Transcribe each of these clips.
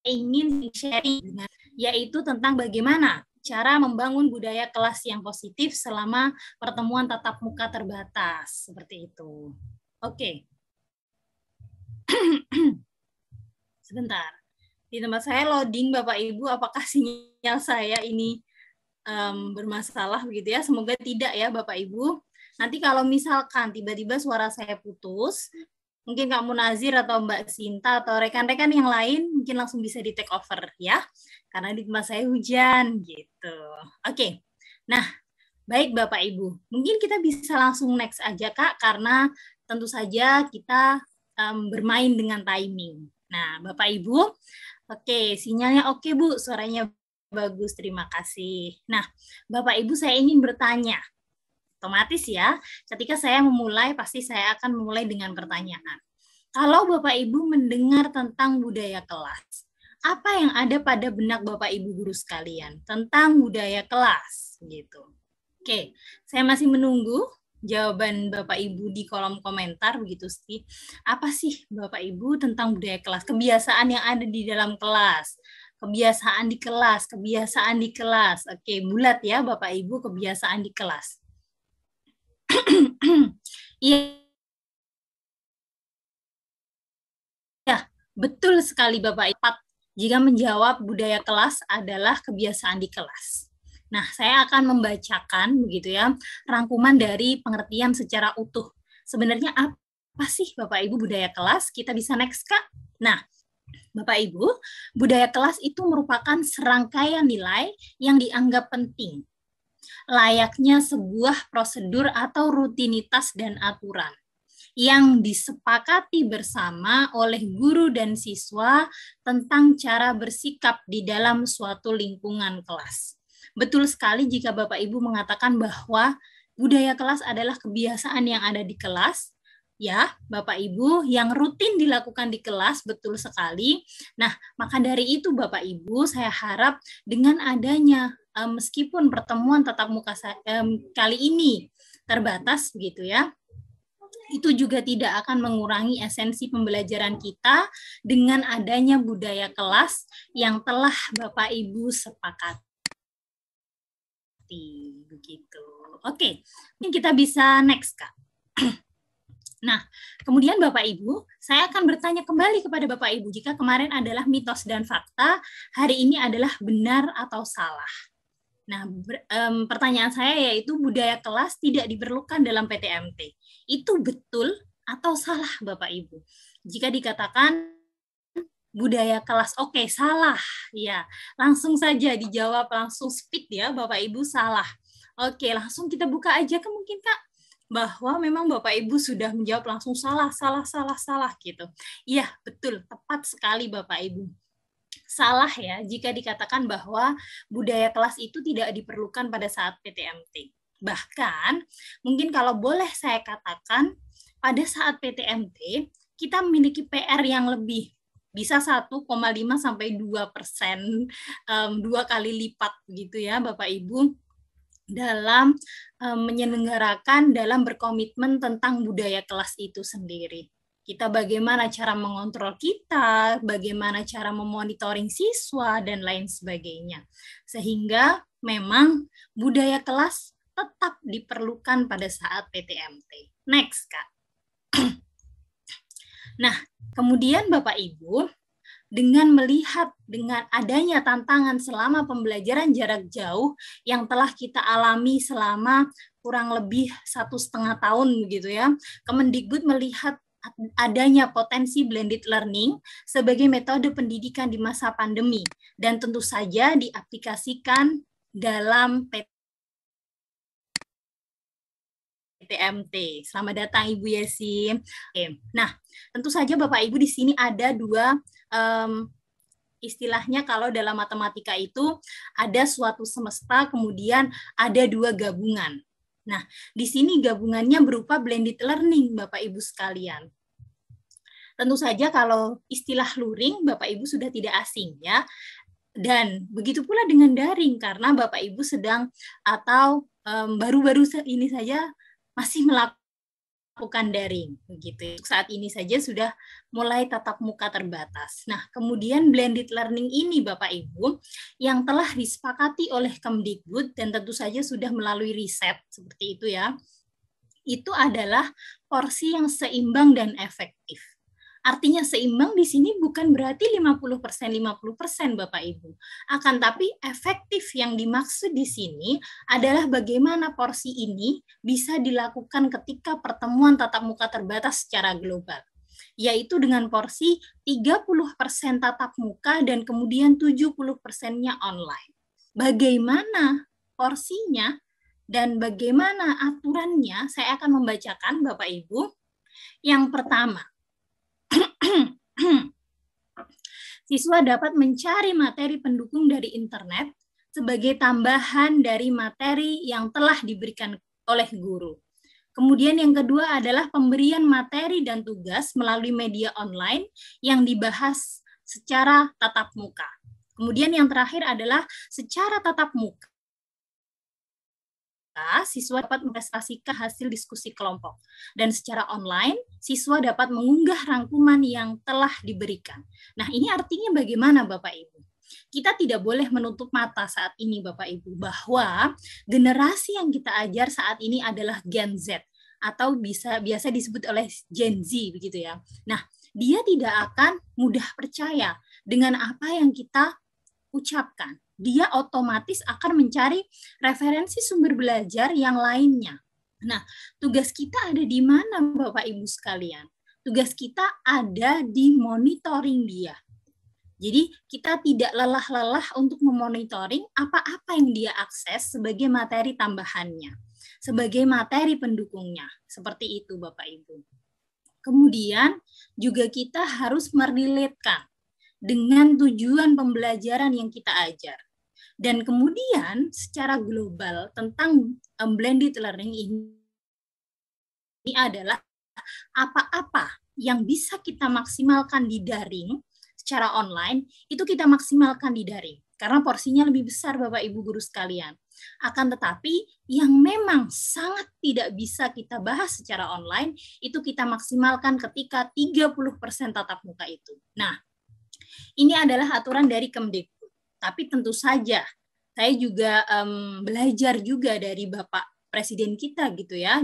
ingin sharing dengan, yaitu tentang bagaimana cara membangun budaya kelas yang positif selama pertemuan tatap muka terbatas, seperti itu. Oke. Sebentar. Di tempat saya loading, Bapak Ibu, apakah sinyal saya ini bermasalah begitu ya? Semoga tidak ya, Bapak Ibu. Nanti kalau misalkan tiba-tiba suara saya putus, mungkin Kak Munazir atau Mbak Sinta atau rekan-rekan yang lain mungkin langsung bisa di take over ya, karena di tempat saya hujan gitu. Oke, nah baik Bapak Ibu, mungkin kita bisa langsung next aja Kak, karena tentu saja kita bermain dengan timing. Nah Bapak Ibu, oke sinyalnya oke Bu, suaranya bagus, terima kasih. Nah Bapak Ibu saya ingin bertanya, otomatis ya, ketika saya memulai, pasti saya akan memulai dengan pertanyaan. Kalau Bapak Ibu mendengar tentang budaya kelas, apa yang ada pada benak Bapak Ibu guru sekalian tentang budaya kelas? Gitu. Oke, saya masih menunggu jawaban Bapak Ibu di kolom komentar, begitu sih. Apa sih Bapak Ibu tentang budaya kelas? Kebiasaan yang ada di dalam kelas. Kebiasaan di kelas, kebiasaan di kelas. Oke, bulat ya Bapak Ibu, kebiasaan di kelas. Iya, betul sekali Bapak Ibu. Jika menjawab budaya kelas adalah kebiasaan di kelas. Nah, saya akan membacakan begitu ya, rangkuman dari pengertian secara utuh. Sebenarnya apa sih Bapak Ibu budaya kelas? Kita bisa next Kak. Nah, Bapak Ibu, budaya kelas itu merupakan serangkaian nilai yang dianggap penting, layaknya sebuah prosedur atau rutinitas dan aturan yang disepakati bersama oleh guru dan siswa tentang cara bersikap di dalam suatu lingkungan kelas. Betul sekali jika Bapak Ibu mengatakan bahwa budaya kelas adalah kebiasaan yang ada di kelas, ya Bapak Ibu, yang rutin dilakukan di kelas, betul sekali. Nah, maka dari itu Bapak Ibu, saya harap dengan adanya meskipun pertemuan tatap muka kali ini terbatas begitu ya, itu juga tidak akan mengurangi esensi pembelajaran kita dengan adanya budaya kelas yang telah Bapak Ibu sepakati. Begitu. Oke, mungkin kita bisa next, Kak. Nah, kemudian Bapak Ibu, saya akan bertanya kembali kepada Bapak Ibu, jika kemarin adalah mitos dan fakta, hari ini adalah benar atau salah. Nah, pertanyaan saya yaitu budaya kelas tidak diperlukan dalam PTMT. Itu betul atau salah Bapak Ibu? Jika dikatakan budaya kelas, oke, salah. Ya, langsung saja dijawab, langsung speed ya Bapak Ibu, salah. Oke, langsung kita buka aja ke mungkin Kak, bahwa memang Bapak Ibu sudah menjawab langsung salah gitu. Iya, betul, tepat sekali Bapak Ibu. Salah ya jika dikatakan bahwa budaya kelas itu tidak diperlukan pada saat PTMT. Bahkan, mungkin kalau boleh saya katakan, pada saat PTMT, kita memiliki PR yang lebih, bisa 1,5 sampai 2%, 2 kali lipat gitu ya Bapak Ibu, dalam menyelenggarakan, dalam berkomitmen tentang budaya kelas itu sendiri. Kita bagaimana cara mengontrol kita, bagaimana cara memonitoring siswa, dan lain sebagainya. Sehingga memang budaya kelas tetap diperlukan pada saat PTMT. Next, Kak. Nah, kemudian Bapak Ibu, dengan melihat dengan adanya tantangan selama pembelajaran jarak jauh yang telah kita alami selama kurang lebih 1,5 tahun begitu ya, Kemendikbud melihat adanya potensi blended learning sebagai metode pendidikan di masa pandemi dan tentu saja diaplikasikan dalam PTMT. Selamat datang Ibu Yesi. Oke. Nah, tentu saja Bapak Ibu di sini ada dua istilahnya kalau dalam matematika itu ada suatu semesta, kemudian ada dua gabungan. Nah, di sini gabungannya berupa blended learning, Bapak Ibu sekalian. Tentu saja kalau istilah luring, Bapak Ibu sudah tidak asing ya. Dan begitu pula dengan daring, karena Bapak Ibu sedang atau baru-baru ini saja masih melakukan melakukan daring begitu. Saat ini saja sudah mulai tatap muka terbatas. Nah, kemudian blended learning ini Bapak Ibu yang telah disepakati oleh Kemdikbud dan tentu saja sudah melalui riset seperti itu ya. Itu adalah porsi yang seimbang dan efektif. Artinya seimbang di sini bukan berarti 50% 50% Bapak Ibu. Akan tapi efektif yang dimaksud di sini adalah bagaimana porsi ini bisa dilakukan ketika pertemuan tatap muka terbatas secara global, yaitu dengan porsi 30% tatap muka dan kemudian 70%-nya online. Bagaimana porsinya dan bagaimana aturannya saya akan membacakan Bapak Ibu. Yang pertama, siswa dapat mencari materi pendukung dari internet sebagai tambahan dari materi yang telah diberikan oleh guru. Kemudian yang kedua adalah pemberian materi dan tugas melalui media online yang dibahas secara tatap muka. Kemudian yang terakhir adalah secara tatap muka siswa dapat mempresentasikan hasil diskusi kelompok. Dan secara online, siswa dapat mengunggah rangkuman yang telah diberikan. Nah, ini artinya bagaimana Bapak Ibu? Kita tidak boleh menutup mata saat ini Bapak Ibu, bahwa generasi yang kita ajar saat ini adalah Gen Z, atau biasa disebut oleh Gen Z, begitu ya. Nah, dia tidak akan mudah percaya dengan apa yang kita ucapkan. Dia otomatis akan mencari referensi sumber belajar yang lainnya. Nah, tugas kita ada di mana Bapak Ibu sekalian? Tugas kita ada di monitoring dia. Jadi kita tidak lelah-lelah untuk memonitoring apa-apa yang dia akses sebagai materi tambahannya, sebagai materi pendukungnya. Seperti itu Bapak Ibu. Kemudian juga kita harus merelatekan dengan tujuan pembelajaran yang kita ajar. Dan kemudian secara global tentang blended learning ini adalah apa-apa yang bisa kita maksimalkan di daring secara online, itu kita maksimalkan di daring. Karena porsinya lebih besar Bapak Ibu guru sekalian. Akan tetapi yang memang sangat tidak bisa kita bahas secara online, itu kita maksimalkan ketika 30% tatap muka itu. Nah, ini adalah aturan dari Kemdikbud. Tapi tentu saja saya juga belajar juga dari Bapak Presiden kita gitu ya,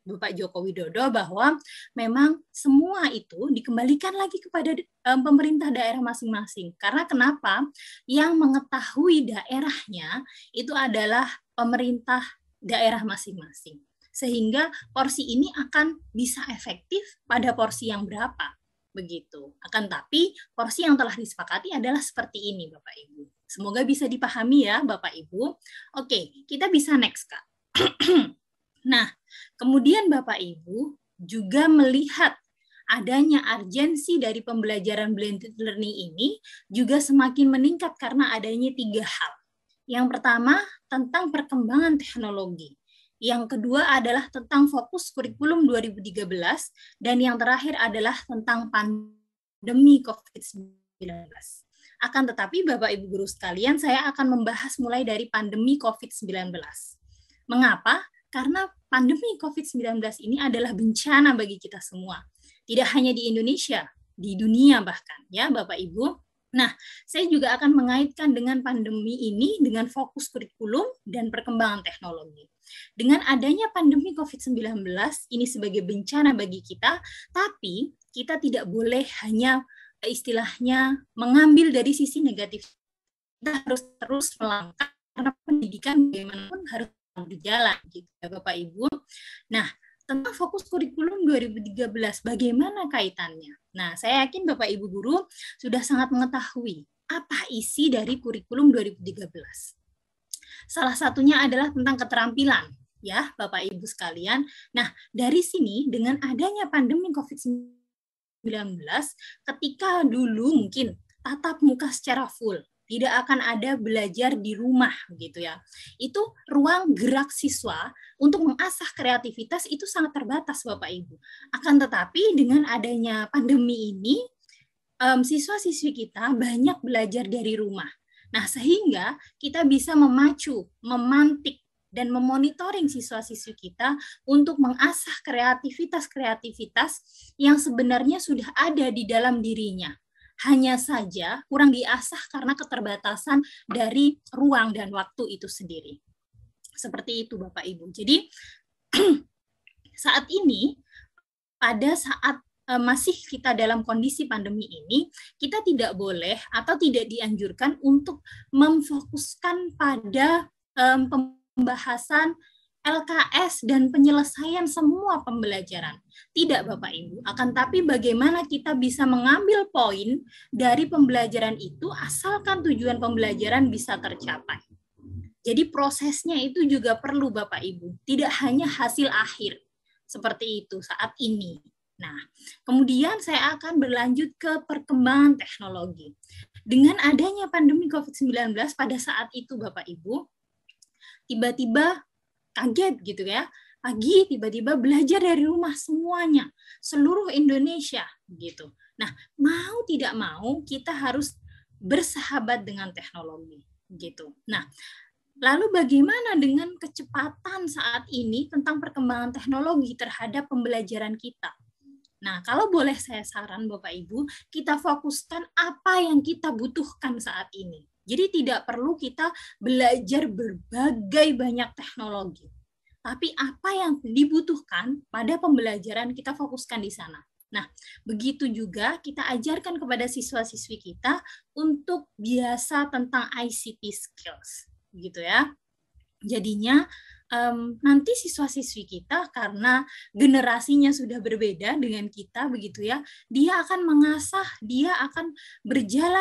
Bapak Joko Widodo, bahwa memang semua itu dikembalikan lagi kepada pemerintah daerah masing-masing. Karena kenapa? Yang mengetahui daerahnya itu adalah pemerintah daerah masing-masing. Sehingga porsi ini akan bisa efektif pada porsi yang berapa. Begitu. Akan tapi porsi yang telah disepakati adalah seperti ini Bapak Ibu. Semoga bisa dipahami ya Bapak Ibu. Oke, kita bisa next Kak. Nah, kemudian Bapak Ibu juga melihat adanya urgensi dari pembelajaran blended learning ini juga semakin meningkat karena adanya 3 hal. Yang pertama tentang perkembangan teknologi. Yang kedua adalah tentang fokus kurikulum 2013, dan yang terakhir adalah tentang pandemi COVID-19. Akan tetapi Bapak Ibu guru sekalian, saya akan membahas mulai dari pandemi COVID-19. Mengapa? Karena pandemi COVID-19 ini adalah bencana bagi kita semua. Tidak hanya di Indonesia, di dunia bahkan, ya Bapak Ibu. Nah, saya juga akan mengaitkan dengan pandemi ini dengan fokus kurikulum dan perkembangan teknologi. Dengan adanya pandemi COVID-19 ini sebagai bencana bagi kita, tapi kita tidak boleh hanya istilahnya mengambil dari sisi negatif. Kita harus terus melangkah karena pendidikan bagaimanapun harus berjalan gitu ya Bapak Ibu. Nah, tentang fokus kurikulum 2013, bagaimana kaitannya? Nah, saya yakin Bapak Ibu guru sudah sangat mengetahui apa isi dari kurikulum 2013. Salah satunya adalah tentang keterampilan, ya Bapak Ibu sekalian. Nah, dari sini dengan adanya pandemi COVID-19, ketika dulu mungkin tatap muka secara full, tidak akan ada belajar di rumah gitu ya. Itu ruang gerak siswa untuk mengasah kreativitas itu sangat terbatas Bapak Ibu. Akan tetapi dengan adanya pandemi ini, siswa-siswi kita banyak belajar dari rumah. Nah, sehingga kita bisa memacu, memantik dan memonitoring siswa-siswi kita untuk mengasah kreativitas-kreativitas yang sebenarnya sudah ada di dalam dirinya. Hanya saja kurang diasah karena keterbatasan dari ruang dan waktu itu sendiri. Seperti itu Bapak Ibu. Jadi saat ini, pada saat masih kita dalam kondisi pandemi ini, kita tidak boleh atau tidak dianjurkan untuk memfokuskan pada pembahasan LKS dan penyelesaian semua pembelajaran. Tidak Bapak Ibu, akan tapi bagaimana kita bisa mengambil poin dari pembelajaran itu asalkan tujuan pembelajaran bisa tercapai. Jadi prosesnya itu juga perlu Bapak Ibu, tidak hanya hasil akhir. Seperti itu saat ini. Nah, kemudian saya akan berlanjut ke perkembangan teknologi. Dengan adanya pandemi COVID-19 pada saat itu Bapak Ibu, tiba-tiba kaget gitu ya, pagi tiba-tiba belajar dari rumah semuanya, seluruh Indonesia gitu. Nah, mau tidak mau kita harus bersahabat dengan teknologi gitu. Nah, lalu bagaimana dengan kecepatan saat ini tentang perkembangan teknologi terhadap pembelajaran kita? Nah, kalau boleh saya saran Bapak Ibu, kita fokuskan apa yang kita butuhkan saat ini. Jadi tidak perlu kita belajar berbagai banyak teknologi. Tapi apa yang dibutuhkan pada pembelajaran kita fokuskan di sana. Nah, begitu juga kita ajarkan kepada siswa-siswi kita untuk biasa tentang ICT skills. Gitu ya. Jadinya nanti siswa-siswi kita karena generasinya sudah berbeda dengan kita begitu ya, dia akan mengasah, dia akan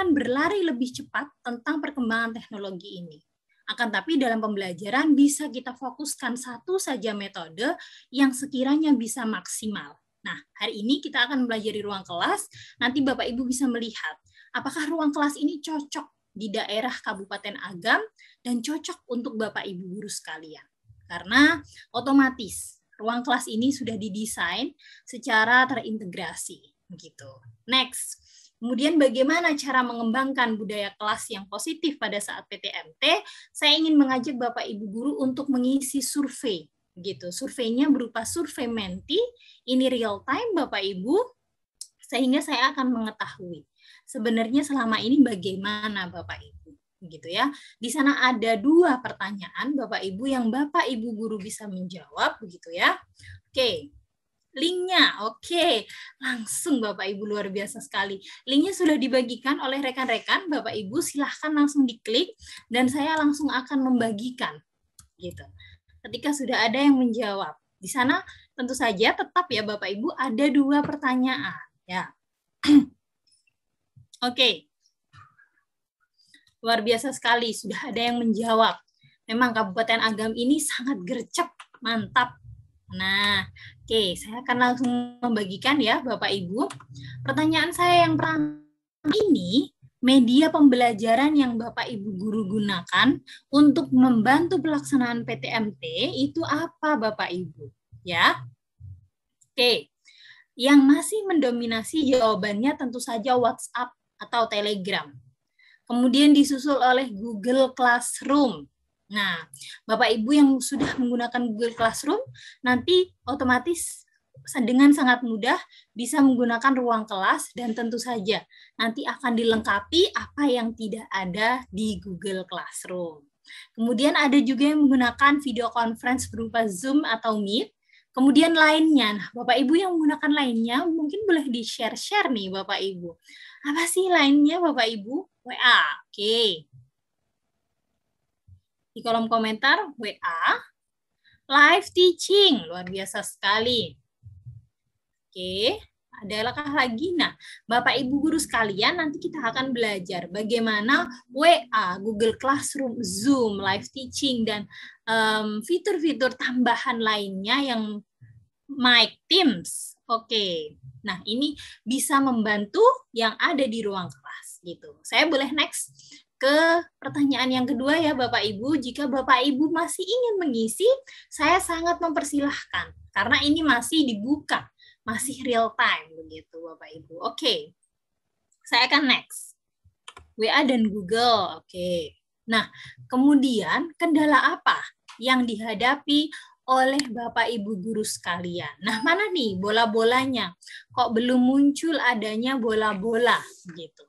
berlari lebih cepat tentang perkembangan teknologi ini. Akan tapi dalam pembelajaran bisa kita fokuskan satu saja metode yang sekiranya bisa maksimal. Nah, hari ini kita akan belajar di ruang kelas, nanti Bapak Ibu bisa melihat apakah ruang kelas ini cocok di daerah Kabupaten Agam dan cocok untuk Bapak Ibu guru sekalian. Karena otomatis ruang kelas ini sudah didesain secara terintegrasi gitu. Next. Kemudian bagaimana cara mengembangkan budaya kelas yang positif pada saat PTMT? Saya ingin mengajak Bapak Ibu guru untuk mengisi survei gitu. Surveinya berupa survei Menti, ini real time Bapak Ibu, sehingga saya akan mengetahui sebenarnya selama ini bagaimana Bapak Ibu gitu ya. Di sana ada 2 pertanyaan Bapak Ibu yang Bapak Ibu guru bisa menjawab begitu ya. Oke. Linknya, oke. Langsung Bapak Ibu luar biasa sekali. Linknya sudah dibagikan oleh rekan-rekan. Bapak Ibu silahkan langsung diklik dan saya langsung akan membagikan gitu. Ketika sudah ada yang menjawab. Di sana tentu saja tetap ya Bapak Ibu ada 2 pertanyaan ya. Oke. Luar biasa sekali, sudah ada yang menjawab. Memang Kabupaten Agam ini sangat gercep, mantap. Nah, oke, saya akan langsung membagikan ya Bapak Ibu. Pertanyaan saya yang pertama ini, media pembelajaran yang Bapak Ibu guru gunakan untuk membantu pelaksanaan PTMT itu apa Bapak Ibu? Ya. Oke. Yang masih mendominasi jawabannya tentu saja WhatsApp atau Telegram. Kemudian disusul oleh Google Classroom. Nah, Bapak Ibu yang sudah menggunakan Google Classroom, nanti otomatis dengan sangat mudah bisa menggunakan ruang kelas dan tentu saja nanti akan dilengkapi apa yang tidak ada di Google Classroom. Kemudian ada juga yang menggunakan video conference berupa Zoom atau Meet. Kemudian lainnya, nah, Bapak Ibu yang menggunakan lainnya mungkin boleh di-share nih Bapak Ibu. Apa sih lainnya Bapak Ibu? WA, oke. Di kolom komentar WA, live teaching, luar biasa sekali. Oke, ada lagi. Nah, Bapak Ibu guru sekalian, nanti kita akan belajar bagaimana WA, Google Classroom, Zoom, live teaching, dan fitur-fitur tambahan lainnya yang Mic Teams. Oke. Nah, ini bisa membantu yang ada di ruang kelas gitu. Saya boleh next ke pertanyaan yang kedua ya Bapak Ibu. Jika Bapak Ibu masih ingin mengisi, saya sangat mempersilahkan karena ini masih dibuka, masih real time begitu Bapak Ibu. Oke. Saya akan next. WA dan Google. Oke. Nah, kemudian kendala apa yang dihadapi oleh Bapak Ibu guru sekalian. Nah, mana nih bola-bolanya? Kok belum muncul adanya bola-bola gitu.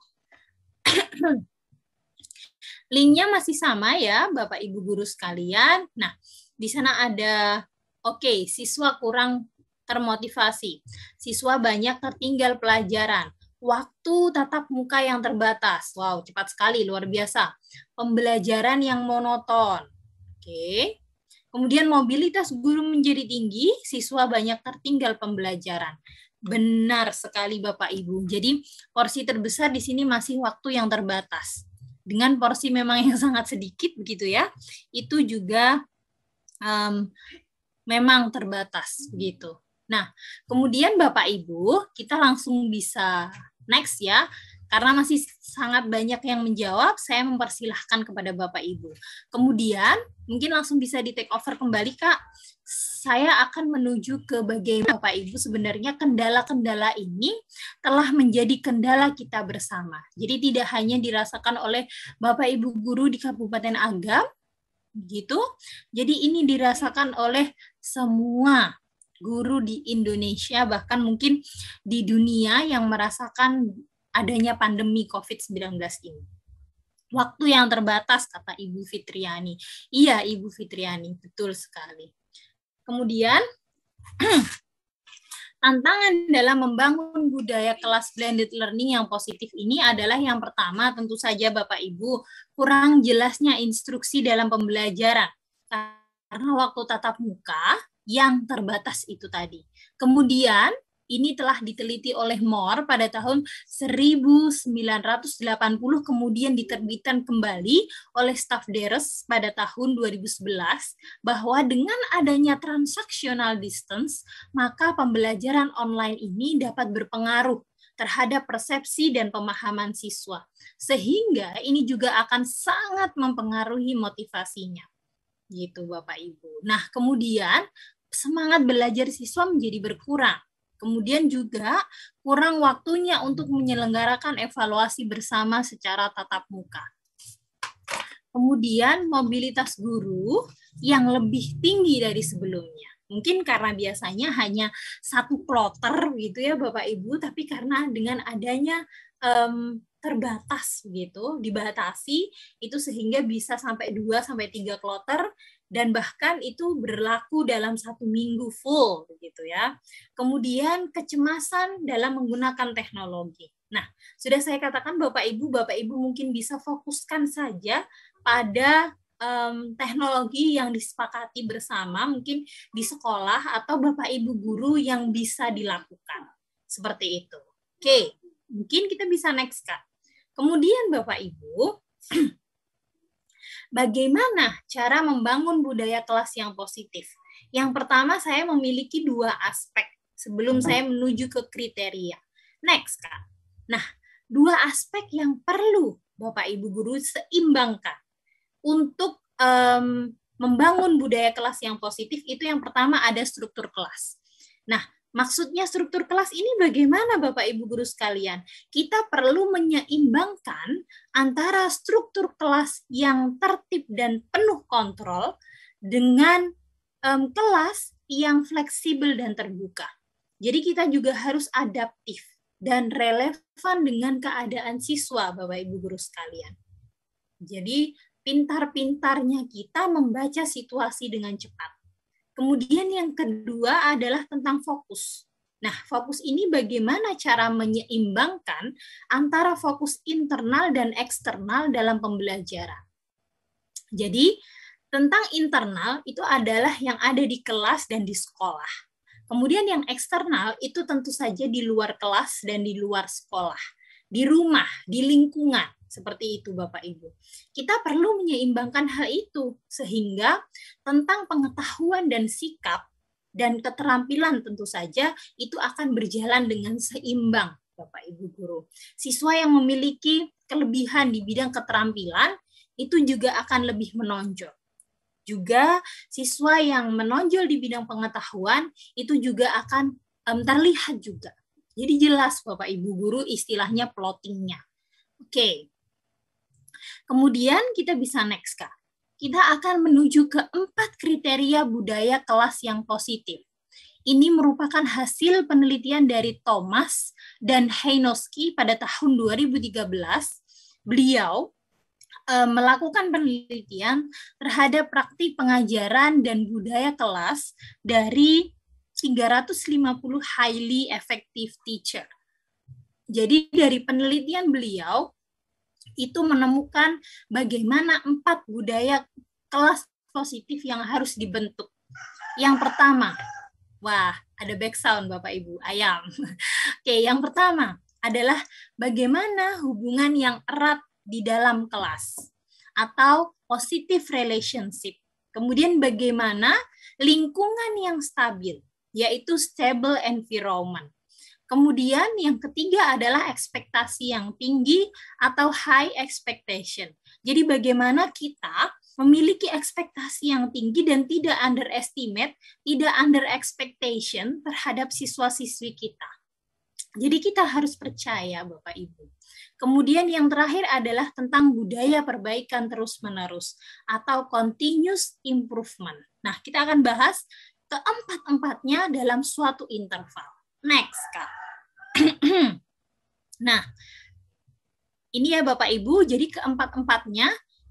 Linknya masih sama ya, Bapak Ibu guru sekalian. Nah, di sana ada, oke, siswa kurang termotivasi. Siswa banyak tertinggal pelajaran. Waktu tatap muka yang terbatas. Wow, cepat sekali, luar biasa. Pembelajaran yang monoton. Oke. Kemudian mobilitas guru menjadi tinggi, siswa banyak tertinggal pembelajaran. Benar sekali Bapak Ibu. Jadi porsi terbesar di sini masih waktu yang terbatas. Dengan porsi memang yang sangat sedikit begitu ya, itu juga memang terbatas begitu. Nah, kemudian Bapak Ibu, kita langsung bisa next ya. Karena masih sangat banyak yang menjawab, saya mempersilahkan kepada Bapak Ibu. Kemudian, mungkin langsung bisa di take over kembali, Kak. Saya akan menuju ke bagaimana Bapak Ibu sebenarnya kendala-kendala ini telah menjadi kendala kita bersama. Jadi tidak hanya dirasakan oleh Bapak Ibu guru di Kabupaten Agam, gitu. Jadi ini dirasakan oleh semua guru di Indonesia, bahkan mungkin di dunia yang merasakan adanya pandemi COVID-19 ini. Waktu yang terbatas, kata Ibu Fitriani. Iya, Ibu Fitriani, betul sekali. Kemudian, tantangan dalam membangun budaya kelas blended learning yang positif ini adalah yang pertama, tentu saja Bapak Ibu, kurang jelasnya instruksi dalam pembelajaran. Karena waktu tatap muka yang terbatas itu tadi. Kemudian, ini telah diteliti oleh Moore pada tahun 1980, kemudian diterbitkan kembali oleh Staff Deres pada tahun 2011, bahwa dengan adanya transactional distance, maka pembelajaran online ini dapat berpengaruh terhadap persepsi dan pemahaman siswa. Sehingga ini juga akan sangat mempengaruhi motivasinya. Gitu Bapak Ibu. Nah, kemudian semangat belajar siswa menjadi berkurang. Kemudian juga kurang waktunya untuk menyelenggarakan evaluasi bersama secara tatap muka. Kemudian mobilitas guru yang lebih tinggi dari sebelumnya. Mungkin karena biasanya hanya satu kloter gitu ya Bapak Ibu, tapi karena dengan adanya terbatas gitu, dibatasi itu sehingga bisa sampai 2 sampai 3 kloter dan bahkan itu berlaku dalam 1 minggu full begitu ya. Kemudian kecemasan dalam menggunakan teknologi. Nah, sudah saya katakan Bapak Ibu mungkin bisa fokuskan saja pada teknologi yang disepakati bersama mungkin di sekolah atau Bapak Ibu guru yang bisa dilakukan. Seperti itu. Oke, mungkin kita bisa next, Kak. Kemudian Bapak Ibu, bagaimana cara membangun budaya kelas yang positif? Yang pertama, saya memiliki 2 aspek sebelum saya menuju ke kriteria. Next, Kak. Nah, 2 aspek yang perlu Bapak Ibu guru seimbangkan untuk membangun budaya kelas yang positif. Itu yang pertama ada struktur kelas. Nah, maksudnya struktur kelas ini bagaimana Bapak Ibu guru sekalian? Kita perlu menyeimbangkan antara struktur kelas yang tertib dan penuh kontrol dengan kelas yang fleksibel dan terbuka. Jadi kita juga harus adaptif dan relevan dengan keadaan siswa Bapak Ibu guru sekalian. Jadi pintar-pintarnya kita membaca situasi dengan cepat. Kemudian yang kedua adalah tentang fokus. Nah, fokus ini bagaimana cara menyeimbangkan antara fokus internal dan eksternal dalam pembelajaran. Jadi, tentang internal itu adalah yang ada di kelas dan di sekolah. Kemudian yang eksternal itu tentu saja di luar kelas dan di luar sekolah. Di rumah, di lingkungan. Seperti itu Bapak Ibu. Kita perlu menyeimbangkan hal itu sehingga tentang pengetahuan dan sikap dan keterampilan tentu saja itu akan berjalan dengan seimbang Bapak Ibu guru. Siswa yang memiliki kelebihan di bidang keterampilan itu juga akan lebih menonjol. Juga siswa yang menonjol di bidang pengetahuan itu juga akan terlihat juga. Jadi jelas Bapak Ibu guru istilahnya plottingnya. Oke. Kemudian kita bisa next, Kak. kita akan menuju ke 4 kriteria budaya kelas yang positif. Ini merupakan hasil penelitian dari Thomas dan Heinowski pada tahun 2013. Beliau melakukan penelitian terhadap praktik pengajaran dan budaya kelas dari 350 highly effective teacher. Jadi dari penelitian beliau itu menemukan bagaimana 4 budaya kelas positif yang harus dibentuk. Yang pertama, wah, ada back sound Bapak Ibu, ayam. Oke, yang pertama adalah bagaimana hubungan yang erat di dalam kelas atau positive relationship. Kemudian bagaimana lingkungan yang stabil, yaitu stable environment. Kemudian yang ketiga adalah ekspektasi yang tinggi atau high expectation. Jadi bagaimana kita memiliki ekspektasi yang tinggi dan tidak underestimate, tidak under expectation terhadap siswa-siswi kita. Jadi kita harus percaya Bapak Ibu. Kemudian yang terakhir adalah tentang budaya perbaikan terus-menerus atau continuous improvement. Nah, kita akan bahas keempat-empatnya dalam suatu interval. Next, Kak. Nah, ini ya Bapak Ibu, jadi keempat-empatnya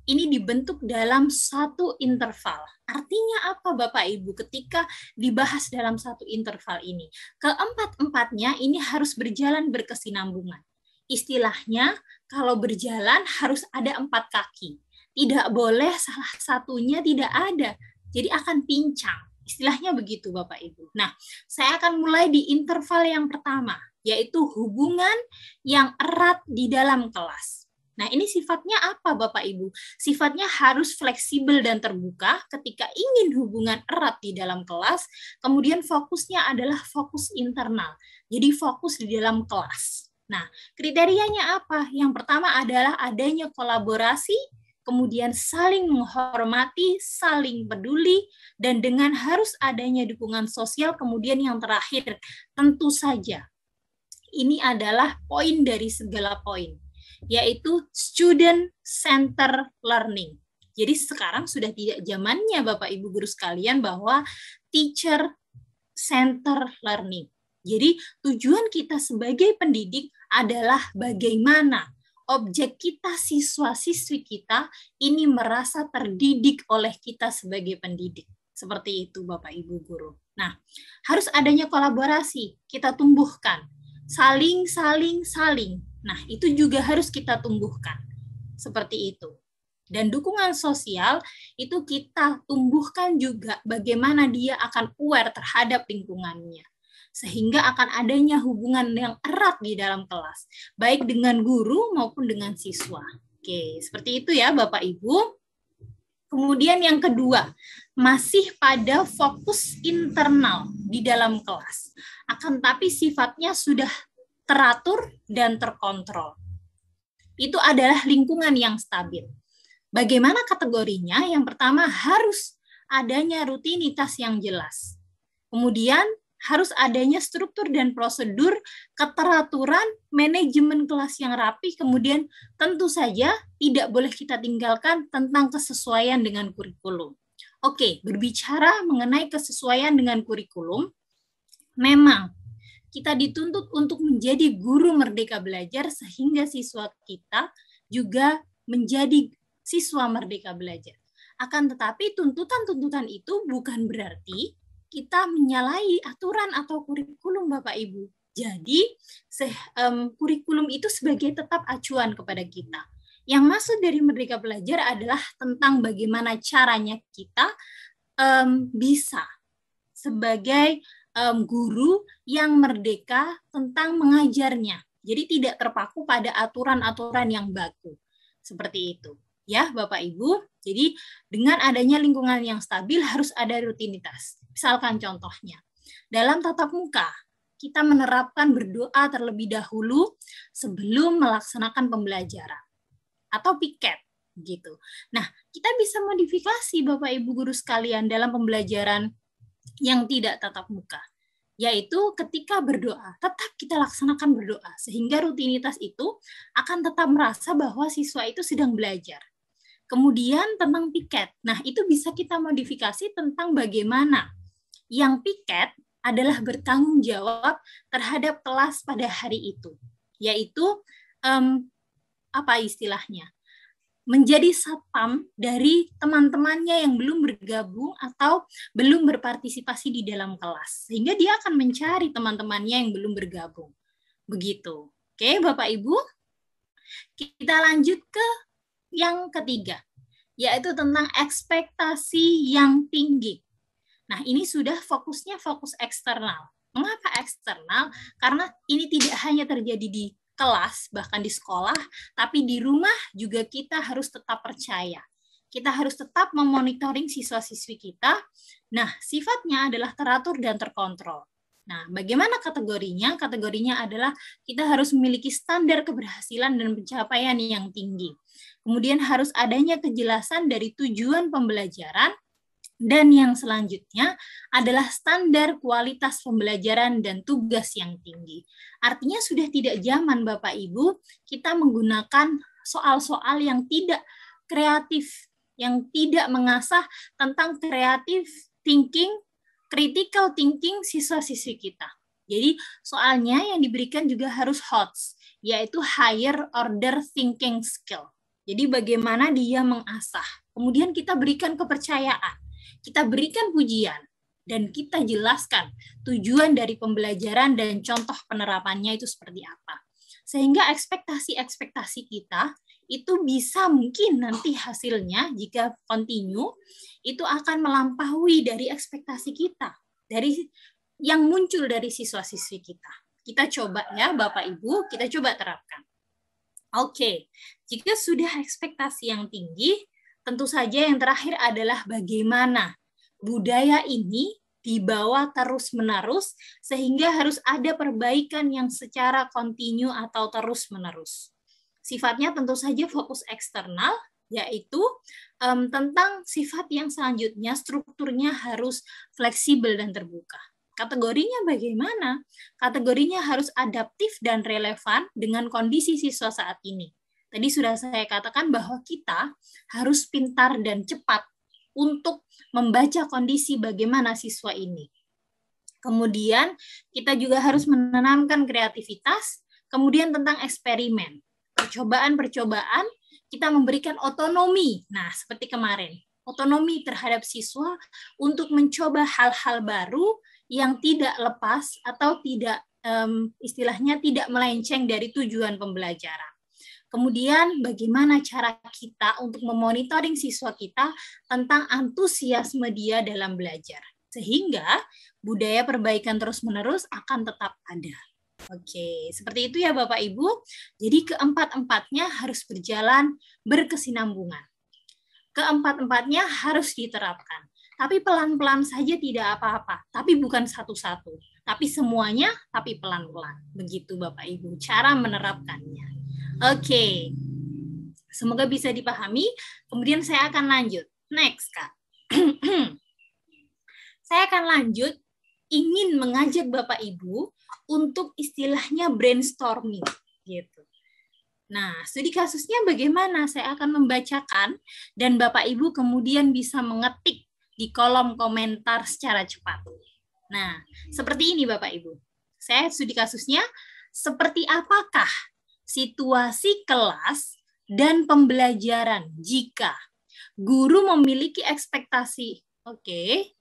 ini dibentuk dalam satu interval. Artinya apa Bapak Ibu ketika dibahas dalam satu interval ini? Keempat-empatnya ini harus berjalan berkesinambungan. Istilahnya, kalau berjalan harus ada 4 kaki. Tidak boleh salah satunya tidak ada. Jadi akan pincang. Istilahnya begitu Bapak Ibu. Nah, saya akan mulai di interval yang pertama, yaitu hubungan yang erat di dalam kelas. Nah, ini sifatnya apa Bapak Ibu? Sifatnya harus fleksibel dan terbuka ketika ingin hubungan erat di dalam kelas, kemudian fokusnya adalah fokus internal. Jadi fokus di dalam kelas. Nah, kriterianya apa? Yang pertama adalah adanya kolaborasi, kemudian saling menghormati, saling peduli, dan dengan harus adanya dukungan sosial. Kemudian yang terakhir, tentu saja, ini adalah poin dari segala poin, yaitu student-centered learning. Jadi sekarang sudah tidak zamannya Bapak Ibu guru sekalian bahwa teacher-centered learning. Jadi tujuan kita sebagai pendidik adalah bagaimana objek kita, siswa-siswi kita, ini merasa terdidik oleh kita sebagai pendidik. Seperti itu Bapak Ibu guru. Nah, harus adanya kolaborasi, kita tumbuhkan. Saling. Nah, itu juga harus kita tumbuhkan. Seperti itu. Dan dukungan sosial, itu kita tumbuhkan juga bagaimana dia akan aware terhadap lingkungannya. Sehingga akan adanya hubungan yang erat di dalam kelas, baik dengan guru maupun dengan siswa. Oke, seperti itu ya Bapak Ibu. Kemudian yang kedua, masih pada fokus internal di dalam kelas. Akan tapi sifatnya sudah teratur dan terkontrol. Itu adalah lingkungan yang stabil. Bagaimana kategorinya? Yang pertama harus adanya rutinitas yang jelas. Kemudian harus adanya struktur dan prosedur, keteraturan, manajemen kelas yang rapi, kemudian tentu saja tidak boleh kita tinggalkan tentang kesesuaian dengan kurikulum. Oke, berbicara mengenai kesesuaian dengan kurikulum, memang kita dituntut untuk menjadi guru merdeka belajar sehingga siswa kita juga menjadi siswa merdeka belajar. Akan tetapi tuntutan-tuntutan itu bukan berarti kita menyalahi aturan atau kurikulum Bapak Ibu. Jadi kurikulum itu sebagai tetap acuan kepada kita. Yang maksud dari Merdeka Belajar adalah tentang bagaimana caranya kita bisa sebagai guru yang merdeka tentang mengajarnya. Jadi tidak terpaku pada aturan-aturan yang baku. Seperti itu. Ya Bapak Ibu, jadi dengan adanya lingkungan yang stabil harus ada rutinitas. Misalkan contohnya, dalam tatap muka, kita menerapkan berdoa terlebih dahulu sebelum melaksanakan pembelajaran. Atau piket, gitu. Nah, kita bisa modifikasi Bapak Ibu guru sekalian dalam pembelajaran yang tidak tatap muka. Yaitu ketika berdoa, tetap kita laksanakan berdoa. Sehingga rutinitas itu akan tetap merasa bahwa siswa itu sedang belajar. Kemudian tentang piket. Nah, itu bisa kita modifikasi tentang bagaimana yang piket adalah bertanggung jawab terhadap kelas pada hari itu, yaitu apa istilahnya? Menjadi satpam dari teman-temannya yang belum bergabung atau belum berpartisipasi di dalam kelas. Sehingga dia akan mencari teman-temannya yang belum bergabung. Begitu. Oke, Bapak Ibu. Kita lanjut ke yang ketiga, yaitu tentang ekspektasi yang tinggi. Nah, ini sudah fokusnya fokus eksternal. Mengapa eksternal? Karena ini tidak hanya terjadi di kelas, bahkan di sekolah, tapi di rumah juga kita harus tetap percaya. Kita harus tetap memonitoring siswa-siswi kita. Nah, sifatnya adalah teratur dan terkontrol. Nah, bagaimana kategorinya? Kategorinya adalah kita harus memiliki standar keberhasilan dan pencapaian yang tinggi. Kemudian harus adanya kejelasan dari tujuan pembelajaran, dan yang selanjutnya adalah standar kualitas pembelajaran dan tugas yang tinggi. Artinya sudah tidak zaman Bapak Ibu kita menggunakan soal-soal yang tidak kreatif, yang tidak mengasah tentang kreatif thinking, critical thinking siswa-siswi kita. Jadi soalnya yang diberikan juga harus HOTS, yaitu higher order thinking skill. Jadi bagaimana dia mengasah. Kemudian kita berikan kepercayaan. Kita berikan pujian dan kita jelaskan tujuan dari pembelajaran dan contoh penerapannya itu seperti apa. Sehingga ekspektasi-ekspektasi kita itu bisa mungkin nanti hasilnya jika continue itu akan melampaui dari ekspektasi kita, dari yang muncul dari siswa-siswi kita. Kita coba ya Bapak Ibu, kita coba terapkan. Oke, jika sudah ekspektasi yang tinggi, tentu saja yang terakhir adalah bagaimana budaya ini dibawa terus-menerus sehingga harus ada perbaikan yang secara kontinu atau terus-menerus. Sifatnya tentu saja fokus eksternal, yaitu tentang sifat yang selanjutnya strukturnya harus fleksibel dan terbuka. Kategorinya bagaimana? Kategorinya harus adaptif dan relevan dengan kondisi siswa saat ini. Tadi sudah saya katakan bahwa kita harus pintar dan cepat untuk membaca kondisi bagaimana siswa ini. Kemudian kita juga harus menanamkan kreativitas, kemudian tentang eksperimen. Percobaan-percobaan, kita memberikan otonomi. Nah, seperti kemarin, otonomi terhadap siswa untuk mencoba hal-hal baru yang tidak lepas atau tidak istilahnya tidak melenceng dari tujuan pembelajaran. Kemudian bagaimana cara kita untuk memonitoring siswa kita tentang antusiasme dia dalam belajar. Sehingga budaya perbaikan terus-menerus akan tetap ada. Oke, seperti itu ya Bapak Ibu. Jadi keempat-empatnya harus berjalan berkesinambungan. Keempat-empatnya harus diterapkan. Tapi pelan-pelan saja tidak apa-apa. Tapi bukan satu-satu. Tapi semuanya, tapi pelan-pelan. Begitu Bapak Ibu cara menerapkannya. Oke, semoga bisa dipahami. Kemudian saya akan lanjut. Next, Kak. Saya akan lanjut ingin mengajak Bapak Ibu untuk istilahnya brainstorming, gitu. Nah, studi kasusnya bagaimana? Saya akan membacakan dan Bapak Ibu kemudian bisa mengetik di kolom komentar secara cepat. Nah, seperti ini Bapak Ibu. Saya studi kasusnya, seperti apakah situasi kelas dan pembelajaran jika guru memiliki ekspektasi. Oke.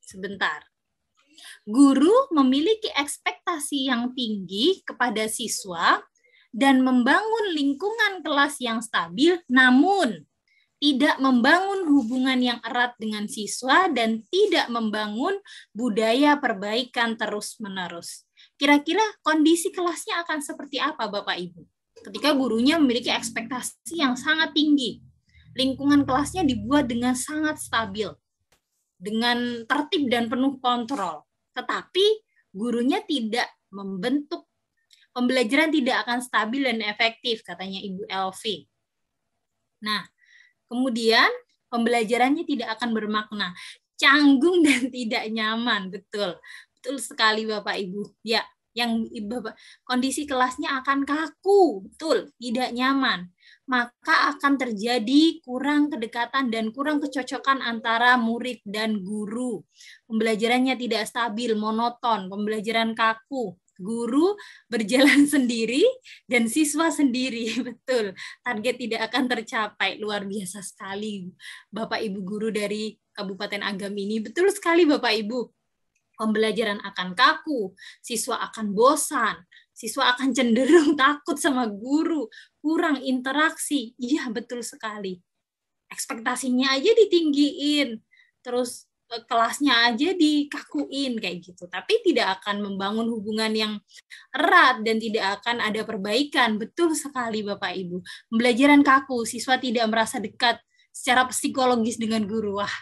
Sebentar. Guru memiliki ekspektasi yang tinggi kepada siswa dan membangun lingkungan kelas yang stabil, namun tidak membangun hubungan yang erat dengan siswa dan tidak membangun budaya perbaikan terus-menerus. Kira-kira kondisi kelasnya akan seperti apa Bapak Ibu? Ketika gurunya memiliki ekspektasi yang sangat tinggi, lingkungan kelasnya dibuat dengan sangat stabil, dengan tertib dan penuh kontrol. Tetapi gurunya tidak membentuk, pembelajaran tidak akan stabil dan efektif, katanya Ibu Elvi. Nah, kemudian pembelajarannya tidak akan bermakna, canggung dan tidak nyaman, betul. Betul sekali Bapak Ibu. Ya, yang Bapak kondisi kelasnya akan kaku, betul, tidak nyaman. maka akan terjadi kurang kedekatan dan kurang kecocokan antara murid dan guru. Pembelajarannya tidak stabil, monoton, pembelajaran kaku, guru berjalan sendiri dan siswa sendiri. Betul, target tidak akan tercapai. Luar biasa sekali Bapak Ibu guru dari Kabupaten Agam ini. Betul sekali Bapak Ibu. Pembelajaran akan kaku, siswa akan bosan, siswa akan cenderung takut sama guru, kurang interaksi. Iya, betul sekali. Ekspektasinya aja ditinggiin, terus kelasnya aja dikakuin kayak gitu. Tapi tidak akan membangun hubungan yang erat dan tidak akan ada perbaikan. Betul sekali Bapak Ibu. Pembelajaran kaku, siswa tidak merasa dekat secara psikologis dengan guru. Wah,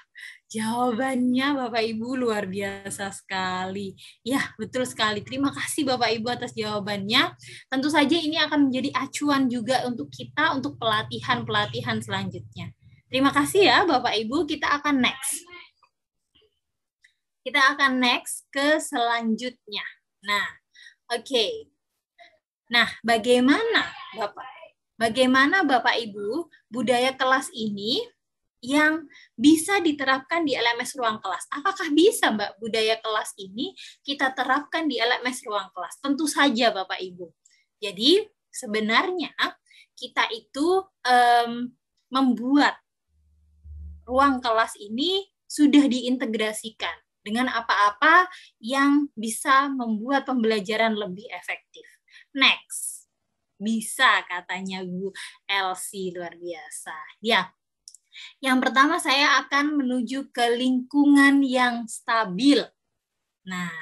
jawabannya Bapak Ibu luar biasa sekali. Ya, betul sekali. Terima kasih Bapak Ibu atas jawabannya. Tentu saja ini akan menjadi acuan juga untuk kita untuk pelatihan-pelatihan selanjutnya. Terima kasih ya Bapak Ibu. Kita akan next. Kita akan next ke selanjutnya. Nah, oke. Nah, bagaimana Bapak Ibu budaya kelas ini yang bisa diterapkan di LMS ruang kelas? Apakah bisa Mbak budaya kelas ini kita terapkan di LMS ruang kelas? Tentu saja Bapak Ibu. Jadi sebenarnya kita itu membuat ruang kelas ini sudah diintegrasikan dengan apa-apa yang bisa membuat pembelajaran lebih efektif. Next. Bisa katanya Bu Elsie, luar biasa. Ya, yang pertama saya akan menuju ke lingkungan yang stabil. Nah,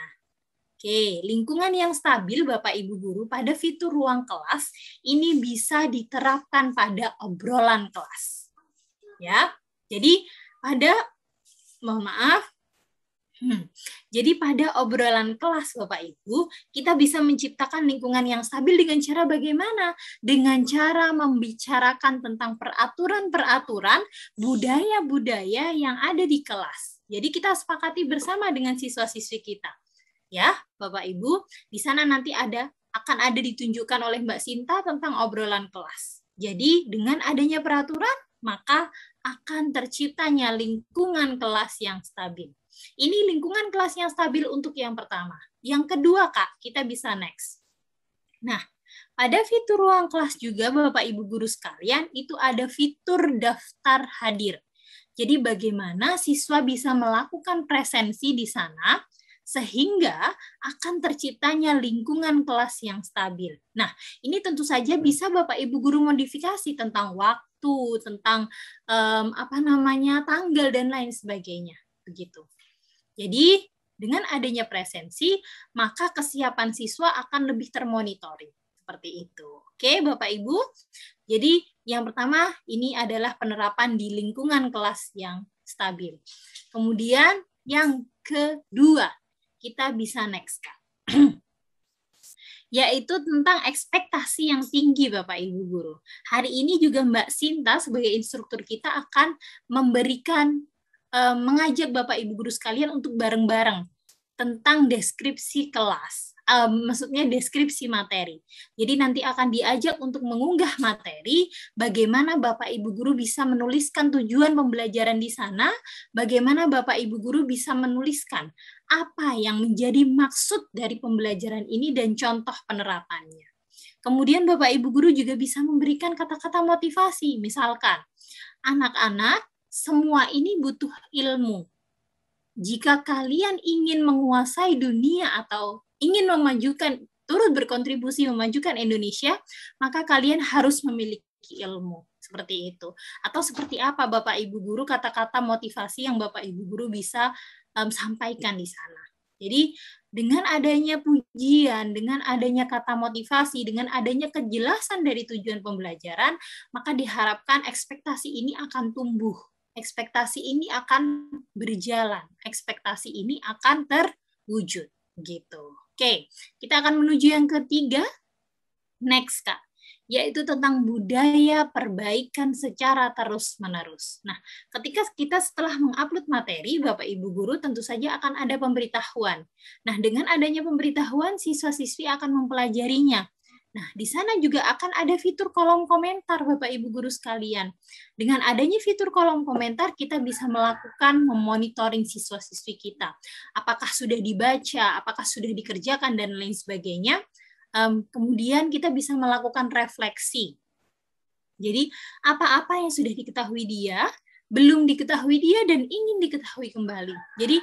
oke, lingkungan yang stabil Bapak Ibu guru pada fitur ruang kelas ini bisa diterapkan pada obrolan kelas. Ya, jadi jadi pada obrolan kelas Bapak Ibu, kita bisa menciptakan lingkungan yang stabil dengan cara bagaimana? Dengan cara membicarakan tentang peraturan-peraturan, budaya-budaya yang ada di kelas. Jadi kita sepakati bersama dengan siswa-siswi kita. Ya, Bapak Ibu, di sana nanti akan ada ditunjukkan oleh Mbak Sinta tentang obrolan kelas. Jadi dengan adanya peraturan, maka akan terciptanya lingkungan kelas yang stabil. Ini lingkungan kelas yang stabil untuk yang pertama. Yang kedua, Kak, kita bisa next. Nah, pada fitur ruang kelas juga, Bapak Ibu guru sekalian, itu ada fitur daftar hadir. Jadi bagaimana siswa bisa melakukan presensi di sana, sehingga akan terciptanya lingkungan kelas yang stabil. Nah, ini tentu saja bisa Bapak Ibu guru modifikasi tentang waktu, tentang tanggal dan lain sebagainya. Begitu. Jadi, dengan adanya presensi, maka kesiapan siswa akan lebih termonitoring. Seperti itu. Oke, Bapak Ibu. Jadi, yang pertama, ini adalah penerapan di lingkungan kelas yang stabil. Kemudian, yang kedua, kita bisa next, Kak. Yaitu tentang ekspektasi yang tinggi, Bapak Ibu guru. Hari ini juga Mbak Sinta sebagai instruktur kita akan mengajak Bapak Ibu guru sekalian untuk bareng-bareng tentang deskripsi kelas. Maksudnya deskripsi materi. Jadi nanti akan diajak untuk mengunggah materi, bagaimana Bapak Ibu guru bisa menuliskan tujuan pembelajaran di sana, bagaimana Bapak Ibu guru bisa menuliskan apa yang menjadi maksud dari pembelajaran ini dan contoh penerapannya. Kemudian Bapak Ibu guru juga bisa memberikan kata-kata motivasi, misalkan, anak-anak, semua ini butuh ilmu. Jika kalian ingin menguasai dunia atau ingin turut berkontribusi memajukan Indonesia, maka kalian harus memiliki ilmu. Seperti itu. Atau seperti apa Bapak Ibu guru kata-kata motivasi yang Bapak Ibu guru bisa sampaikan di sana. Jadi dengan adanya pujian, dengan adanya kata motivasi, dengan adanya kejelasan dari tujuan pembelajaran, maka diharapkan ekspektasi ini akan tumbuh. Ekspektasi ini akan berjalan, ekspektasi ini akan terwujud, gitu. Oke, kita akan menuju yang ketiga, next Kak, yaitu tentang budaya perbaikan secara terus-menerus. Nah, ketika kita setelah mengupload materi, Bapak Ibu guru tentu saja akan ada pemberitahuan. Nah, dengan adanya pemberitahuan, siswa-siswi akan mempelajarinya. Nah, di sana juga akan ada fitur kolom komentar, Bapak Ibu guru sekalian. Dengan adanya fitur kolom komentar, kita bisa melakukan memonitoring siswa-siswi kita. Apakah sudah dibaca, apakah sudah dikerjakan, dan lain sebagainya. Kemudian kita bisa melakukan refleksi. Jadi, apa-apa yang sudah diketahui dia, belum diketahui dia, dan ingin diketahui kembali. Jadi,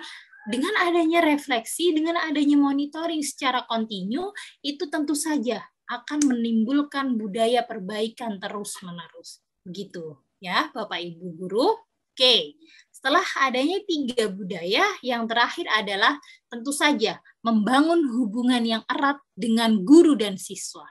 dengan adanya refleksi, dengan adanya monitoring secara kontinu, itu tentu saja akan menimbulkan budaya perbaikan terus-menerus. Begitu ya, Bapak Ibu guru. Oke, setelah adanya 3 budaya, yang terakhir adalah tentu saja membangun hubungan yang erat dengan guru dan siswa.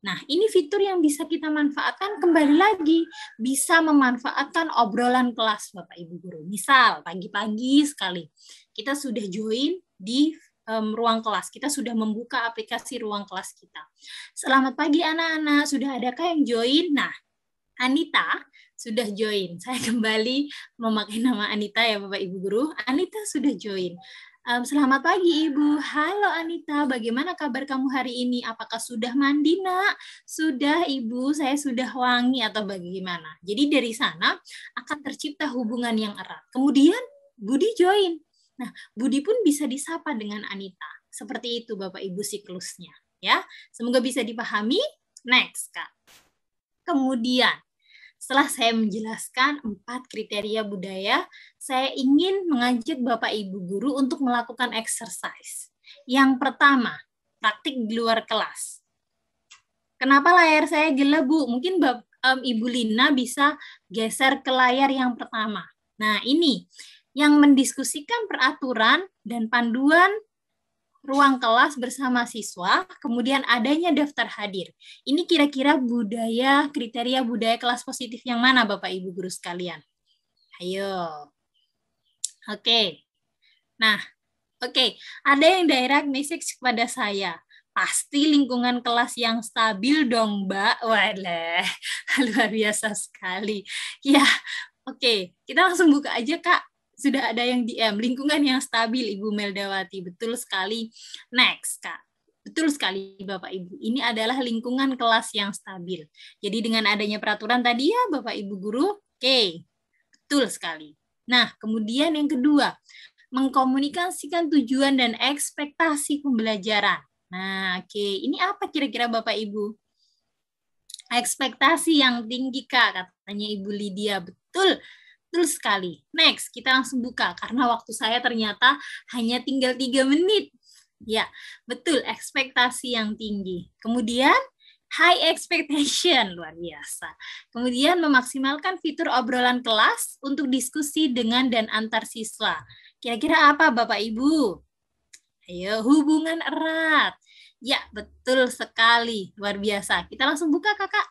Nah, ini fitur yang bisa kita manfaatkan, kembali lagi, bisa memanfaatkan obrolan kelas, Bapak Ibu guru. Misal, pagi-pagi sekali, kita sudah join di ruang kelas, kita sudah membuka aplikasi ruang kelas kita. Selamat pagi anak-anak, sudah adakah yang join? Nah, Anita sudah join. Saya kembali memakai nama Anita ya Bapak Ibu guru. Anita sudah join. Selamat pagi Ibu. Halo Anita, bagaimana kabar kamu hari ini? Apakah sudah mandi nak? Sudah Ibu, saya sudah wangi atau bagaimana? Jadi dari sana akan tercipta hubungan yang erat. Kemudian Budi join. Nah, Budi pun bisa disapa dengan Anita. Seperti itu Bapak Ibu siklusnya. Ya, semoga bisa dipahami. Next Kak. Kemudian setelah saya menjelaskan 4 kriteria budaya, saya ingin mengajak Bapak Ibu guru untuk melakukan exercise. Yang pertama, praktik di luar kelas. Kenapa layar saya gelap, Bu? Mungkin Ibu Lina bisa geser ke layar yang pertama. Nah, ini yang mendiskusikan peraturan dan panduan ruang kelas bersama siswa, kemudian adanya daftar hadir. Ini kira-kira kriteria budaya kelas positif yang mana Bapak Ibu guru sekalian? Ayo. Oke. Nah, oke. Ada yang direct message kepada saya. Pasti lingkungan kelas yang stabil dong, Mbak. Walah, luar biasa sekali. Ya, oke. Kita langsung buka aja, Kak. Sudah ada yang DM, lingkungan yang stabil, Ibu Meldawati. Betul sekali. Next, Kak. Betul sekali, Bapak Ibu. Ini adalah lingkungan kelas yang stabil. Jadi dengan adanya peraturan tadi ya, Bapak Ibu guru, oke. Betul sekali. Nah, kemudian yang kedua, mengkomunikasikan tujuan dan ekspektasi pembelajaran. Nah, oke. Ini apa kira-kira Bapak Ibu? Ekspektasi yang tinggi, Kak, katanya Ibu Lydia. Betul. Betul sekali. Next, kita langsung buka karena waktu saya ternyata hanya tinggal 3 menit. Ya, betul, ekspektasi yang tinggi. Kemudian, high expectation, luar biasa. Kemudian, memaksimalkan fitur obrolan kelas untuk diskusi dengan dan antar siswa. Kira-kira apa, Bapak Ibu? Ayo, hubungan erat. Ya, betul sekali. Luar biasa. Kita langsung buka, Kakak.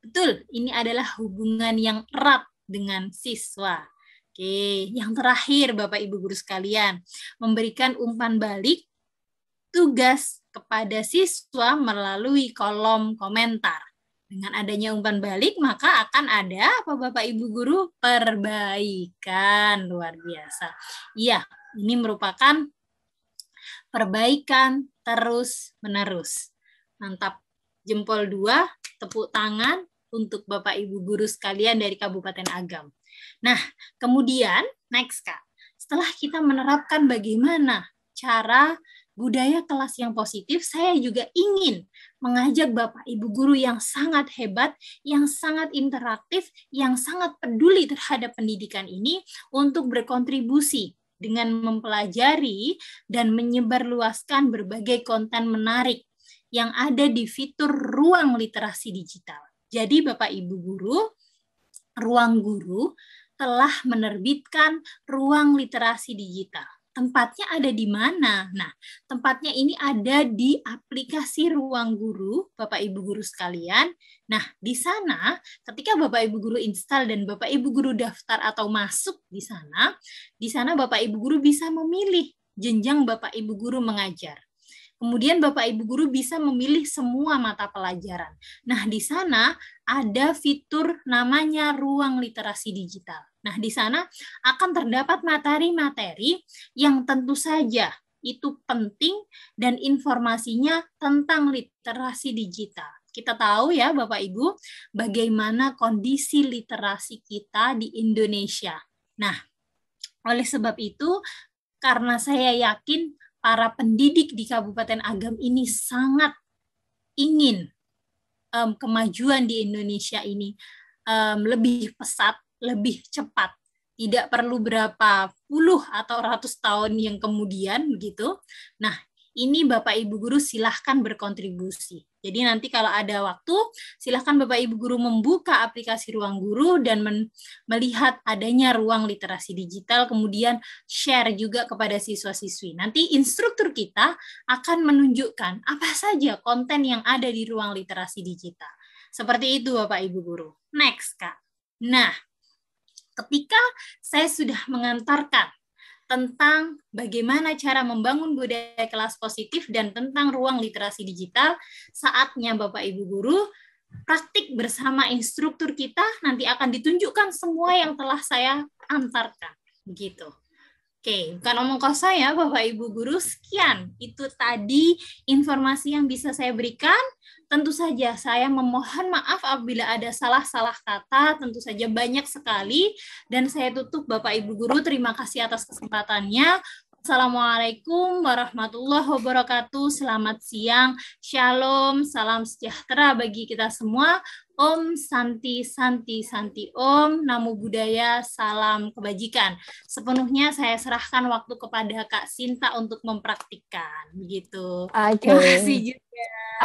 Betul, ini adalah hubungan yang erat dengan siswa. Oke, yang terakhir Bapak Ibu guru sekalian, memberikan umpan balik tugas kepada siswa melalui kolom komentar. Dengan adanya umpan balik, maka akan ada apa Bapak Ibu guru? Perbaikan. Luar biasa. Iya, ini merupakan perbaikan terus-menerus. Mantap. Jempol 2, tepuk tangan untuk Bapak Ibu guru sekalian dari Kabupaten Agam. Nah, kemudian next Kak, setelah kita menerapkan bagaimana cara budaya kelas yang positif, saya juga ingin mengajak Bapak Ibu guru yang sangat hebat, yang sangat interaktif, yang sangat peduli terhadap pendidikan ini untuk berkontribusi dengan mempelajari dan menyebarluaskan berbagai konten menarik yang ada di fitur ruang literasi digital. Jadi Bapak Ibu guru, Ruang Guru telah menerbitkan ruang literasi digital. Tempatnya ada di mana? Nah, tempatnya ini ada di aplikasi Ruang Guru, Bapak Ibu guru sekalian. Nah, di sana ketika Bapak Ibu guru install dan Bapak Ibu guru daftar atau masuk di sana Bapak Ibu guru bisa memilih jenjang Bapak Ibu guru mengajar. Kemudian Bapak Ibu guru bisa memilih semua mata pelajaran. Nah, di sana ada fitur namanya ruang literasi digital. Nah, di sana akan terdapat materi-materi yang tentu saja itu penting dan informasinya tentang literasi digital. Kita tahu ya Bapak Ibu, bagaimana kondisi literasi kita di Indonesia. Nah, oleh sebab itu, karena saya yakin para pendidik di Kabupaten Agam ini sangat ingin kemajuan di Indonesia ini lebih pesat, lebih cepat. Tidak perlu berapa puluh atau ratus tahun yang kemudian begitu. Nah, ini Bapak Ibu guru silahkan berkontribusi. Jadi nanti kalau ada waktu, silahkan Bapak Ibu guru membuka aplikasi Ruang Guru dan melihat adanya ruang literasi digital, kemudian share juga kepada siswa-siswi. Nanti instruktur kita akan menunjukkan apa saja konten yang ada di ruang literasi digital. Seperti itu Bapak Ibu guru. Next, Kak. Nah, ketika saya sudah mengantarkan tentang bagaimana cara membangun budaya kelas positif dan tentang ruang literasi digital, saatnya Bapak Ibu guru praktik bersama instruktur kita, nanti akan ditunjukkan semua yang telah saya antarkan. Begitu. Oke, bukan omong kosong ya Bapak Ibu guru, sekian. Itu tadi informasi yang bisa saya berikan. Tentu saja saya memohon maaf apabila ada salah-salah kata, tentu saja banyak sekali. Dan saya tutup Bapak Ibu guru, terima kasih atas kesempatannya. Assalamualaikum warahmatullahi wabarakatuh. Selamat siang, shalom, salam sejahtera bagi kita semua. Om Santi Santi Santi Om, Namo Buddhaya, salam kebajikan. Sepenuhnya saya serahkan waktu kepada Kak Sinta untuk mempraktikkan. Begitu. Terima kasih juga.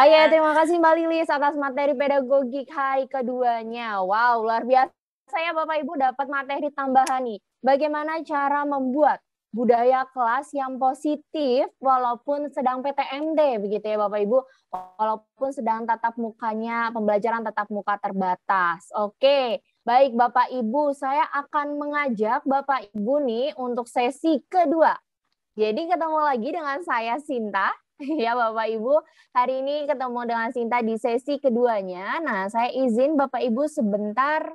Terima kasih Mbak Lilis atas materi pedagogik hari keduanya. Wow, luar biasa ya Bapak Ibu dapat materi tambahan nih. Bagaimana cara membuat budaya kelas yang positif walaupun sedang PTMD begitu ya Bapak Ibu, walaupun sedang tatap mukanya, pembelajaran tatap muka terbatas. Oke, baik Bapak Ibu, saya akan mengajak Bapak Ibu nih untuk sesi kedua. Jadi ketemu lagi dengan saya Sinta. Ya Bapak Ibu, hari ini ketemu dengan Sinta di sesi keduanya. Nah, saya izin Bapak Ibu sebentar.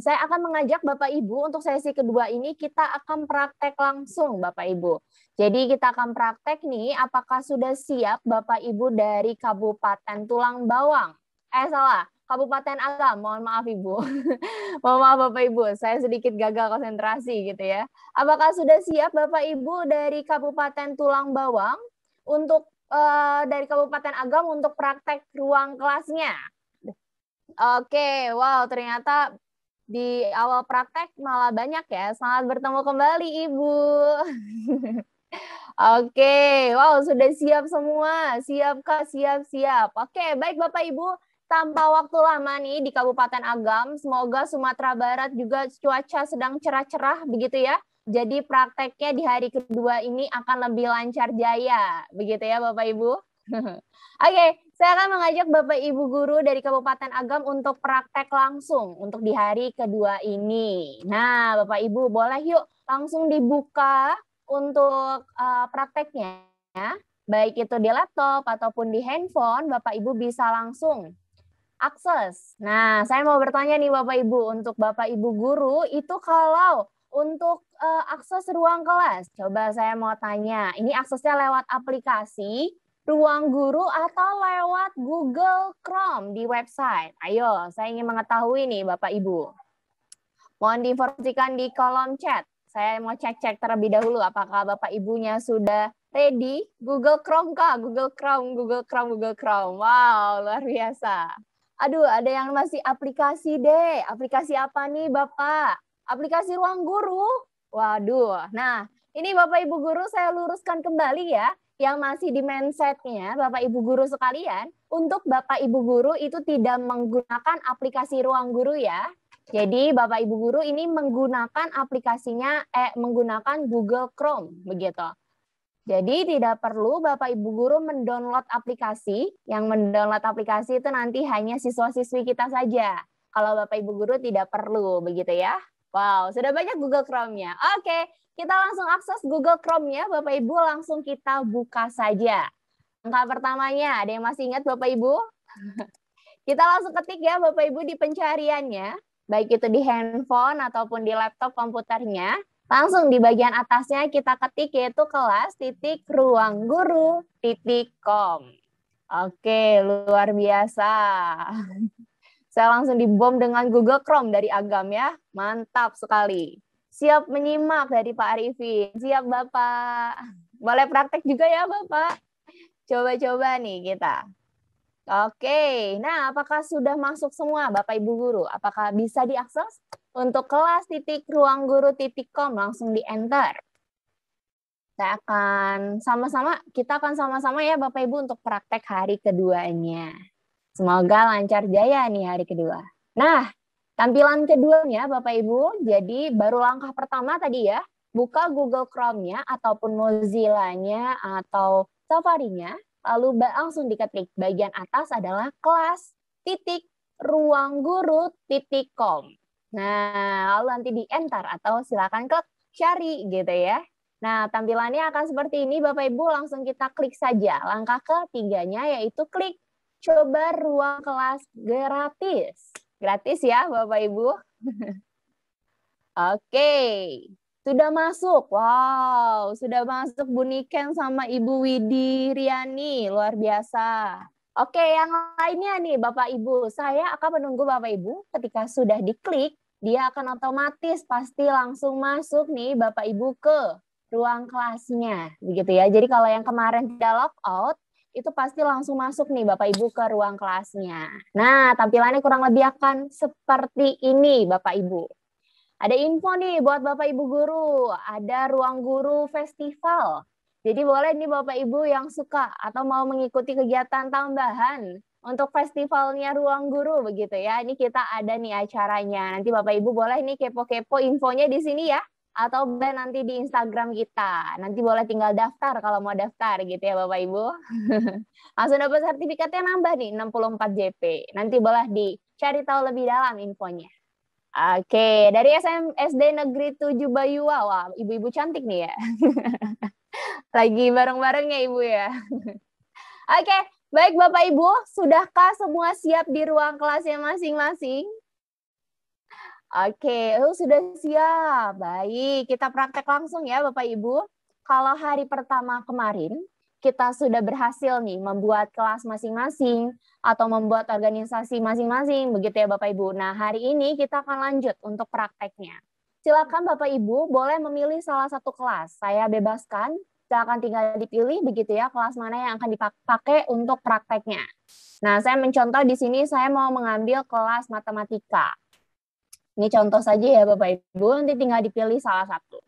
Saya akan mengajak Bapak Ibu untuk sesi kedua ini kita akan praktek langsung Bapak Ibu. Jadi kita akan praktek nih, apakah sudah siap Bapak Ibu dari Kabupaten Tulang Bawang? Salah, Kabupaten Agam, mohon maaf Ibu. Mohon maaf Bapak Ibu, saya sedikit gagal konsentrasi gitu ya. Apakah sudah siap Bapak Ibu dari Kabupaten Tulang Bawang untuk dari Kabupaten Agam untuk praktek ruang kelasnya? Oke, wow ternyata di awal praktek malah banyak ya. Selamat bertemu kembali Ibu. Oke, wow sudah siap semua. Siap Kak, siap. Oke, baik Bapak Ibu. Tanpa waktu lama nih di Kabupaten Agam, semoga Sumatera Barat juga cuaca sedang cerah-cerah begitu ya. Jadi prakteknya di hari kedua ini akan lebih lancar jaya. Begitu ya Bapak Ibu. Oke, saya akan mengajak Bapak Ibu guru dari Kabupaten Agam untuk praktek langsung untuk di hari kedua ini. Nah, Bapak Ibu boleh yuk langsung dibuka untuk prakteknya. Baik itu di laptop ataupun di handphone, Bapak Ibu bisa langsung akses. Nah, saya mau bertanya nih Bapak Ibu, untuk Bapak Ibu guru itu kalau untuk akses ruang kelas, coba saya mau tanya, ini aksesnya lewat aplikasi Ruang Guru atau lewat Google Chrome di website? Ayo, saya ingin mengetahui nih Bapak Ibu. Mohon diinformasikan di kolom chat. Saya mau cek-cek terlebih dahulu apakah Bapak Ibunya sudah ready. Google Chrome Kak, Google Chrome. Wow, luar biasa. Aduh, ada yang masih aplikasi deh. Aplikasi apa nih Bapak? Aplikasi Ruang Guru. Waduh, nah ini Bapak Ibu guru saya luruskan kembali ya. Yang masih di mindset-nya Bapak Ibu guru sekalian, untuk Bapak Ibu guru itu tidak menggunakan aplikasi Ruang Guru ya. Jadi Bapak Ibu guru ini menggunakan aplikasinya, menggunakan Google Chrome begitu. Jadi tidak perlu Bapak Ibu guru mendownload aplikasi. Yang mendownload aplikasi itu nanti hanya siswa-siswi kita saja. Kalau Bapak Ibu guru tidak perlu begitu ya. Wow, sudah banyak Google Chrome-nya. Oke, kita langsung akses Google Chrome-nya. Bapak Ibu langsung kita buka saja. Langkah pertamanya, ada yang masih ingat Bapak Ibu? Kita langsung ketik ya Bapak Ibu di pencariannya. Baik itu di handphone ataupun di laptop komputernya. Langsung di bagian atasnya kita ketik yaitu kelas.ruangguru.com. Oke, luar biasa. Saya langsung dibom dengan Google Chrome dari Agam ya. Mantap sekali. Siap menyimak dari Pak Arifin. Siap Bapak. Boleh praktek juga ya Bapak. Coba-coba nih kita. Oke, nah apakah sudah masuk semua Bapak Ibu Guru? Apakah bisa diakses? Untuk kelas.ruangguru.com langsung di-enter. Kita akan sama-sama ya Bapak Ibu untuk praktek hari keduanya. Semoga lancar jaya nih hari kedua. Nah, tampilan keduanya Bapak Ibu, jadi baru langkah pertama tadi ya, buka Google Chrome-nya ataupun Mozilla-nya atau Safari-nya, lalu langsung diketik. Bagian atas adalah kelas.ruangguru.com. Nah, lalu nanti di-enter atau silakan klik cari gitu ya. Nah, tampilannya akan seperti ini Bapak Ibu, langsung kita klik saja. Langkah ketiganya yaitu klik coba ruang kelas gratis. Gratis ya Bapak Ibu. Oke, sudah masuk. Wow, sudah masuk Bu Niken sama Ibu Widi Riani. Luar biasa. Oke, yang lainnya nih Bapak Ibu. Saya akan menunggu Bapak Ibu ketika sudah diklik, dia akan otomatis pasti langsung masuk nih Bapak Ibu ke ruang kelasnya. Begitu ya. Jadi kalau yang kemarin tidak logout, itu pasti langsung masuk nih Bapak Ibu ke ruang kelasnya. Nah, tampilannya kurang lebih akan seperti ini Bapak Ibu. Ada info nih buat Bapak Ibu Guru, ada Ruang Guru Festival. Jadi boleh nih Bapak Ibu yang suka atau mau mengikuti kegiatan tambahan untuk festivalnya Ruang Guru begitu ya. Ini kita ada nih acaranya. Nanti Bapak Ibu boleh nih kepo-kepo infonya di sini ya. Atau nanti di Instagram kita. Nanti boleh tinggal daftar kalau mau daftar gitu ya Bapak Ibu. Langsung dapat sertifikatnya nambah nih 64 JP. Nanti boleh dicari tahu lebih dalam infonya. Oke, dari SD Negeri 7 Bayua. Wah, ibu-ibu cantik nih ya. Lagi bareng-bareng ya Ibu ya. Oke, baik Bapak Ibu, sudahkah semua siap di ruang kelasnya masing-masing? Oke, sudah siap. Baik, kita praktek langsung ya Bapak Ibu. Kalau hari pertama kemarin, kita sudah berhasil nih membuat kelas masing-masing atau membuat organisasi masing-masing, begitu ya Bapak Ibu. Nah, hari ini kita akan lanjut untuk prakteknya. Silakan Bapak Ibu boleh memilih salah satu kelas. Saya bebaskan, silakan tinggal dipilih begitu ya kelas mana yang akan dipakai untuk prakteknya. Nah, saya mencontoh di sini saya mau mengambil kelas matematika. Ini contoh saja ya Bapak Ibu, nanti tinggal dipilih salah satu.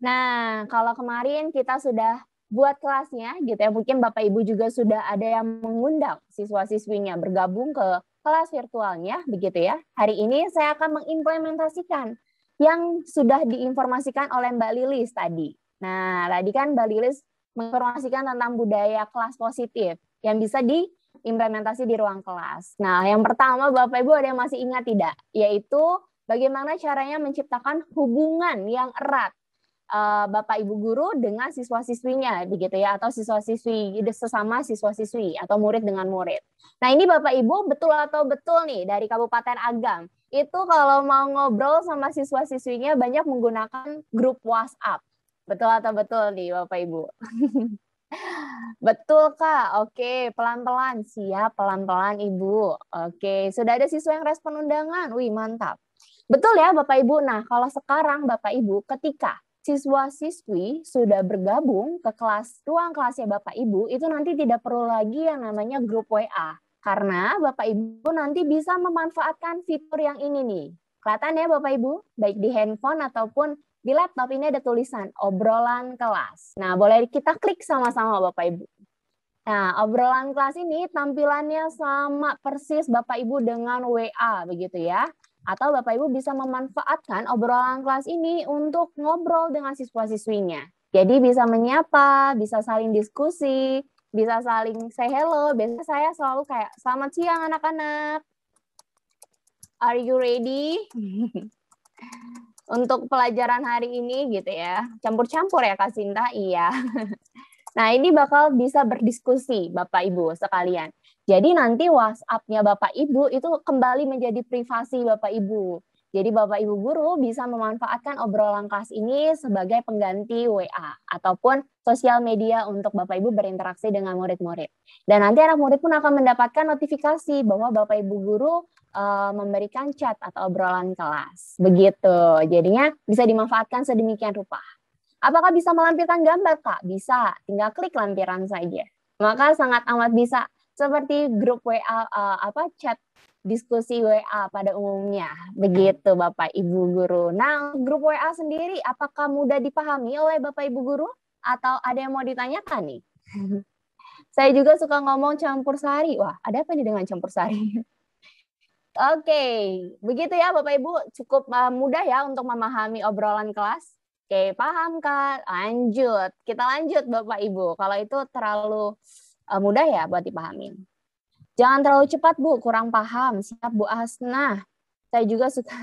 Nah, kalau kemarin kita sudah buat kelasnya gitu ya, mungkin Bapak Ibu juga sudah ada yang mengundang siswa-siswinya bergabung ke kelas virtualnya begitu ya. Hari ini saya akan mengimplementasikan yang sudah diinformasikan oleh Mbak Lilis tadi. Nah, tadi kan Mbak Lilis menginformasikan tentang budaya kelas positif yang bisa diimplementasi di ruang kelas. Nah, yang pertama Bapak Ibu ada yang masih ingat tidak? Yaitu bagaimana caranya menciptakan hubungan yang erat Bapak Ibu guru dengan siswa-siswinya begitu ya, atau siswa-siswi sesama siswa-siswi atau murid dengan murid. Nah, ini Bapak Ibu betul atau betul nih dari Kabupaten Agam. Itu kalau mau ngobrol sama siswa-siswinya banyak menggunakan grup WhatsApp. Betul atau betul nih Bapak Ibu? Betul Kak, oke pelan-pelan, siap pelan-pelan Ibu. Oke, sudah ada siswa yang respon undangan, wih mantap. Betul ya Bapak Ibu, nah kalau sekarang Bapak Ibu ketika siswa-siswi sudah bergabung ke ruang kelasnya Bapak Ibu, itu nanti tidak perlu lagi yang namanya grup WA. Karena Bapak Ibu nanti bisa memanfaatkan fitur yang ini nih. Kelihatan ya Bapak Ibu, baik di handphone ataupun di laptop ini ada tulisan obrolan kelas. Nah, boleh kita klik sama-sama Bapak Ibu. Nah, obrolan kelas ini tampilannya sama persis Bapak Ibu dengan WA begitu ya. Atau Bapak Ibu bisa memanfaatkan obrolan kelas ini untuk ngobrol dengan siswa-siswinya. Jadi bisa menyapa, bisa saling diskusi, bisa saling say hello. Biasanya saya selalu kayak, selamat siang anak-anak. Are you ready? Untuk pelajaran hari ini gitu ya. Campur-campur ya Kak Sinta? Iya. Nah, ini bakal bisa berdiskusi Bapak Ibu sekalian. Jadi nanti WhatsApp-nya Bapak Ibu itu kembali menjadi privasi Bapak Ibu. Jadi Bapak Ibu guru bisa memanfaatkan obrolan kelas ini sebagai pengganti WA ataupun sosial media untuk Bapak Ibu berinteraksi dengan murid-murid. Dan nanti anak murid pun akan mendapatkan notifikasi bahwa Bapak Ibu guru memberikan chat atau obrolan kelas. Begitu. Jadinya bisa dimanfaatkan sedemikian rupa. Apakah bisa melampirkan gambar, Kak? Bisa. Tinggal klik lampiran saja. Maka sangat amat bisa seperti grup WA chat diskusi WA pada umumnya. Begitu Bapak Ibu guru. Nah, grup WA sendiri apakah mudah dipahami oleh Bapak Ibu guru atau ada yang mau ditanyakan nih? Saya juga suka ngomong campur sari. Wah, ada apa nih dengan campur sari? Oke, begitu ya Bapak Ibu, cukup mudah ya untuk memahami obrolan kelas. Oke, paham Kak? Lanjut. Kita lanjut Bapak Ibu. Kalau itu terlalu mudah ya buat dipahami. Jangan terlalu cepat, Bu. Kurang paham. Siap, Bu Asna. Saya juga suka.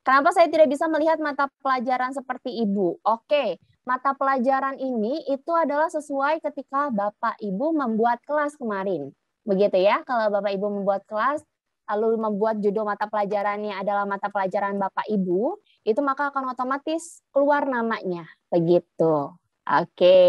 Kenapa saya tidak bisa melihat mata pelajaran seperti Ibu? Oke, mata pelajaran ini itu adalah sesuai ketika Bapak Ibu membuat kelas kemarin. Begitu ya, kalau Bapak Ibu membuat kelas, lalu membuat judul mata pelajarannya adalah mata pelajaran Bapak Ibu, itu maka akan otomatis keluar namanya. Begitu. Oke.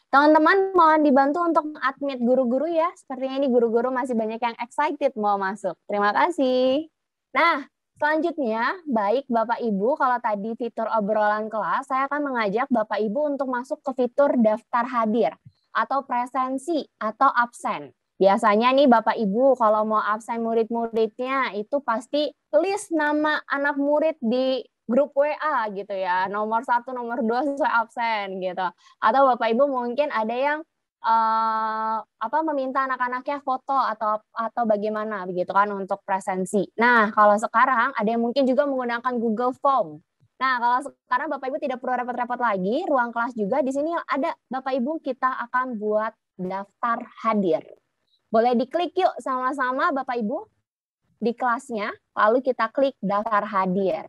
Teman-teman mohon dibantu untuk admit guru-guru ya. Sepertinya ini guru-guru masih banyak yang excited mau masuk. Terima kasih. Nah, selanjutnya, baik Bapak Ibu, kalau tadi fitur obrolan kelas, saya akan mengajak Bapak Ibu untuk masuk ke fitur daftar hadir atau presensi atau absen. Biasanya nih Bapak Ibu kalau mau absen murid-muridnya itu pasti list nama anak murid di grup WA gitu ya, nomor 1, nomor 2 sesuai absen gitu. Atau Bapak Ibu mungkin ada yang meminta anak-anaknya foto atau bagaimana begitu kan untuk presensi. Nah, kalau sekarang ada yang mungkin juga menggunakan Google Form. Nah, kalau sekarang Bapak Ibu tidak perlu repot-repot lagi, ruang kelas juga di sini ada Bapak Ibu kita akan buat daftar hadir. Boleh diklik yuk sama-sama Bapak Ibu di kelasnya, lalu kita klik daftar hadir.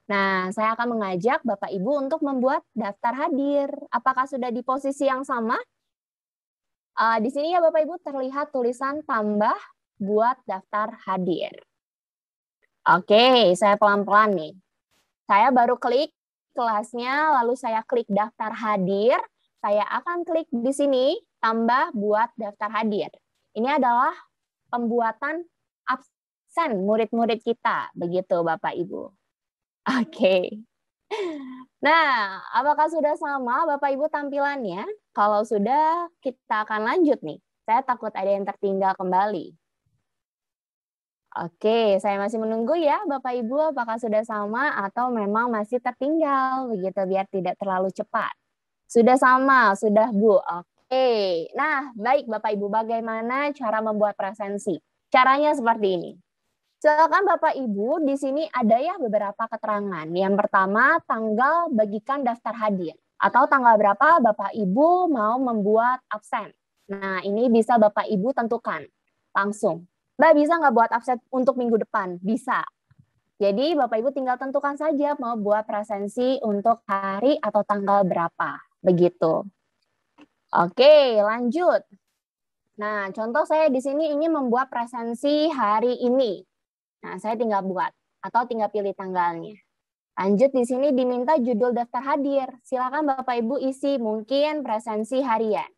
Nah, saya akan mengajak Bapak Ibu untuk membuat daftar hadir. Apakah sudah di posisi yang sama? Di sini ya Bapak Ibu terlihat tulisan tambah buat daftar hadir. Oke, saya pelan-pelan nih. Saya baru klik kelasnya, lalu saya klik daftar hadir. Saya akan klik di sini tambah buat daftar hadir. Ini adalah pembuatan absen murid-murid kita, begitu Bapak Ibu. Oke. Nah, apakah sudah sama Bapak Ibu tampilannya? Kalau sudah, kita akan lanjut nih. Saya takut ada yang tertinggal kembali. Oke, saya masih menunggu ya Bapak Ibu apakah sudah sama atau memang masih tertinggal, begitu biar tidak terlalu cepat. Sudah sama, sudah Bu. Oke. Nah, baik Bapak Ibu, bagaimana cara membuat presensi? Caranya seperti ini. Silakan Bapak Ibu, di sini ada ya beberapa keterangan. Yang pertama, tanggal bagikan daftar hadir. Atau tanggal berapa Bapak Ibu mau membuat absen. Nah, ini bisa Bapak Ibu tentukan langsung. Mbak, bisa nggak buat absen untuk minggu depan? Bisa. Jadi Bapak Ibu tinggal tentukan saja mau buat presensi untuk hari atau tanggal berapa. Begitu. Oke, lanjut. Nah, contoh saya di sini ingin membuat presensi hari ini. Nah, saya tinggal buat atau tinggal pilih tanggalnya. Lanjut di sini diminta judul daftar hadir. Silakan Bapak Ibu isi mungkin presensi harian.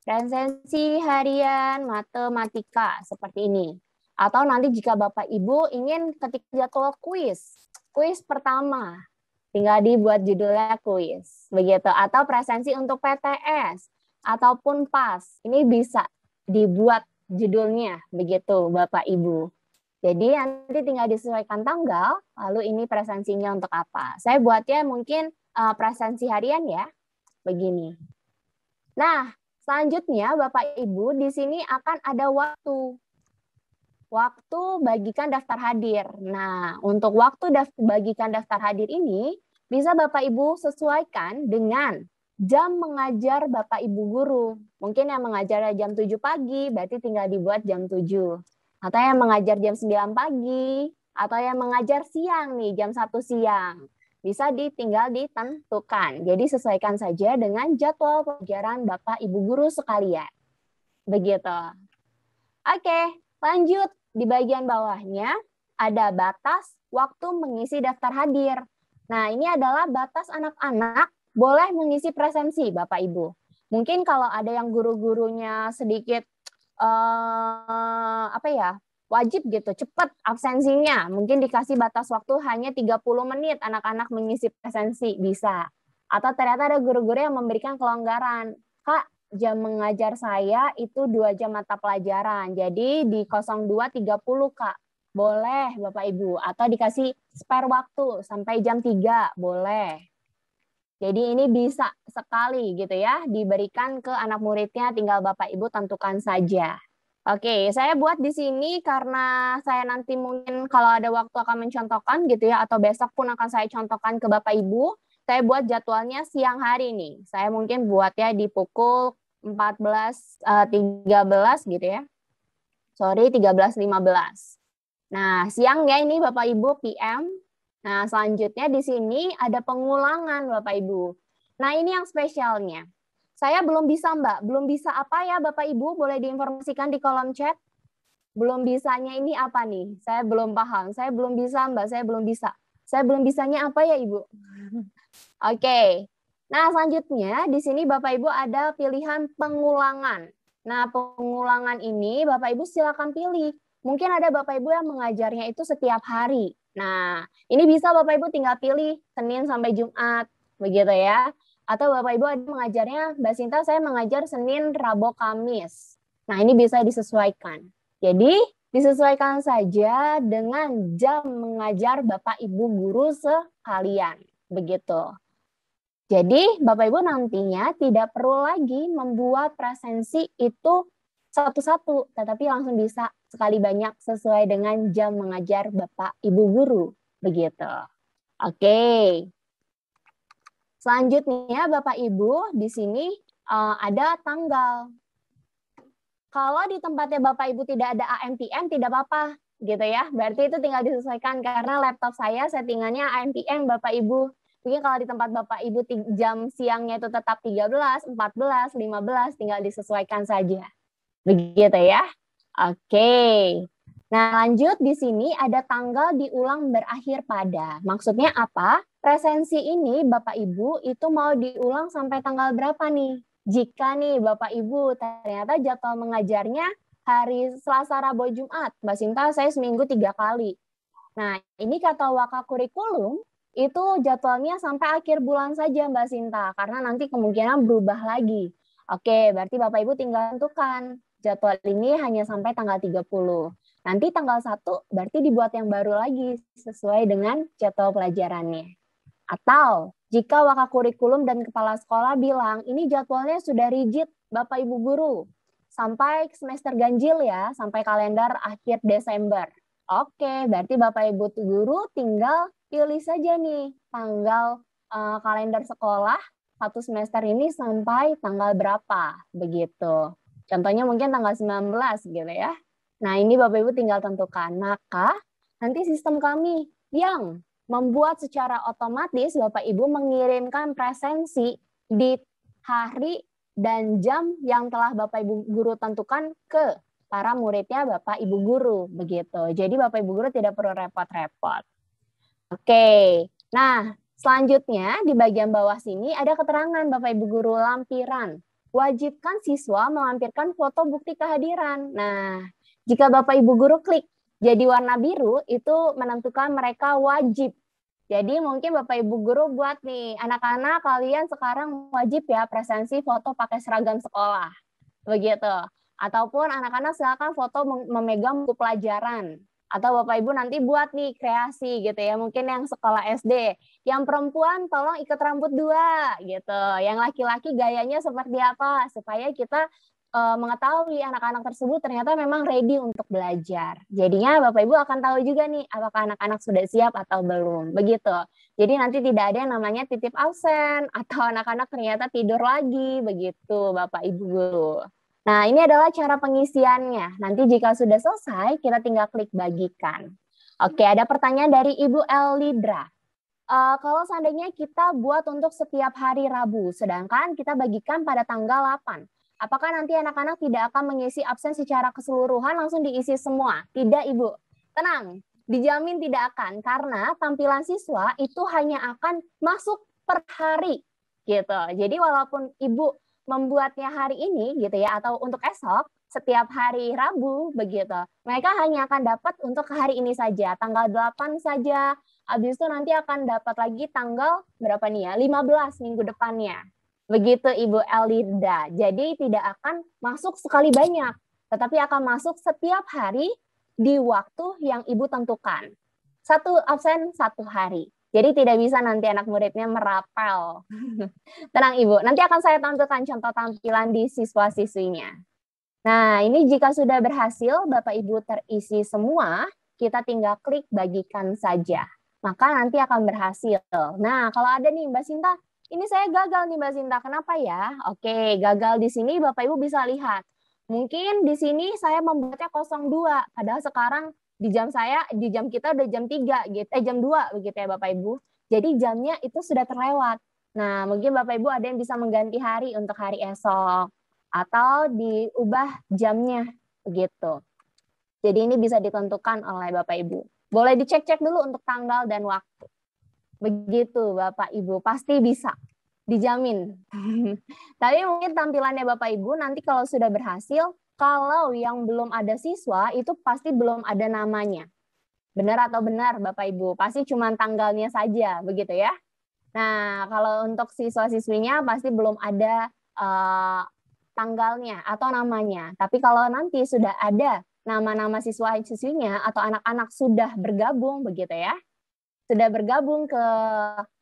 Presensi harian matematika seperti ini. Atau nanti jika Bapak Ibu ingin ketik jadwal kuis. Kuis pertama. Tinggal dibuat judulnya kuis. Begitu. Atau presensi untuk PTS ataupun PAS. Ini bisa dibuat judulnya begitu Bapak Ibu. Jadi nanti tinggal disesuaikan tanggal, lalu ini presensinya untuk apa. Saya buatnya mungkin presensi harian ya, begini. Nah, selanjutnya Bapak Ibu di sini akan ada waktu. Waktu bagikan daftar hadir. Nah, untuk waktu bagikan daftar hadir ini, bisa Bapak Ibu sesuaikan dengan jam mengajar Bapak Ibu guru. Mungkin yang mengajar jam 7 pagi, berarti tinggal dibuat jam 7. Atau yang mengajar jam 9 pagi, atau yang mengajar siang nih, jam 1 siang. Bisa tinggal ditentukan. Jadi sesuaikan saja dengan jadwal pelajaran Bapak Ibu guru sekalian. Begitu. Oke, lanjut di bagian bawahnya. ada batas waktu mengisi daftar hadir. Nah, ini adalah batas anak-anak boleh mengisi presensi, Bapak Ibu. Mungkin kalau ada yang guru-gurunya sedikit wajib gitu, cepat absensinya. Mungkin dikasih batas waktu hanya 30 menit anak-anak mengisi presensi, bisa. Atau ternyata ada guru-guru yang memberikan kelonggaran. Kak, jam mengajar saya itu 2 jam mata pelajaran. Jadi di 02.30, Kak. Boleh, Bapak Ibu. Atau dikasih spare waktu sampai jam 3, boleh. Jadi ini bisa sekali gitu ya, diberikan ke anak muridnya, tinggal Bapak Ibu tentukan saja. Oke, saya buat di sini karena saya nanti mungkin kalau ada waktu akan mencontohkan gitu ya, atau besok pun akan saya contohkan ke Bapak Ibu. Saya buat jadwalnya siang hari nih. Saya mungkin buat ya di pukul 13 gitu ya. Sorry, 13.15. Nah, siang ya ini Bapak Ibu PM. Nah, selanjutnya di sini ada pengulangan Bapak Ibu. Nah, ini yang spesialnya. Saya belum bisa, Mbak. Belum bisa apa ya, Bapak Ibu? Boleh diinformasikan di kolom chat. Belum bisanya ini apa nih? Saya belum paham. Saya belum bisa, Mbak. Saya belum bisa. Saya belum bisanya apa ya, Ibu? Oke. Nah, selanjutnya di sini Bapak Ibu ada pilihan pengulangan. Nah, pengulangan ini Bapak Ibu silakan pilih. Mungkin ada Bapak Ibu yang mengajarnya itu setiap hari. Nah, ini bisa Bapak Ibu tinggal pilih Senin sampai Jumat, begitu ya. Atau Bapak Ibu ada mengajarnya, Mbak Sinta saya mengajar Senin, Rabu, Kamis. Nah, ini bisa disesuaikan. Jadi, disesuaikan saja dengan jam mengajar Bapak Ibu guru sekalian. Begitu. Jadi, Bapak Ibu nantinya tidak perlu lagi membuat presensi itu satu-satu, tetapi langsung bisa sekali banyak sesuai dengan jam mengajar Bapak Ibu guru. Begitu. Oke. Selanjutnya Bapak Ibu di sini ada tanggal. Kalau di tempatnya Bapak Ibu tidak ada AM/PM tidak apa-apa gitu ya. Berarti itu tinggal disesuaikan karena laptop saya settingannya AM/PM Bapak Ibu. Mungkin kalau di tempat Bapak Ibu jam siangnya itu tetap 13, 14, 15 tinggal disesuaikan saja. Begitu ya. Oke. Nah, lanjut di sini ada tanggal diulang berakhir pada. Maksudnya apa? Presensi ini Bapak Ibu itu mau diulang sampai tanggal berapa nih? Jika nih Bapak Ibu ternyata jadwal mengajarnya hari Selasa, Rabu, Jumat. Mbak Sinta saya seminggu 3 kali. Nah, ini kata Waka Kurikulum itu jadwalnya sampai akhir bulan saja Mbak Sinta. Karena nanti kemungkinan berubah lagi. Oke, berarti Bapak Ibu tinggal tentukan. Jadwal ini hanya sampai tanggal 30. Nanti tanggal 1 berarti dibuat yang baru lagi sesuai dengan jadwal pelajarannya. Atau jika Waka Kurikulum dan kepala sekolah bilang ini jadwalnya sudah rigid Bapak Ibu guru sampai semester ganjil ya, sampai kalender akhir Desember. Oke, berarti Bapak Ibu guru tinggal pilih saja nih tanggal kalender sekolah satu semester ini sampai tanggal berapa begitu. Contohnya mungkin tanggal 19 gitu ya. Nah, ini Bapak Ibu tinggal tentukan. Maka nanti sistem kami yang membuat secara otomatis Bapak Ibu mengirimkan presensi di hari dan jam yang telah Bapak Ibu guru tentukan ke para muridnya Bapak Ibu guru begitu. Jadi Bapak Ibu guru tidak perlu repot-repot. Oke. Nah, selanjutnya di bagian bawah sini ada keterangan Bapak Ibu guru lampiran. Wajibkan siswa melampirkan foto bukti kehadiran. Nah, jika Bapak Ibu guru klik jadi warna biru, itu menentukan mereka wajib. Jadi mungkin Bapak Ibu guru buat nih, anak-anak kalian sekarang wajib ya presensi foto pakai seragam sekolah. Begitu. Ataupun anak-anak silakan foto memegang buku pelajaran. Atau Bapak Ibu nanti buat nih kreasi gitu ya, mungkin yang sekolah SD. Yang perempuan tolong ikat rambut 2 gitu. Yang laki-laki gayanya seperti apa supaya kita mengetahui anak-anak tersebut ternyata memang ready untuk belajar. Jadinya Bapak Ibu akan tahu juga nih apakah anak-anak sudah siap atau belum. Begitu. Jadi nanti tidak ada yang namanya titip absen atau anak-anak ternyata tidur lagi begitu Bapak Ibu guru. Nah, ini adalah cara pengisiannya. Nanti jika sudah selesai, kita tinggal klik bagikan. Oke, ada pertanyaan dari Ibu Elidra. Kalau seandainya kita buat untuk setiap hari Rabu, sedangkan kita bagikan pada tanggal 8, apakah nanti anak-anak tidak akan mengisi absen secara keseluruhan langsung diisi semua? Tidak, Ibu. Tenang, Dijamin tidak akan, karena tampilan siswa itu hanya akan masuk per hari gitu. Jadi walaupun Ibu membuatnya hari ini gitu ya, atau untuk esok, setiap hari Rabu begitu, mereka hanya akan dapat untuk hari ini saja, tanggal 8 saja, habis itu nanti akan dapat lagi tanggal berapa nih ya, 15 minggu depannya. Begitu Ibu Elida. Jadi tidak akan masuk sekali banyak, tetapi akan masuk setiap hari di waktu yang Ibu tentukan. Satu absen, satu hari. Jadi tidak bisa nanti anak muridnya merapel. Tenang Ibu, nanti akan saya tampilkan contoh tampilan di siswa-siswinya. Nah, ini jika sudah berhasil, Bapak Ibu terisi semua, kita tinggal klik bagikan saja. Maka nanti akan berhasil. Nah, kalau ada nih Mbak Sinta, ini saya gagal nih Mbak Sinta, kenapa ya? Oke, gagal di sini Bapak Ibu bisa lihat. Mungkin di sini saya membuatnya 02, padahal sekarang di jam kita udah jam 3 gitu, jam 2 begitu ya Bapak Ibu. Jadi jamnya itu sudah terlewat. Nah, mungkin Bapak Ibu ada yang bisa mengganti hari untuk hari esok atau diubah jamnya begitu. Jadi ini bisa ditentukan oleh Bapak Ibu. Boleh dicek-cek dulu untuk tanggal dan waktu. Begitu Bapak Ibu, pasti bisa. Dijamin. Tapi mungkin tampilannya Bapak Ibu nanti kalau sudah berhasil, kalau yang belum ada siswa itu pasti belum ada namanya. Benar atau benar Bapak Ibu? Pasti cuma tanggalnya saja, begitu ya. Nah, kalau untuk siswa-siswinya pasti belum ada tanggalnya atau namanya. Tapi kalau nanti sudah ada nama-nama siswa-siswinya atau anak-anak sudah bergabung, begitu ya. Sudah bergabung ke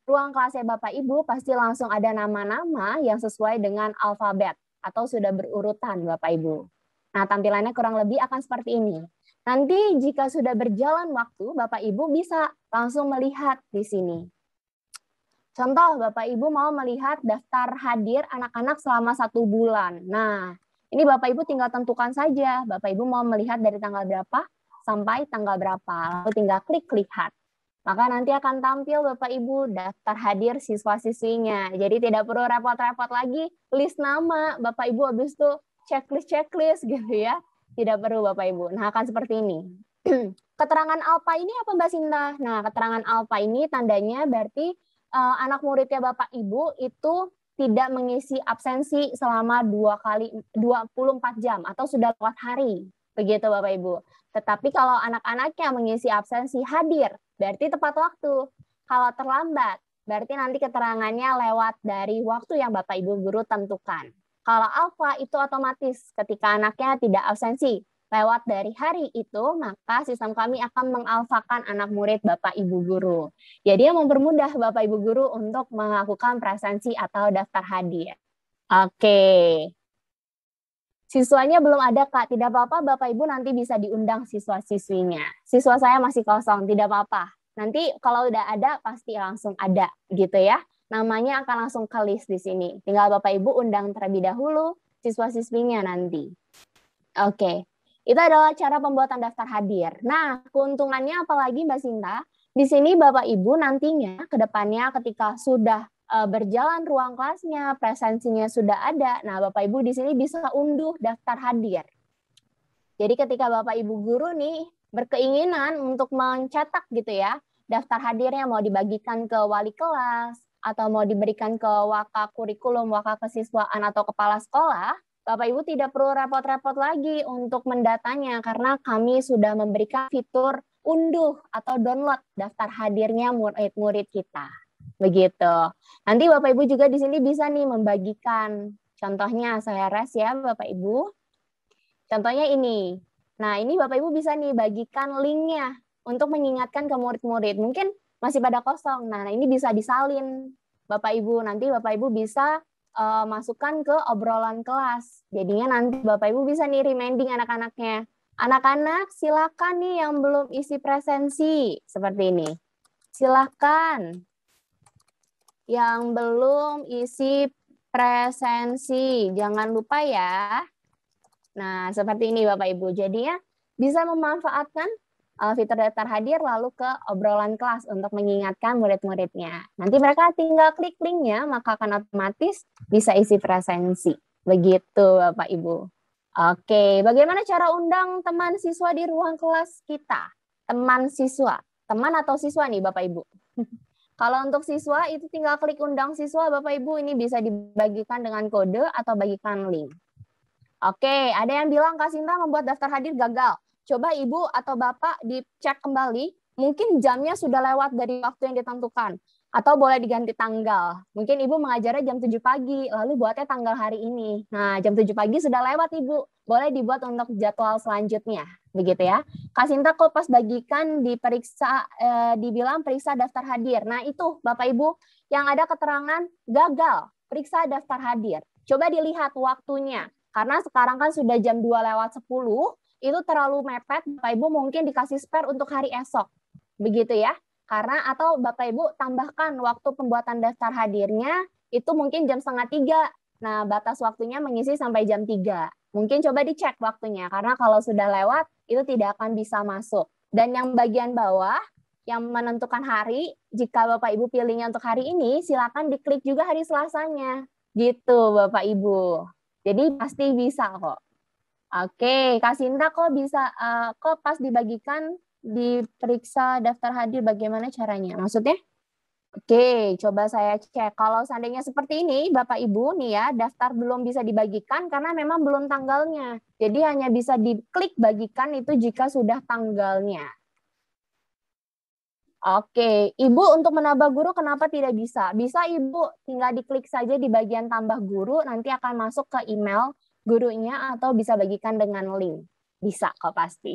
ruang kelasnya Bapak Ibu, pasti langsung ada nama-nama yang sesuai dengan alfabet atau sudah berurutan Bapak Ibu. Nah, tampilannya kurang lebih akan seperti ini. Nanti jika sudah berjalan waktu, Bapak Ibu bisa langsung melihat di sini. Contoh, Bapak Ibu mau melihat daftar hadir anak-anak selama 1 bulan. Nah, ini Bapak Ibu tinggal tentukan saja. Bapak Ibu mau melihat dari tanggal berapa sampai tanggal berapa. Lalu tinggal klik lihat. Maka nanti akan tampil Bapak Ibu daftar hadir siswa-siswinya. Jadi tidak perlu repot-repot lagi list nama. Bapak Ibu habis itu checklist gitu ya. Tidak perlu Bapak Ibu. Nah, akan seperti ini. Keterangan alfa ini apa Mbak Sinta? Nah, keterangan alfa ini tandanya berarti anak muridnya Bapak Ibu itu tidak mengisi absensi selama 24 jam atau sudah lewat hari. Begitu Bapak Ibu. Tetapi kalau anak-anaknya mengisi absensi hadir, berarti tepat waktu. Kalau terlambat, berarti nanti keterangannya lewat dari waktu yang Bapak Ibu guru tentukan. Kalau alfa itu otomatis ketika anaknya tidak absensi lewat dari hari itu, maka sistem kami akan mengalfakan anak murid Bapak Ibu guru. Jadi mempermudah Bapak Ibu guru untuk melakukan presensi atau daftar hadir. Oke. Siswanya belum ada, Kak. Tidak apa-apa, Bapak Ibu nanti bisa diundang siswa-siswinya. Siswa saya masih kosong, tidak apa-apa. Nanti kalau udah ada, pasti langsung ada, gitu ya. Namanya akan langsung ke list di sini. Tinggal Bapak Ibu undang terlebih dahulu siswa-siswinya nanti. Oke. Itu adalah cara pembuatan daftar hadir. Nah, keuntungannya apalagi Mbak Sinta? Di sini Bapak Ibu nantinya ke depannya ketika sudah berjalan ruang kelasnya, presensinya sudah ada. Nah, Bapak Ibu di sini bisa unduh daftar hadir. Jadi ketika Bapak Ibu guru nih berkeinginan untuk mencetak gitu ya, daftar hadirnya mau dibagikan ke wali kelas atau mau diberikan ke waka kurikulum, waka kesiswaan atau kepala sekolah, Bapak Ibu tidak perlu repot-repot lagi untuk mendatanya karena kami sudah memberikan fitur unduh atau download daftar hadirnya murid-murid kita. Begitu. Nanti Bapak Ibu juga di sini bisa nih membagikan. Contohnya saya res ya Bapak Ibu. Contohnya ini. Nah, ini Bapak Ibu bisa nih bagikan linknya untuk mengingatkan ke murid-murid. Mungkin masih pada kosong. Nah, ini bisa disalin Bapak Ibu. Nanti Bapak Ibu bisa masukkan ke obrolan kelas. Jadinya nanti Bapak Ibu bisa nih reminding anak-anaknya. Anak-anak silakan nih yang belum isi presensi. Seperti ini. Silakan yang belum isi presensi. Jangan lupa ya. Nah, seperti ini Bapak Ibu. Jadinya bisa memanfaatkan fitur daftar hadir lalu ke obrolan kelas untuk mengingatkan murid-muridnya. Nanti mereka tinggal klik linknya, maka akan otomatis bisa isi presensi. Begitu Bapak Ibu. Oke, bagaimana cara undang teman siswa di ruang kelas kita? teman siswa. Teman atau siswa nih Bapak Ibu? Kalau untuk siswa itu tinggal klik undang siswa Bapak Ibu, ini bisa dibagikan dengan kode atau bagikan link. Oke, ada yang bilang Kak Sinta membuat daftar hadir gagal. Coba Ibu atau Bapak dicek kembali, mungkin jamnya sudah lewat dari waktu yang ditentukan. Atau boleh diganti tanggal. Mungkin Ibu mengajarnya jam 7 pagi, lalu buatnya tanggal hari ini. Nah, jam 7 pagi sudah lewat Ibu. Boleh dibuat untuk jadwal selanjutnya. Begitu ya. Kak Sinta kok pas bagikan diperiksa, dibilang periksa daftar hadir. Nah, itu Bapak Ibu yang ada keterangan gagal, periksa daftar hadir. Coba dilihat waktunya. Karena sekarang kan sudah jam 2 lewat 10, itu terlalu mepet, Bapak Ibu mungkin dikasih spare untuk hari esok. Begitu ya. Karena atau Bapak Ibu tambahkan waktu pembuatan daftar hadirnya itu mungkin jam 2:30. Nah, batas waktunya mengisi sampai jam 3. Mungkin coba dicek waktunya, karena kalau sudah lewat itu tidak akan bisa masuk. Dan yang bagian bawah yang menentukan hari, jika Bapak Ibu pilihnya untuk hari ini, silakan diklik juga hari Selasanya. Gitu Bapak Ibu. Jadi pasti bisa kok. Oke, Kak Sinta kok bisa, kok pas dibagikan diperiksa daftar hadir bagaimana caranya? Maksudnya? Oke, coba saya cek. Kalau seandainya seperti ini, Bapak Ibu nih ya, daftar belum bisa dibagikan karena memang belum tanggalnya. Jadi hanya bisa diklik bagikan itu jika sudah tanggalnya. Oke, Ibu untuk menambah guru kenapa tidak bisa? Bisa Ibu tinggal diklik saja di bagian tambah guru, nanti akan masuk ke email gurunya atau bisa bagikan dengan link. Bisa kok pasti.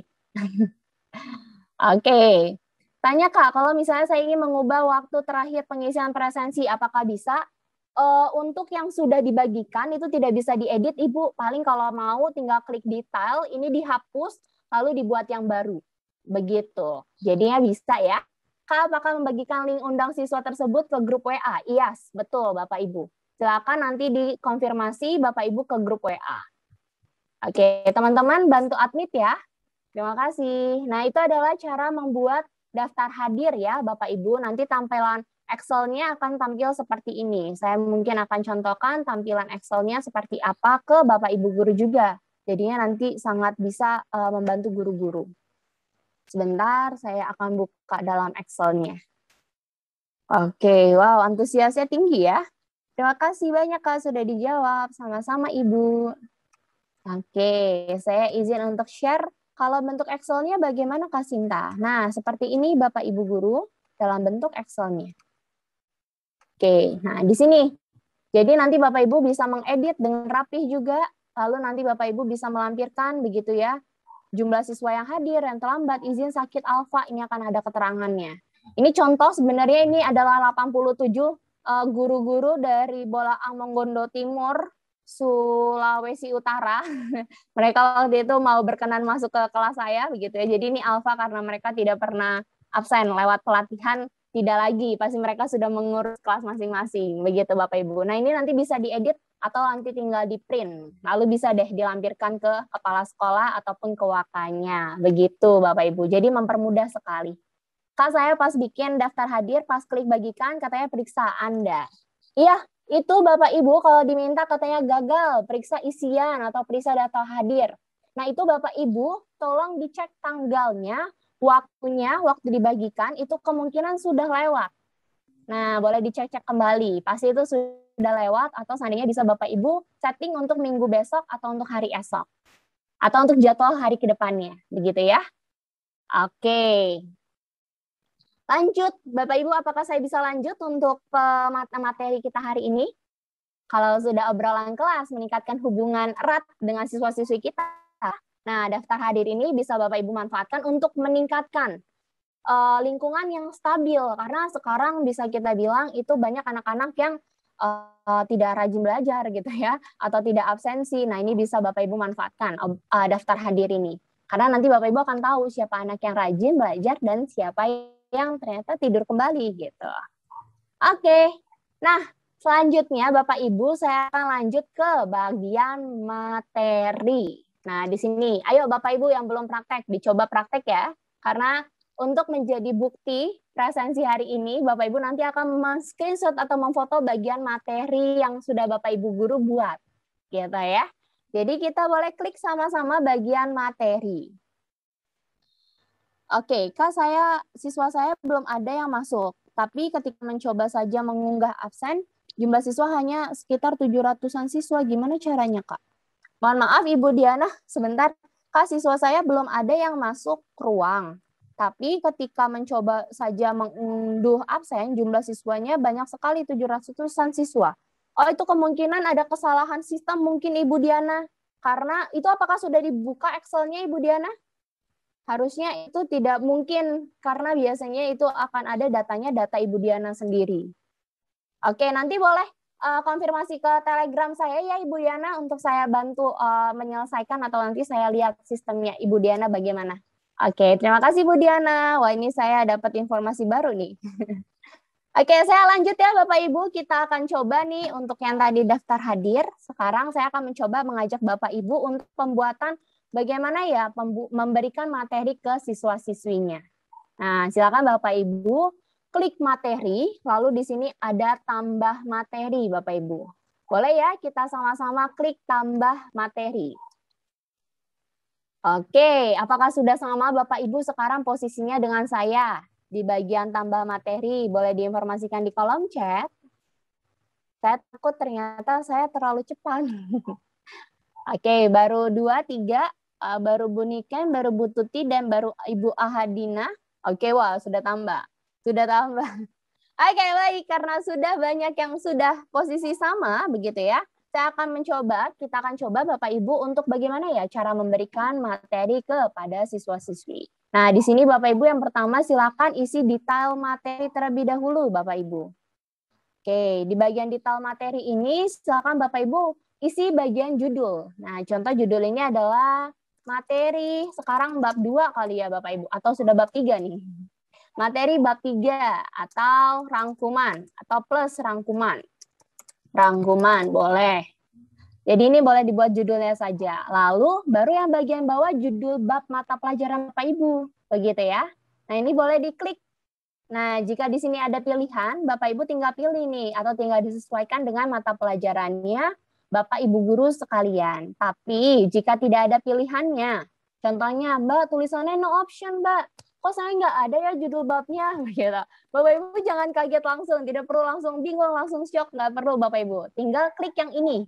Oke, tanya Kak, kalau misalnya saya ingin mengubah waktu terakhir pengisian presensi, apakah bisa? Untuk yang sudah dibagikan itu tidak bisa diedit, Ibu. Paling kalau mau tinggal klik detail, ini dihapus, lalu dibuat yang baru. Begitu. Jadinya bisa ya. Kak, apakah membagikan link undang siswa tersebut ke grup WA? Yes, betul Bapak Ibu. Silakan nanti dikonfirmasi Bapak Ibu ke grup WA. Oke, teman-teman bantu admit ya. Terima kasih. Nah, itu adalah cara membuat daftar hadir ya, Bapak Ibu. Nanti tampilan Excel-nya akan tampil seperti ini. Saya mungkin akan contohkan tampilan Excel-nya seperti apa ke Bapak Ibu guru juga. Jadinya nanti sangat bisa membantu guru-guru. Sebentar, saya akan buka dalam Excel-nya. Oke, wow, antusiasnya tinggi ya. Terima kasih banyak Kak sudah dijawab. Sama-sama Ibu. Oke, saya izin untuk share. Kalau bentuk Excel-nya bagaimana Kak Sinta? Nah, seperti ini Bapak Ibu guru dalam bentuk Excel-nya. Oke, nah di sini. Jadi nanti Bapak Ibu bisa mengedit dengan rapih juga. Lalu nanti Bapak Ibu bisa melampirkan begitu ya. Jumlah siswa yang hadir, yang terlambat, izin sakit alfa, ini akan ada keterangannya. Ini contoh sebenarnya ini adalah 87 guru-guru dari Bolaang Mongondo Timur, Sulawesi Utara. Mereka waktu itu mau berkenan masuk ke kelas saya begitu ya. Jadi ini alfa karena mereka tidak pernah absen lewat pelatihan, tidak lagi. Pasti mereka sudah mengurus kelas masing-masing begitu Bapak Ibu. Nah, ini nanti bisa diedit atau nanti tinggal di print. Lalu bisa deh dilampirkan ke kepala sekolah ataupun ke wakanya. Begitu Bapak Ibu. Jadi mempermudah sekali. Kak, saya pas bikin daftar hadir, pas klik bagikan katanya periksa Anda. Iya, itu Bapak Ibu kalau diminta katanya gagal, periksa isian atau periksa data hadir. Nah itu Bapak Ibu tolong dicek tanggalnya, waktunya, waktu dibagikan itu kemungkinan sudah lewat. Nah boleh dicek-cek kembali, pasti itu sudah lewat atau seandainya bisa Bapak Ibu setting untuk minggu besok atau untuk hari esok. Atau untuk jadwal hari ke depannya, begitu ya. Oke. Lanjut, Bapak Ibu, apakah saya bisa lanjut untuk materi kita hari ini? Kalau sudah obrolan kelas, meningkatkan hubungan erat dengan siswa-siswi kita. Nah, daftar hadir ini bisa Bapak Ibu manfaatkan untuk meningkatkan lingkungan yang stabil. Karena sekarang bisa kita bilang itu banyak anak-anak yang tidak rajin belajar gitu ya, atau tidak absensi. Nah, ini bisa Bapak Ibu manfaatkan daftar hadir ini. Karena nanti Bapak Ibu akan tahu siapa anak yang rajin belajar dan siapa yang ternyata tidur kembali gitu. Oke, nah selanjutnya Bapak Ibu saya akan lanjut ke bagian materi. Nah di sini, ayo Bapak Ibu yang belum praktek, dicoba praktek ya. Karena untuk menjadi bukti presensi hari ini, Bapak Ibu nanti akan men-screenshot atau memfoto bagian materi yang sudah Bapak Ibu guru buat. Gitu ya. Jadi kita boleh klik sama-sama bagian materi. Oke, Kak, siswa saya belum ada yang masuk. Tapi ketika mencoba saja mengunggah absen, jumlah siswa hanya sekitar 700-an siswa. Gimana caranya, Kak? Mohon maaf, Ibu Diana, sebentar. Kak, siswa saya belum ada yang masuk ruang. Tapi ketika mencoba saja mengunduh absen, jumlah siswanya banyak sekali, 700-an siswa. Oh, itu kemungkinan ada kesalahan sistem mungkin, Ibu Diana. Karena itu apakah sudah dibuka Excel-nya, Ibu Diana? Harusnya itu tidak mungkin karena biasanya itu akan ada datanya data Ibu Diana sendiri. Oke, nanti boleh konfirmasi ke Telegram saya ya Ibu Diana untuk saya bantu menyelesaikan atau nanti saya lihat sistemnya Ibu Diana bagaimana. Oke, terima kasih Ibu Diana. Wah, ini saya dapat informasi baru nih. Oke, saya lanjut ya Bapak Ibu. Kita akan coba nih untuk yang tadi daftar hadir. Sekarang saya akan mencoba mengajak Bapak Ibu untuk pembuatan bagaimana ya memberikan materi ke siswa-siswinya. Nah, silakan Bapak Ibu klik materi, lalu di sini ada tambah materi Bapak Ibu. Boleh ya kita sama-sama klik tambah materi. Oke, apakah sudah sama Bapak Ibu sekarang posisinya dengan saya di bagian tambah materi? Boleh diinformasikan di kolom chat. Saya takut ternyata saya terlalu cepat. Oke, baru 2, 3, baru Bu Niken, baru Bu Tuti, dan baru Ibu Ahadina. Oke, wah sudah tambah. Sudah tambah. Oke, baik. Karena sudah banyak yang sudah posisi sama, begitu ya. Saya akan mencoba, kita akan coba Bapak Ibu untuk bagaimana ya cara memberikan materi kepada siswa-siswi. Nah, di sini Bapak Ibu yang pertama silakan isi detail materi terlebih dahulu Bapak Ibu. Oke, di bagian detail materi ini silakan Bapak Ibu isi bagian judul. Nah, contoh judul ini adalah materi sekarang bab 2 kali ya Bapak Ibu, atau sudah bab 3 nih. Materi bab 3 atau rangkuman atau plus rangkuman. Rangkuman boleh. Jadi ini boleh dibuat judulnya saja. Lalu baru yang bagian bawah judul bab mata pelajaran Bapak Ibu. Begitu ya. Nah, ini boleh diklik. Nah, jika di sini ada pilihan, Bapak Ibu tinggal pilih nih atau tinggal disesuaikan dengan mata pelajarannya Bapak Ibu guru sekalian. Tapi jika tidak ada pilihannya, contohnya, Mbak tulisannya no option, Mbak. Kok saya nggak ada ya judul babnya? Gitu. Bapak Ibu jangan kaget langsung, tidak perlu langsung bingung, langsung shock, nggak perlu Bapak Ibu. Tinggal klik yang ini.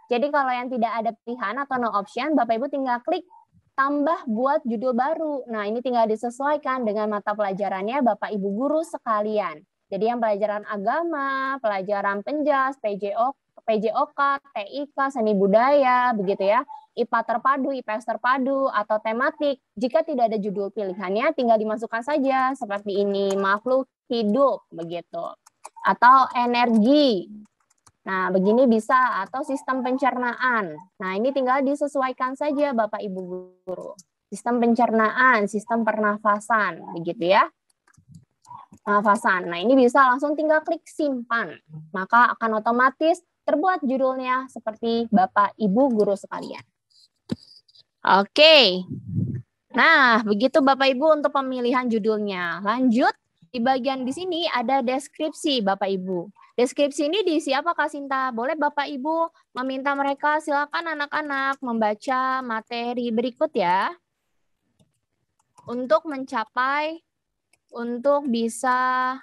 Jadi kalau yang tidak ada pilihan atau no option, Bapak Ibu tinggal klik tambah buat judul baru. Nah, ini tinggal disesuaikan dengan mata pelajarannya Bapak Ibu guru sekalian. Jadi yang pelajaran agama, pelajaran penjas, PJOK, TIK, seni budaya, begitu ya. IPA terpadu, IPS terpadu, atau tematik. Jika tidak ada judul pilihannya, tinggal dimasukkan saja seperti ini, makhluk hidup, begitu. Atau energi. Nah, begini bisa, atau sistem pencernaan. Nah, ini tinggal disesuaikan saja Bapak Ibu guru. Sistem pencernaan, sistem pernafasan, begitu ya. Pernafasan. Nah, ini bisa langsung tinggal klik simpan. Maka akan otomatis terbuat judulnya seperti Bapak Ibu guru sekalian. Oke. Nah, begitu Bapak Ibu untuk pemilihan judulnya. Lanjut, di bagian di sini ada deskripsi Bapak Ibu. Deskripsi ini diisi apa Kak Sinta? Boleh Bapak Ibu meminta mereka silakan anak-anak membaca materi berikut ya. Untuk bisa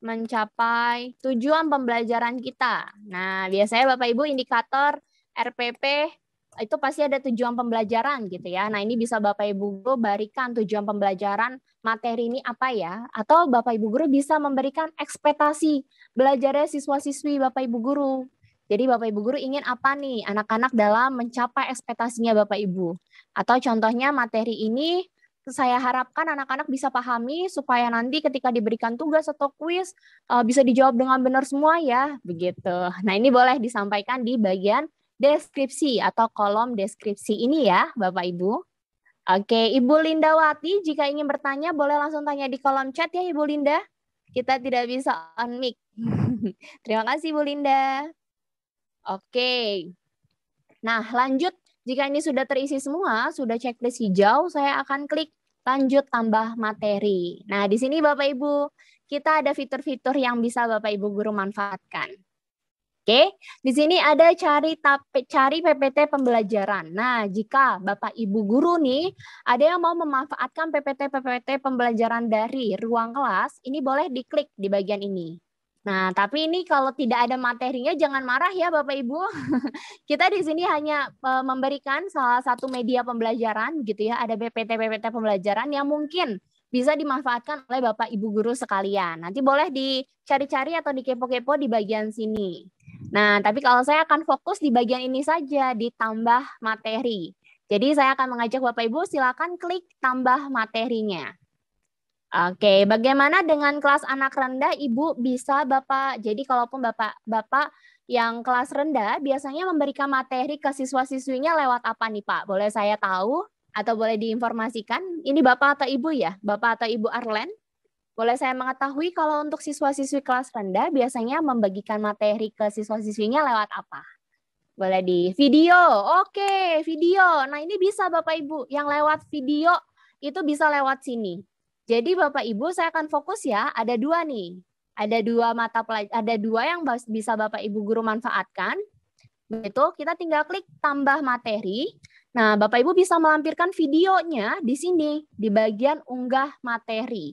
mencapai tujuan pembelajaran kita. Nah, biasanya Bapak Ibu indikator RPP itu pasti ada tujuan pembelajaran gitu ya. Nah, ini bisa Bapak Ibu guru berikan tujuan pembelajaran materi ini apa ya? Atau Bapak Ibu guru bisa memberikan ekspektasi belajarnya siswa-siswi Bapak Ibu guru. Jadi Bapak Ibu guru ingin apa nih anak-anak dalam mencapai ekspektasinya Bapak Ibu. Atau contohnya materi ini saya harapkan anak-anak bisa pahami supaya nanti ketika diberikan tugas atau kuis bisa dijawab dengan benar semua ya, begitu. Nah, ini boleh disampaikan di bagian deskripsi atau kolom deskripsi ini ya, Bapak Ibu. Oke, Ibu Lindawati jika ingin bertanya boleh langsung tanya di kolom chat ya Ibu Linda. Kita tidak bisa on mic. Terima kasih Ibu Linda. Oke. Nah, lanjut. Jika ini sudah terisi semua, sudah checklist hijau, saya akan klik lanjut tambah materi. Nah, di sini Bapak Ibu, kita ada fitur-fitur yang bisa Bapak Ibu guru manfaatkan. Oke, di sini ada cari PPT pembelajaran. Nah, jika Bapak Ibu guru nih ada yang mau memanfaatkan PPT pembelajaran dari ruang kelas, ini boleh diklik di bagian ini. Nah, tapi ini kalau tidak ada materinya jangan marah ya Bapak Ibu. Kita di sini hanya memberikan salah satu media pembelajaran gitu ya, ada PPT pembelajaran yang mungkin bisa dimanfaatkan oleh Bapak Ibu guru sekalian. Nanti boleh dicari-cari atau dikepo-kepo di bagian sini. Nah, tapi kalau saya akan fokus di bagian ini saja, ditambah materi. Jadi saya akan mengajak Bapak Ibu silakan klik tambah materinya. Oke, bagaimana dengan kelas anak rendah? Ibu bisa Bapak, jadi kalaupun Bapak yang kelas rendah biasanya memberikan materi ke siswa-siswinya lewat apa nih Pak? Boleh saya tahu atau boleh diinformasikan? Ini Bapak atau Ibu ya? Bapak atau Ibu Arlen? Boleh saya mengetahui kalau untuk siswa-siswi kelas rendah biasanya membagikan materi ke siswa-siswinya lewat apa? Boleh di video. Oke, video. Nah, ini bisa Bapak Ibu. Yang lewat video itu bisa lewat sini. Jadi Bapak Ibu saya akan fokus ya, ada dua nih. Ada dua mata pelajaran, ada dua yang bisa Bapak Ibu guru manfaatkan. Begitu, kita tinggal klik tambah materi. Nah, Bapak Ibu bisa melampirkan videonya di sini di bagian unggah materi.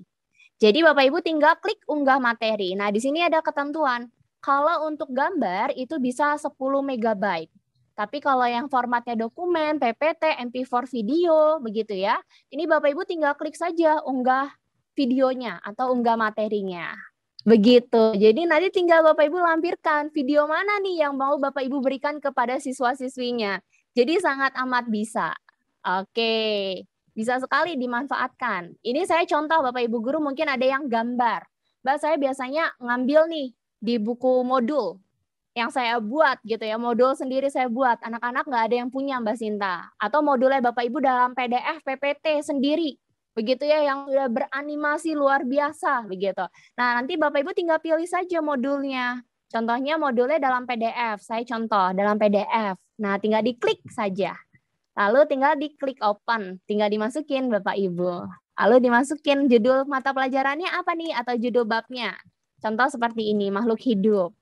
Jadi Bapak Ibu tinggal klik unggah materi. Nah, di sini ada ketentuan. Kalau untuk gambar itu bisa 10 MB. Tapi kalau yang formatnya dokumen, PPT, MP4 video, begitu ya. Ini Bapak Ibu tinggal klik saja unggah videonya atau unggah materinya. Begitu. Jadi nanti tinggal Bapak Ibu lampirkan video mana nih yang mau Bapak Ibu berikan kepada siswa-siswinya. Jadi sangat amat bisa. Oke. Bisa sekali dimanfaatkan. Ini saya contoh Bapak Ibu guru mungkin ada yang gambar. Mbak saya biasanya ngambil nih di buku modul yang saya buat gitu ya. Modul sendiri saya buat. Anak-anak nggak ada yang punya Mbak Sinta. Atau modulnya Bapak Ibu dalam PDF, PPT sendiri. Begitu ya yang sudah beranimasi luar biasa begitu. Nah, nanti Bapak Ibu tinggal pilih saja modulnya. Contohnya modulnya dalam PDF. Saya contoh dalam PDF. Nah, tinggal diklik saja. Lalu tinggal diklik open, tinggal dimasukin Bapak Ibu. Lalu dimasukin judul mata pelajarannya apa nih atau judul babnya. Contoh seperti ini, makhluk hidup.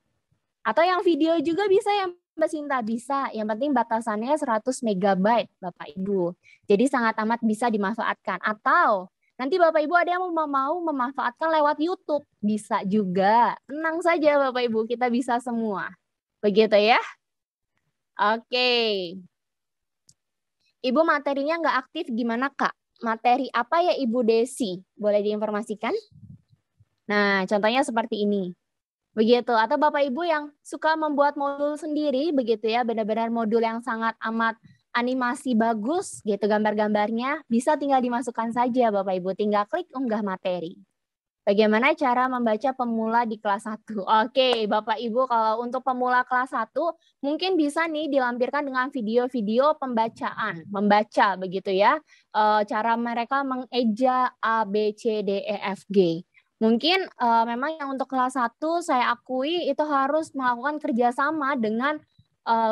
Atau yang video juga bisa ya Mbak Sinta, bisa. Yang penting batasannya 100 MB Bapak Ibu. Jadi sangat amat bisa dimanfaatkan. Atau nanti Bapak Ibu ada yang mau memanfaatkan lewat YouTube, bisa juga. Tenang saja Bapak Ibu, kita bisa semua. Begitu ya. Oke. Ibu materinya nggak aktif gimana Kak? Materi apa ya Ibu Desi? Boleh diinformasikan? Nah, contohnya seperti ini. Begitu. Atau Bapak Ibu yang suka membuat modul sendiri, begitu ya, benar-benar modul yang sangat amat animasi bagus, gitu gambar-gambarnya, bisa tinggal dimasukkan saja Bapak Ibu. Tinggal klik unggah materi. Bagaimana cara membaca pemula di kelas 1? Oke, Bapak Ibu, kalau untuk pemula kelas 1, mungkin bisa nih dilampirkan dengan video-video pembacaan, membaca begitu ya. Cara mereka mengeja A, B, C, D, E, F, G. Mungkin memang yang untuk kelas 1 saya akui itu harus melakukan kerjasama dengan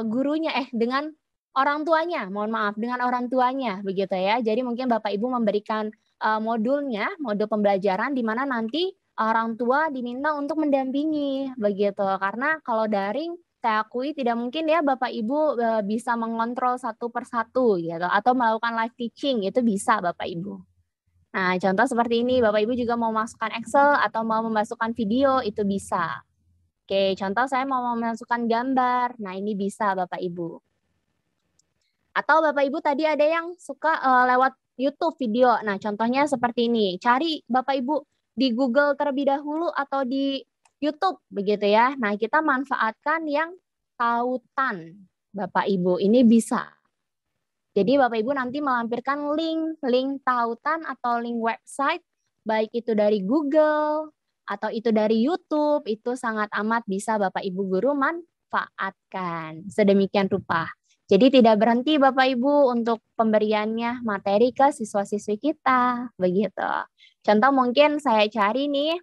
gurunya, dengan orang tuanya, mohon maaf, dengan orang tuanya begitu ya. Jadi mungkin Bapak Ibu memberikan modulnya, modul pembelajaran di mana nanti orang tua diminta untuk mendampingi begitu. Karena kalau daring saya akui tidak mungkin ya Bapak Ibu bisa mengontrol satu persatu gitu atau melakukan live teaching itu bisa Bapak Ibu. Nah, contoh seperti ini Bapak Ibu juga mau masukkan Excel atau mau memasukkan video itu bisa. Oke, contoh saya mau memasukkan gambar. Nah, ini bisa Bapak Ibu. Atau Bapak Ibu tadi ada yang suka lewat YouTube video. Nah, contohnya seperti ini. Cari Bapak Ibu di Google terlebih dahulu atau di YouTube begitu ya. Nah, kita manfaatkan yang tautan Bapak Ibu. Ini bisa. Jadi Bapak Ibu nanti melampirkan link tautan atau link website baik itu dari Google atau itu dari YouTube, itu sangat amat bisa Bapak Ibu guru manfaatkan. Sedemikian rupa. Jadi tidak berhenti Bapak Ibu untuk pemberiannya materi ke siswa-siswi kita, begitu. Contoh mungkin saya cari nih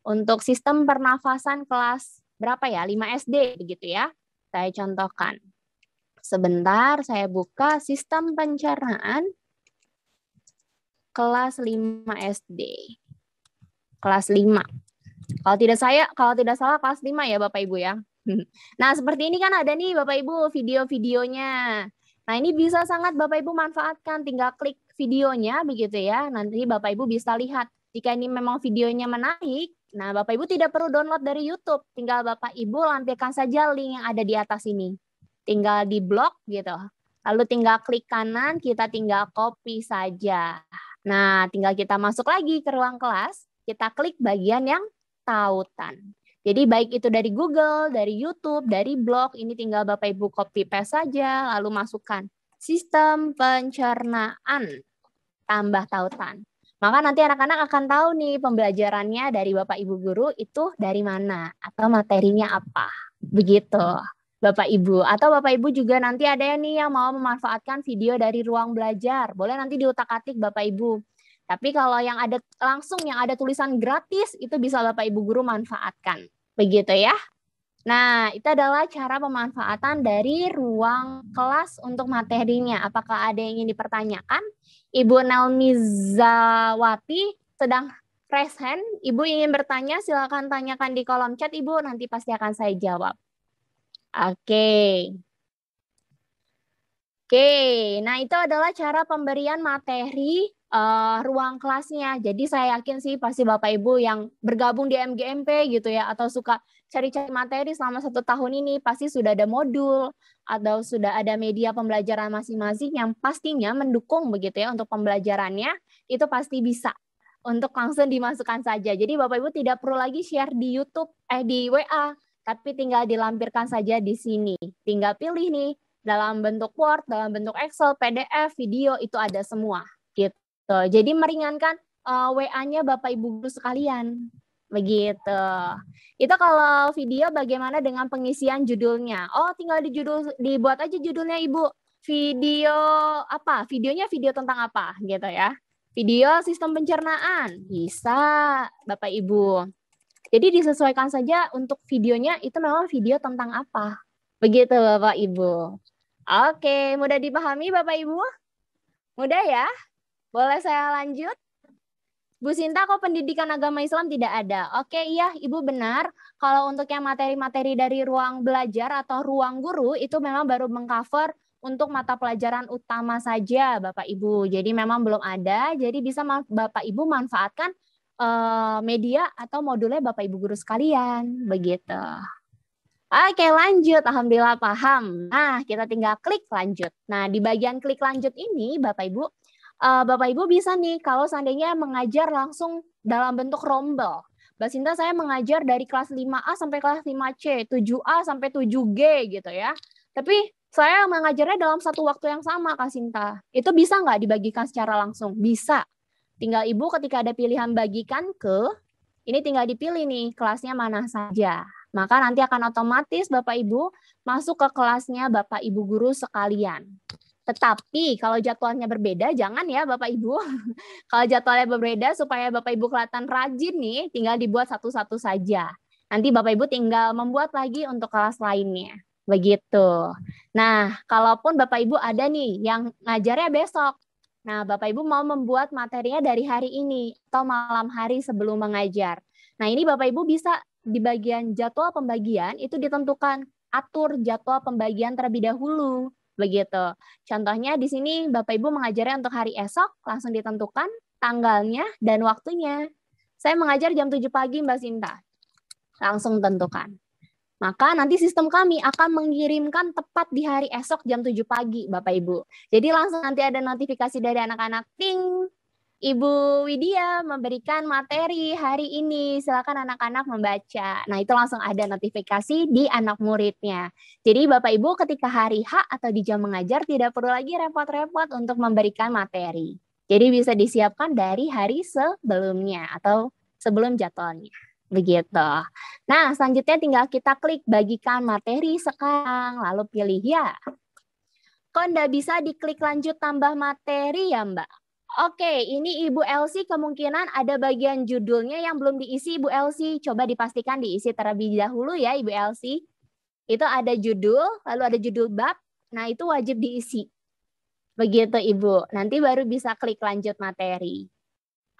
untuk sistem pernafasan kelas berapa ya? 5 SD begitu ya. Saya contohkan. Sebentar saya buka sistem pencernaan kelas 5 SD. Kelas 5. Kalau tidak salah kelas 5 ya Bapak Ibu ya. Nah, seperti ini kan ada nih Bapak Ibu video-videonya. Nah, ini bisa sangat Bapak Ibu manfaatkan. Tinggal klik videonya begitu ya. Nanti Bapak Ibu bisa lihat. Jika ini memang videonya menarik, nah Bapak Ibu tidak perlu download dari YouTube. Tinggal Bapak Ibu lampirkan saja link yang ada di atas ini. Tinggal di blok gitu. Lalu tinggal klik kanan, kita tinggal copy saja. Nah, tinggal kita masuk lagi ke ruang kelas. Kita klik bagian yang tautan. Jadi baik itu dari Google, dari YouTube, dari blog, ini tinggal Bapak Ibu copy paste saja, lalu masukkan sistem pencernaan tambah tautan. Maka nanti anak-anak akan tahu nih pembelajarannya dari Bapak Ibu guru itu dari mana atau materinya apa. Begitu Bapak Ibu. Atau Bapak Ibu juga nanti ada nih yang mau memanfaatkan video dari ruang belajar. Boleh nanti diutak-atik Bapak Ibu. Tapi kalau yang ada langsung yang ada tulisan gratis itu bisa Bapak Ibu guru manfaatkan. Begitu ya. Nah, itu adalah cara pemanfaatan dari ruang kelas untuk materinya. Apakah ada yang ingin dipertanyakan? Ibu Nelmizawati sedang raise hand. Ibu ingin bertanya, silakan tanyakan di kolom chat Ibu, nanti pasti akan saya jawab. Oke. Nah itu adalah cara pemberian materi ruang kelasnya. Jadi saya yakin sih pasti Bapak Ibu yang bergabung di MGMP gitu ya, atau suka cari-cari materi selama 1 tahun ini, pasti sudah ada modul atau sudah ada media pembelajaran masing-masing yang pastinya mendukung begitu ya untuk pembelajarannya, itu pasti bisa untuk langsung dimasukkan saja. Jadi Bapak Ibu tidak perlu lagi share di YouTube, di WA, tapi tinggal dilampirkan saja di sini. Tinggal pilih nih, dalam bentuk Word, dalam bentuk Excel, PDF, video, itu ada semua. Gitu. Jadi meringankan WA-nya Bapak Ibu guru sekalian. Begitu. Itu kalau video bagaimana dengan pengisian judulnya? Oh, tinggal dibuat aja judulnya Ibu. Video apa? Videonya video tentang apa? Gitu ya. Video sistem pencernaan. Bisa, Bapak Ibu. Jadi disesuaikan saja untuk videonya itu memang video tentang apa. Begitu Bapak Ibu. Oke, mudah dipahami Bapak Ibu? Mudah ya? Boleh saya lanjut? Bu Sinta, kok pendidikan agama Islam tidak ada? Oke, iya Ibu benar. Kalau untuk yang materi-materi dari ruang belajar atau ruang guru, itu memang baru mengcover untuk mata pelajaran utama saja Bapak Ibu. Jadi memang belum ada, jadi bisa Bapak Ibu manfaatkan media atau modulnya Bapak Ibu guru sekalian. Begitu. Oke, lanjut. Alhamdulillah paham. Nah, kita tinggal klik lanjut. Nah, di bagian klik lanjut ini, Bapak Ibu bisa nih kalau seandainya mengajar langsung dalam bentuk rombel. Mbak Sinta, saya mengajar dari kelas 5A sampai kelas 5C, 7A sampai 7G gitu ya. Tapi saya mengajarnya dalam satu waktu yang sama, Kak Sinta. Itu bisa nggak dibagikan secara langsung? Bisa. Tinggal Ibu ketika ada pilihan bagikan ke, ini tinggal dipilih nih kelasnya mana saja. Maka nanti akan otomatis Bapak Ibu masuk ke kelasnya Bapak Ibu guru sekalian. Tetapi kalau jadwalnya berbeda, jangan ya Bapak Ibu. Kalau jadwalnya berbeda supaya Bapak Ibu kelihatan rajin nih, tinggal dibuat satu-satu saja. Nanti Bapak Ibu tinggal membuat lagi untuk kelas lainnya. Begitu. Nah, kalaupun Bapak Ibu ada nih yang ngajarnya besok. Nah, Bapak Ibu mau membuat materinya dari hari ini atau malam hari sebelum mengajar. Nah, ini Bapak Ibu bisa di bagian jadwal pembagian itu ditentukan, atur jadwal pembagian terlebih dahulu. Begitu. Contohnya di sini Bapak Ibu mengajarnya untuk hari esok, langsung ditentukan tanggalnya dan waktunya. Saya mengajar jam 7 pagi Mbak Sinta. Langsung tentukan. Maka nanti sistem kami akan mengirimkan tepat di hari esok jam 7 pagi Bapak Ibu. Jadi langsung nanti ada notifikasi dari anak-anak, ting, Ibu Widya memberikan materi hari ini, silakan anak-anak membaca. Nah, itu langsung ada notifikasi di anak muridnya. Jadi Bapak Ibu ketika hari H atau di jam mengajar tidak perlu lagi repot-repot untuk memberikan materi. Jadi bisa disiapkan dari hari sebelumnya atau sebelum jadwalnya. Begitu. Nah, selanjutnya tinggal kita klik bagikan materi sekarang, lalu pilih ya. Kok enggak bisa diklik lanjut tambah materi ya, Mbak? Oke, ini Ibu Elsie kemungkinan ada bagian judulnya yang belum diisi Ibu Elsie. Coba dipastikan diisi terlebih dahulu ya Ibu Elsie. Itu ada judul, lalu ada judul bab. Nah, itu wajib diisi. Begitu Ibu. Nanti baru bisa klik lanjut materi.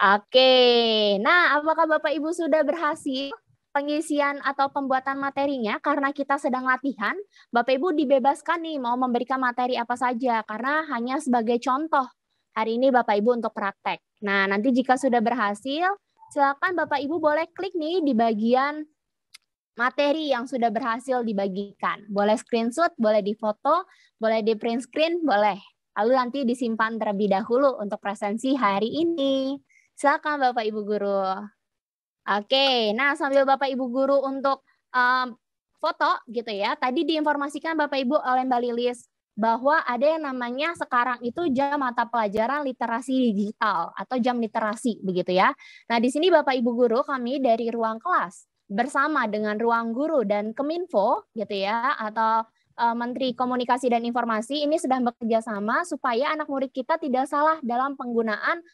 Oke, nah apakah Bapak Ibu sudah berhasil pengisian atau pembuatan materinya, karena kita sedang latihan, Bapak Ibu dibebaskan nih mau memberikan materi apa saja, karena hanya sebagai contoh hari ini Bapak Ibu untuk praktek. Nah, nanti jika sudah berhasil, silakan Bapak Ibu boleh klik nih di bagian materi yang sudah berhasil dibagikan. Boleh screenshot, boleh difoto, boleh di print screen, boleh. Lalu nanti disimpan terlebih dahulu untuk presensi hari ini. Silakan Bapak Ibu Guru. Oke, nah sambil Bapak Ibu Guru untuk foto gitu ya. Tadi diinformasikan Bapak Ibu oleh Mbak Lilis bahwa ada yang namanya sekarang itu jam mata pelajaran literasi digital atau jam literasi begitu ya. Nah, di sini Bapak Ibu Guru kami dari ruang kelas bersama dengan ruang guru dan Kominfo gitu ya atau Menteri Komunikasi dan Informasi ini sedang bekerja sama supaya anak murid kita tidak salah dalam penggunaan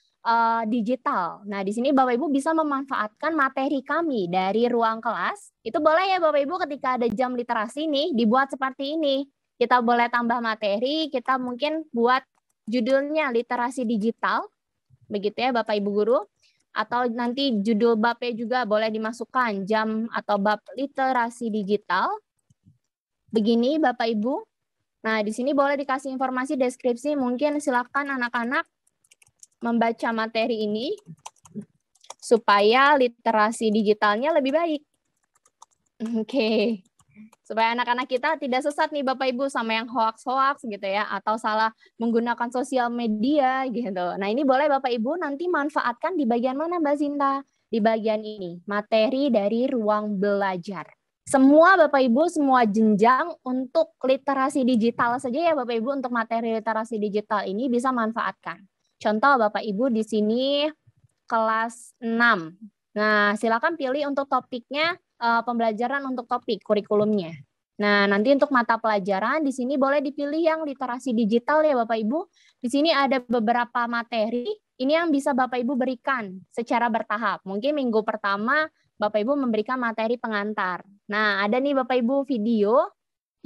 digital. Nah, di sini Bapak Ibu bisa memanfaatkan materi kami dari ruang kelas. Itu boleh ya Bapak Ibu ketika ada jam literasi nih dibuat seperti ini. Kita boleh tambah materi, kita mungkin buat judulnya literasi digital. Begitu ya Bapak Ibu Guru. Atau nanti judul babnya juga boleh dimasukkan jam atau bab literasi digital. Begini Bapak Ibu. Nah, di sini boleh dikasih informasi deskripsi, mungkin silakan anak-anak membaca materi ini supaya literasi digitalnya lebih baik. Oke. Supaya anak-anak kita tidak sesat nih Bapak Ibu sama yang hoax-hoax gitu ya atau salah menggunakan sosial media gitu. Nah, ini boleh Bapak Ibu nanti manfaatkan di bagian mana Mbak Sinta? Di bagian ini, materi dari ruang belajar. Semua Bapak Ibu, semua jenjang untuk literasi digital saja ya Bapak Ibu untuk materi literasi digital ini bisa manfaatkan. Contoh Bapak Ibu di sini kelas 6. Nah, silakan pilih untuk topiknya pembelajaran untuk topik kurikulumnya. Nah, nanti untuk mata pelajaran di sini boleh dipilih yang literasi digital ya Bapak Ibu. Di sini ada beberapa materi ini yang bisa Bapak Ibu berikan secara bertahap. Mungkin minggu pertama Bapak Ibu memberikan materi pengantar. Nah, ada nih Bapak Ibu video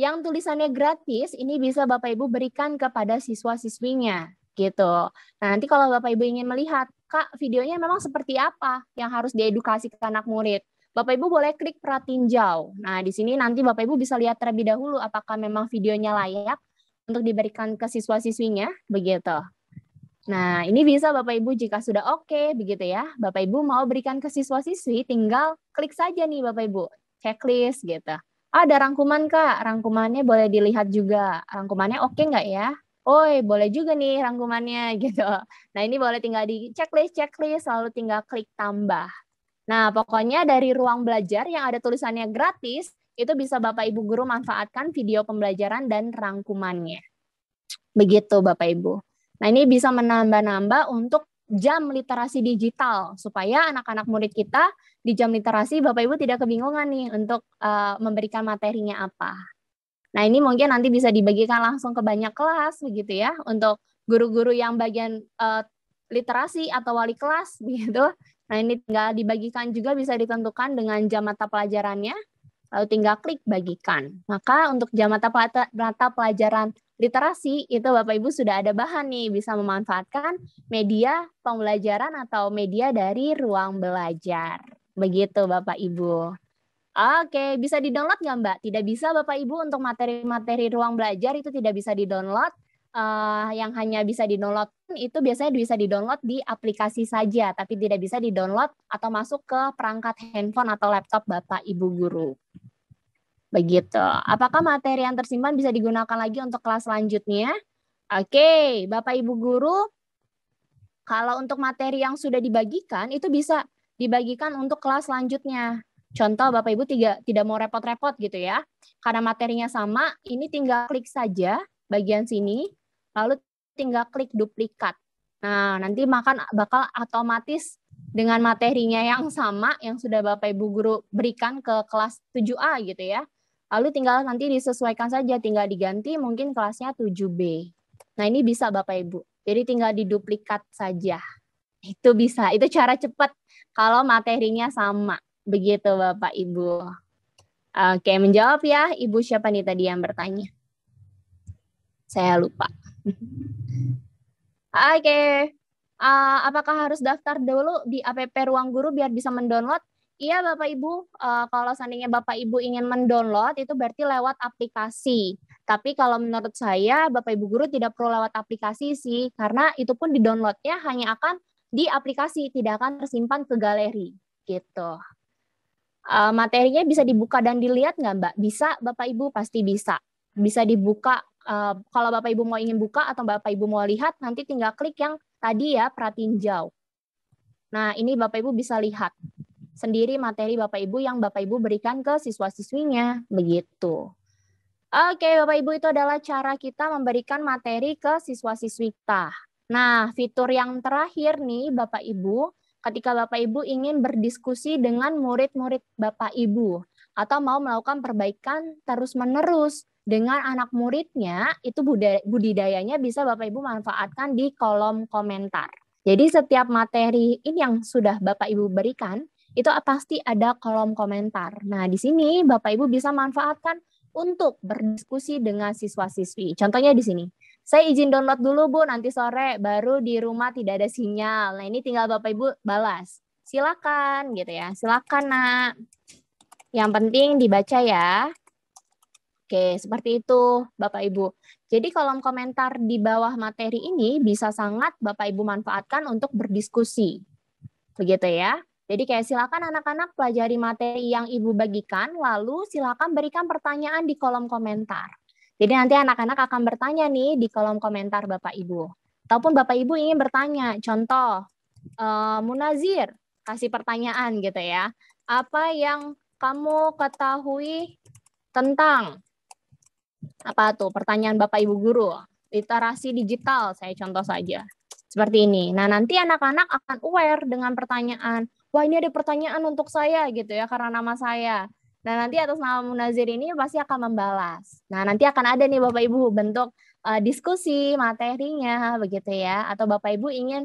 yang tulisannya gratis, ini bisa Bapak Ibu berikan kepada siswa-siswinya gitu. Nah, nanti kalau Bapak Ibu ingin melihat, Kak, videonya memang seperti apa yang harus diedukasi ke anak murid. Bapak Ibu boleh klik pratinjau. Nah, di sini nanti Bapak Ibu bisa lihat terlebih dahulu apakah memang videonya layak untuk diberikan ke siswa-siswinya, begitu. Nah, ini bisa Bapak Ibu jika sudah oke, begitu ya. Bapak Ibu mau berikan ke siswa-siswi, tinggal klik saja nih Bapak Ibu, checklist gitu. Ada rangkuman Kak, rangkumannya boleh dilihat juga. Rangkumannya oke nggak ya? Oh, boleh juga nih rangkumannya gitu. Nah, ini boleh tinggal di checklist, lalu tinggal klik tambah. Nah, pokoknya dari ruang belajar yang ada tulisannya gratis, itu bisa Bapak Ibu Guru manfaatkan video pembelajaran dan rangkumannya. Begitu Bapak Ibu. Nah, ini bisa menambah-nambah untuk jam literasi digital, supaya anak-anak murid kita di jam literasi Bapak Ibu tidak kebingungan nih untuk memberikan materinya apa. Nah, ini mungkin nanti bisa dibagikan langsung ke banyak kelas begitu ya untuk guru-guru yang bagian literasi atau wali kelas begitu. Nah, ini tinggal dibagikan juga bisa ditentukan dengan jam mata pelajarannya, lalu tinggal klik bagikan. Maka untuk jam mata pelajaran literasi itu Bapak Ibu sudah ada bahan nih bisa memanfaatkan media pembelajaran atau media dari ruang belajar. Begitu Bapak Ibu. Oke, bisa di-download nggak Mbak? Tidak bisa Bapak Ibu untuk materi-materi ruang belajar itu tidak bisa di-download. Yang hanya bisa di-download itu biasanya bisa di-download di aplikasi saja, tapi tidak bisa di-download atau masuk ke perangkat handphone atau laptop Bapak Ibu Guru. Begitu. Apakah materi yang tersimpan bisa digunakan lagi untuk kelas selanjutnya? Oke, Bapak Ibu Guru, kalau untuk materi yang sudah dibagikan itu bisa dibagikan untuk kelas selanjutnya. Contoh Bapak Ibu tidak mau repot-repot gitu ya. Karena materinya sama, ini tinggal klik saja bagian sini, lalu tinggal klik duplikat. Nah, nanti bakal otomatis dengan materinya yang sama yang sudah Bapak Ibu Guru berikan ke kelas 7A gitu ya. Lalu tinggal nanti disesuaikan saja, tinggal diganti mungkin kelasnya 7B. Nah, ini bisa Bapak Ibu. Jadi tinggal diduplikat saja. Itu bisa, itu cara cepat kalau materinya sama. Begitu Bapak Ibu. Oke, menjawab ya Ibu siapa nih tadi yang bertanya? Saya lupa. Oke. Apakah harus daftar dulu di APP Ruang Guru biar bisa mendownload? Iya Bapak Ibu, kalau seandainya Bapak Ibu ingin mendownload itu berarti lewat aplikasi. Tapi kalau menurut saya Bapak Ibu guru tidak perlu lewat aplikasi sih, karena itu pun di-downloadnya hanya akan di aplikasi, tidak akan tersimpan ke galeri gitu. Materinya bisa dibuka dan dilihat nggak Mbak? Bisa Bapak Ibu, pasti bisa. Bisa dibuka, kalau Bapak Ibu mau ingin buka atau Bapak Ibu mau lihat, nanti tinggal klik yang tadi ya, pratinjau. Nah, ini Bapak Ibu bisa lihat sendiri materi Bapak Ibu yang Bapak Ibu berikan ke siswa-siswinya, begitu. Oke, Bapak Ibu, itu adalah cara kita memberikan materi ke siswa-siswi kita. Nah, fitur yang terakhir nih Bapak Ibu, ketika Bapak Ibu ingin berdiskusi dengan murid-murid Bapak Ibu atau mau melakukan perbaikan terus-menerus dengan anak muridnya, itu budidayanya bisa Bapak Ibu manfaatkan di kolom komentar. Jadi setiap materi ini yang sudah Bapak Ibu berikan, itu pasti ada kolom komentar. Nah, di sini Bapak Ibu bisa manfaatkan untuk berdiskusi dengan siswa-siswi. Contohnya di sini. Saya izin download dulu Bu, nanti sore baru di rumah tidak ada sinyal. Nah, ini tinggal Bapak Ibu balas. Silakan gitu ya. Silakan Nak. Yang penting dibaca ya. Oke, seperti itu Bapak Ibu. Jadi kolom komentar di bawah materi ini bisa sangat Bapak Ibu manfaatkan untuk berdiskusi. Begitu ya. Jadi kayak silakan anak-anak pelajari materi yang Ibu bagikan, lalu silakan berikan pertanyaan di kolom komentar. Jadi nanti anak-anak akan bertanya nih di kolom komentar Bapak Ibu. Ataupun Bapak Ibu ingin bertanya, contoh, Munazir, kasih pertanyaan gitu ya. Apa yang kamu ketahui tentang, apa tuh, pertanyaan Bapak Ibu guru, literasi digital, saya contoh saja. Seperti ini. Nah, nanti anak-anak akan aware dengan pertanyaan, wah ini ada pertanyaan untuk saya gitu ya, karena nama saya. Nah, nanti atas nama Munazir ini pasti akan membalas. Nah, nanti akan ada nih Bapak Ibu bentuk diskusi materinya begitu ya, atau Bapak Ibu ingin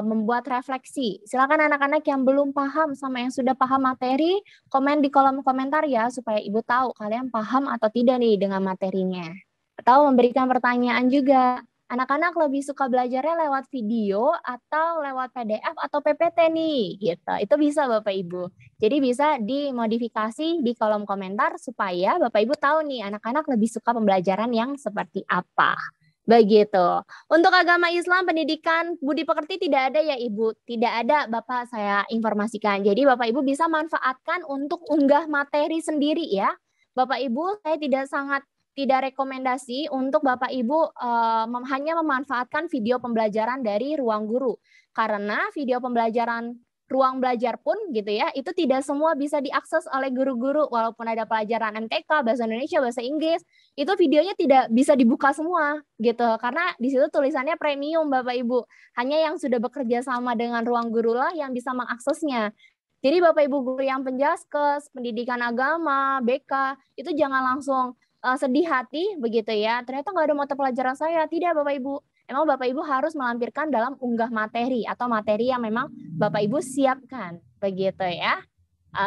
membuat refleksi. Silakan anak-anak yang belum paham sama yang sudah paham materi, komen di kolom komentar ya, supaya Ibu tahu kalian paham atau tidak nih dengan materinya. Atau memberikan pertanyaan juga. Anak-anak lebih suka belajarnya lewat video atau lewat PDF atau PPT nih, gitu. Itu bisa Bapak Ibu. Jadi bisa dimodifikasi di kolom komentar supaya Bapak Ibu tahu nih anak-anak lebih suka pembelajaran yang seperti apa. Begitu. Untuk agama Islam, pendidikan budi pekerti tidak ada ya Ibu. Tidak ada Bapak, saya informasikan. Jadi Bapak Ibu bisa manfaatkan untuk unggah materi sendiri ya. Bapak Ibu, saya tidak rekomendasi untuk Bapak Ibu hanya memanfaatkan video pembelajaran dari ruang guru. Karena video pembelajaran ruang belajar pun gitu ya, itu tidak semua bisa diakses oleh guru-guru. Walaupun ada pelajaran MTK, Bahasa Indonesia, Bahasa Inggris, itu videonya tidak bisa dibuka semua gitu. Karena di situ tulisannya premium Bapak Ibu. Hanya yang sudah bekerja sama dengan ruang guru lah yang bisa mengaksesnya. Jadi Bapak Ibu guru yang penjaskes, pendidikan agama, BK, itu jangan langsung sedih hati begitu ya, ternyata nggak ada mata pelajaran saya. Tidak Bapak Ibu, emang Bapak Ibu harus melampirkan dalam unggah materi atau materi yang memang Bapak Ibu siapkan begitu ya.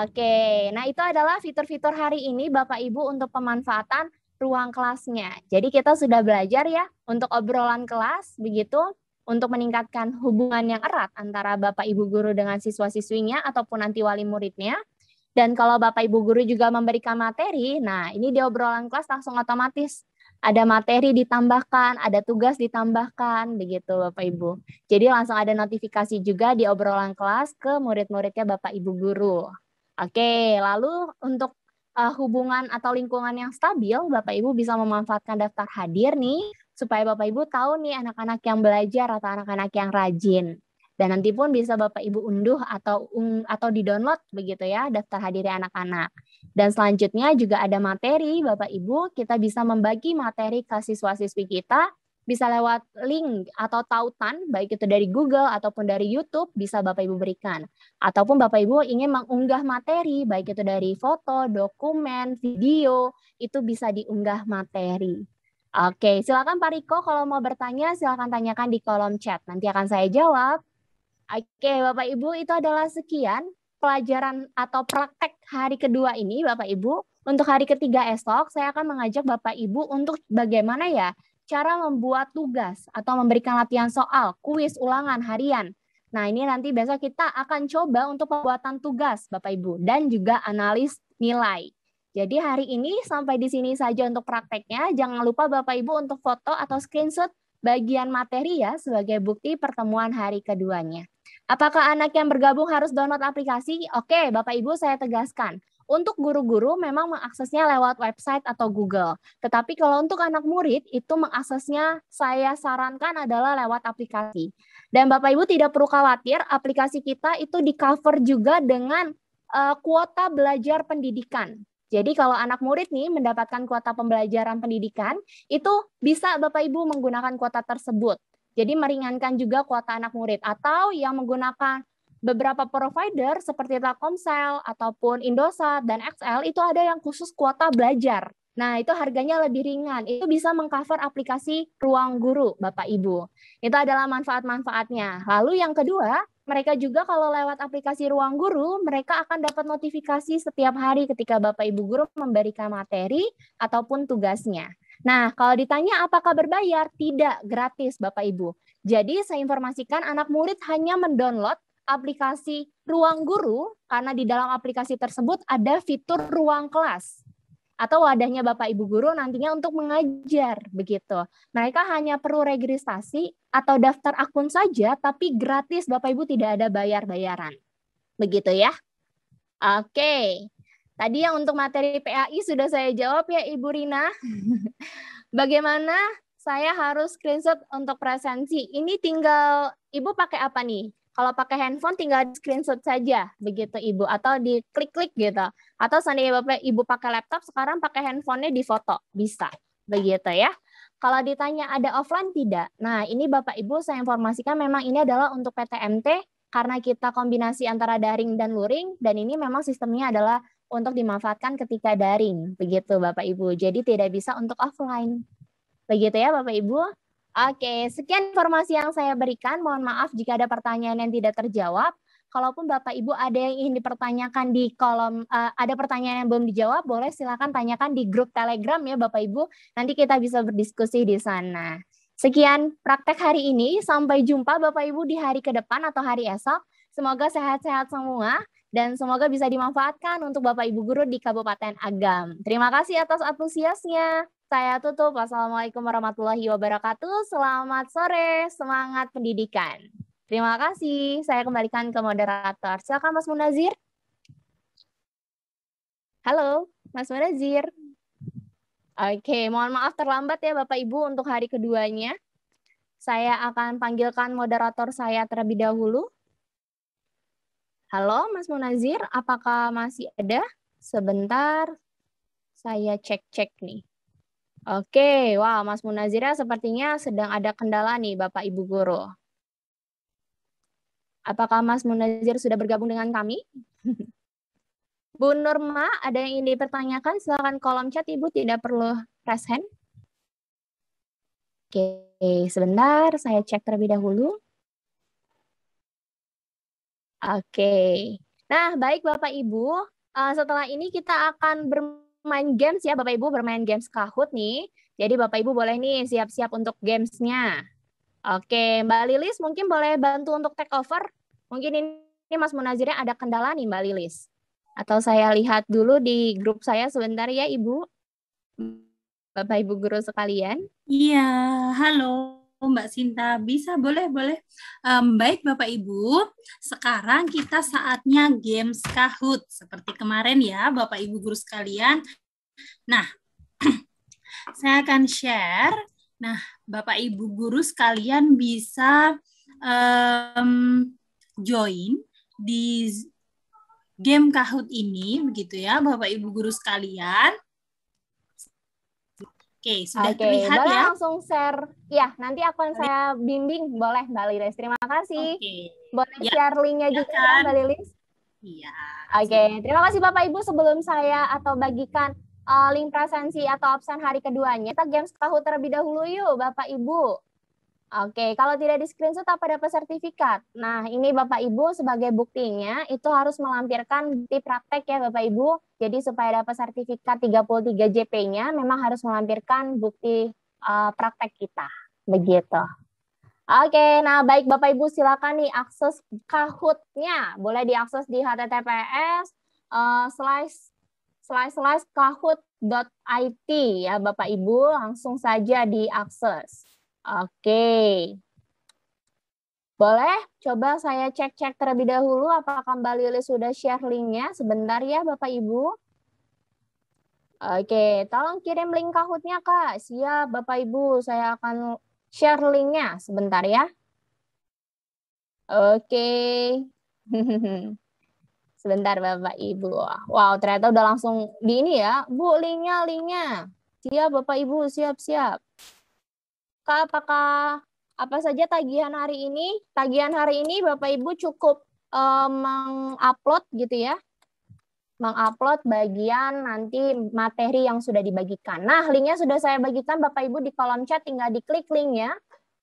Oke, nah itu adalah fitur-fitur hari ini Bapak Ibu untuk pemanfaatan ruang kelasnya. Jadi kita sudah belajar ya untuk obrolan kelas begitu, untuk meningkatkan hubungan yang erat antara Bapak Ibu guru dengan siswa-siswinya ataupun nanti wali muridnya. Dan kalau Bapak Ibu guru juga memberikan materi, nah ini di obrolan kelas langsung otomatis ada materi ditambahkan, ada tugas ditambahkan, begitu Bapak Ibu. Jadi langsung ada notifikasi juga di obrolan kelas ke murid-muridnya Bapak Ibu guru. Oke, lalu untuk hubungan atau lingkungan yang stabil, Bapak Ibu bisa memanfaatkan daftar hadir nih, supaya Bapak Ibu tahu nih anak-anak yang belajar atau anak-anak yang rajin. Dan nanti pun bisa Bapak Ibu unduh atau di-download begitu ya daftar hadirnya anak-anak. Dan selanjutnya juga ada materi Bapak Ibu, kita bisa membagi materi ke siswa-siswi kita, bisa lewat link atau tautan, baik itu dari Google ataupun dari YouTube, bisa Bapak Ibu berikan. Ataupun Bapak Ibu ingin mengunggah materi, baik itu dari foto, dokumen, video, itu bisa diunggah materi. Oke, silakan Pak Riko kalau mau bertanya, silakan tanyakan di kolom chat. Nanti akan saya jawab. Oke, Bapak Ibu, itu adalah sekian pelajaran atau praktek hari kedua ini, Bapak Ibu. Untuk hari ketiga esok, saya akan mengajak Bapak Ibu untuk bagaimana ya cara membuat tugas atau memberikan latihan soal, kuis ulangan harian. Nah, ini nanti besok kita akan coba untuk pembuatan tugas, Bapak Ibu, dan juga analis nilai. Jadi hari ini sampai di sini saja untuk prakteknya. Jangan lupa Bapak Ibu untuk foto atau screenshot bagian materi ya sebagai bukti pertemuan hari keduanya. Apakah anak yang bergabung harus download aplikasi? Oke, Bapak Ibu saya tegaskan. Untuk guru-guru memang mengaksesnya lewat website atau Google. Tetapi kalau untuk anak murid itu mengaksesnya saya sarankan adalah lewat aplikasi. Dan Bapak Ibu tidak perlu khawatir, aplikasi kita itu di-cover juga dengan kuota belajar pendidikan. Jadi kalau anak murid nih mendapatkan kuota pembelajaran pendidikan, itu bisa Bapak Ibu menggunakan kuota tersebut. Jadi meringankan juga kuota anak murid. Atau yang menggunakan beberapa provider seperti Telkomsel ataupun Indosat dan XL itu ada yang khusus kuota belajar. Nah, itu harganya lebih ringan. Itu bisa mengcover aplikasi Ruang Guru, Bapak Ibu. Itu adalah manfaat-manfaatnya. Lalu yang kedua, mereka juga kalau lewat aplikasi Ruang Guru, mereka akan dapat notifikasi setiap hari ketika Bapak Ibu guru memberikan materi ataupun tugasnya. Nah, kalau ditanya apakah berbayar? Tidak, gratis Bapak Ibu. Jadi saya informasikan anak murid hanya mendownload aplikasi Ruang Guru karena di dalam aplikasi tersebut ada fitur ruang kelas atau wadahnya Bapak Ibu guru nantinya untuk mengajar begitu. Mereka hanya perlu registrasi atau daftar akun saja tapi gratis Bapak Ibu, tidak ada bayar-bayaran. Begitu ya. Oke. Tadi yang untuk materi PAI sudah saya jawab ya Ibu Rina. Bagaimana saya harus screenshot untuk presensi? Ini tinggal Ibu pakai apa nih? Kalau pakai handphone tinggal di screenshot saja, begitu Ibu, atau di klik-klik gitu. Atau seandainya Bapak Ibu pakai laptop, sekarang pakai handphonenya di foto, bisa, begitu ya. Kalau ditanya ada offline tidak? Nah, ini Bapak Ibu saya informasikan memang ini adalah untuk PTMT karena kita kombinasi antara daring dan luring, dan ini memang sistemnya adalah untuk dimanfaatkan ketika daring, begitu Bapak Ibu. Jadi tidak bisa untuk offline. Begitu ya Bapak Ibu. Oke, sekian informasi yang saya berikan. Mohon maaf jika ada pertanyaan yang tidak terjawab. Kalaupun Bapak Ibu ada yang ingin dipertanyakan di kolom, ada pertanyaan yang belum dijawab, boleh silakan tanyakan di grup Telegram ya Bapak Ibu. Nanti kita bisa berdiskusi di sana. Sekian praktek hari ini. Sampai jumpa Bapak Ibu di hari ke depan atau hari esok. Semoga sehat-sehat semua dan semoga bisa dimanfaatkan untuk Bapak Ibu guru di Kabupaten Agam. Terima kasih atas antusiasnya. Saya tutup. Wassalamualaikum warahmatullahi wabarakatuh. Selamat sore, semangat pendidikan. Terima kasih. Saya kembalikan ke moderator. Silakan Mas Munazir. Halo, Mas Munazir. Oke, mohon maaf terlambat ya Bapak Ibu untuk hari keduanya. Saya akan panggilkan moderator saya terlebih dahulu. Halo Mas Munazir, apakah masih ada? Sebentar, saya cek-cek nih. Oke, wah Mas Munazira sepertinya sedang ada kendala nih Bapak Ibu guru. Apakah Mas Munazir sudah bergabung dengan kami? Bu Nurma, ada yang ingin dipertanyakan? Silakan kolom chat Ibu, tidak perlu raise hand. Oke, sebentar saya cek terlebih dahulu. Oke. Nah, baik Bapak Ibu, setelah ini kita akan bermain games ya Bapak Ibu, bermain games Kahoot nih. Jadi Bapak Ibu boleh nih siap-siap untuk gamesnya. Oke, Mbak Lilis mungkin boleh bantu untuk take over. Mungkin ini Mas Munazirnya ada kendala nih Mbak Lilis. Atau saya lihat dulu di grup saya sebentar ya Ibu. Bapak Ibu guru sekalian. Iya, halo Mbak Sinta, bisa boleh. Baik Bapak Ibu, sekarang kita saatnya games Kahoot seperti kemarin ya Bapak Ibu guru sekalian. Nah, saya akan share. Nah, Bapak Ibu guru sekalian bisa join di game Kahoot ini, begitu ya Bapak Ibu guru sekalian. Oke, sudah terlihat boleh ya? langsung share. Ya, nanti akan saya bimbing. Boleh Mbak Lilis. Terima kasih. Boleh share linknya juga ya Mbak Lilis? Iya. Oke, terima kasih Bapak Ibu. Sebelum saya atau bagikan link presensi atau absen hari keduanya, kita games Kahoot terlebih dahulu yuk Bapak Ibu. Oke, kalau tidak di screenshot apa dapat sertifikat? Nah, ini Bapak Ibu sebagai buktinya itu harus melampirkan bukti praktek ya Bapak Ibu. Jadi supaya dapat sertifikat 33 JP-nya memang harus melampirkan bukti praktek kita. Begitu. Oke, nah baik Bapak Ibu silakan nih akses Kahoot-nya. Boleh diakses di https //kahoot.it ya Bapak Ibu, langsung saja diakses. Oke. Boleh coba saya cek-cek terlebih dahulu apakah Mbak Lili sudah share linknya. Sebentar ya Bapak Ibu. Oke, tolong kirim link Kahoot-nya Kak. Siap Bapak Ibu, saya akan share linknya sebentar ya. Oke. Sebentar Bapak Ibu. Wow, ternyata udah langsung di ini ya. Bu, linknya. Siap Bapak Ibu, siap-siap. Kak, apakah apa saja tagihan hari ini? Tagihan hari ini Bapak Ibu cukup mengupload gitu ya. Mengupload bagian nanti materi yang sudah dibagikan. Nah, linknya sudah saya bagikan Bapak Ibu di kolom chat, tinggal diklik linknya.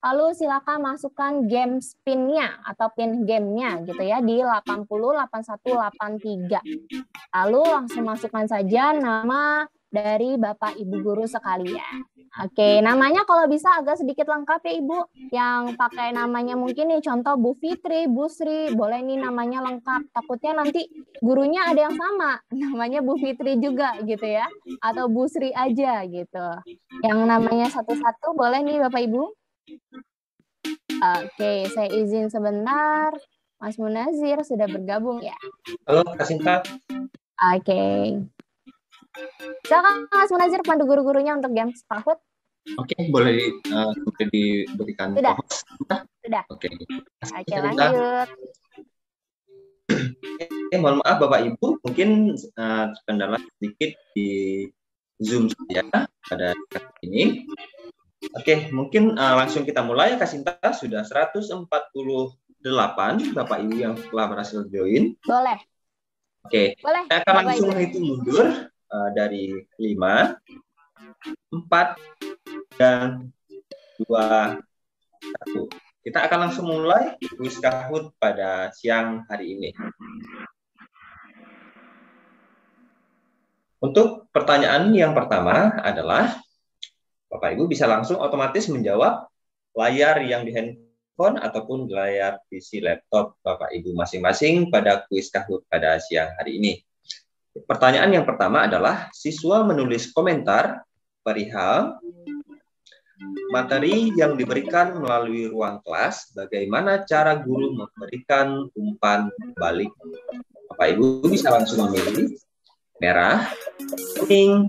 Lalu silakan masukkan game spin-nya atau pin gamenya gitu ya di 80 81 83. Lalu langsung masukkan saja nama dari Bapak Ibu guru sekalian. Oke, namanya kalau bisa agak sedikit lengkap ya Ibu. Yang pakai namanya mungkin nih contoh Bu Fitri, Bu Sri, boleh nih namanya lengkap. Takutnya nanti gurunya ada yang sama, namanya Bu Fitri juga gitu ya. Atau Bu Sri aja gitu. Yang namanya satu-satu boleh nih Bapak Ibu. Oke, saya izin sebentar. Mas Munazir sudah bergabung ya. Halo, Kak Sinta. Oke. Silakan Mas Munazir pandu guru-gurunya untuk Games Kahoot. Oke, boleh diberikan. Sudah. Sudah. Oke. Oke, lanjut. Mohon maaf Bapak Ibu, mungkin terkendala sedikit di Zoom saya pada ini. Oke, mungkin langsung kita mulai. Kak Sinta sudah 148 Bapak Ibu yang telah berhasil join. Boleh. Oke, boleh. Saya akan langsung menghitung mundur dari 5, 4, dan 2, 1. Kita akan langsung mulai kuis Kahoot pada siang hari ini. Untuk pertanyaan yang pertama adalah, Bapak Ibu bisa langsung otomatis menjawab layar yang di handphone ataupun layar PC laptop Bapak Ibu masing-masing pada kuis Kahoot pada siang hari ini. Pertanyaan yang pertama adalah, siswa menulis komentar perihal materi yang diberikan melalui ruang kelas, bagaimana cara guru memberikan umpan balik. Bapak Ibu bisa langsung memilih merah, kuning,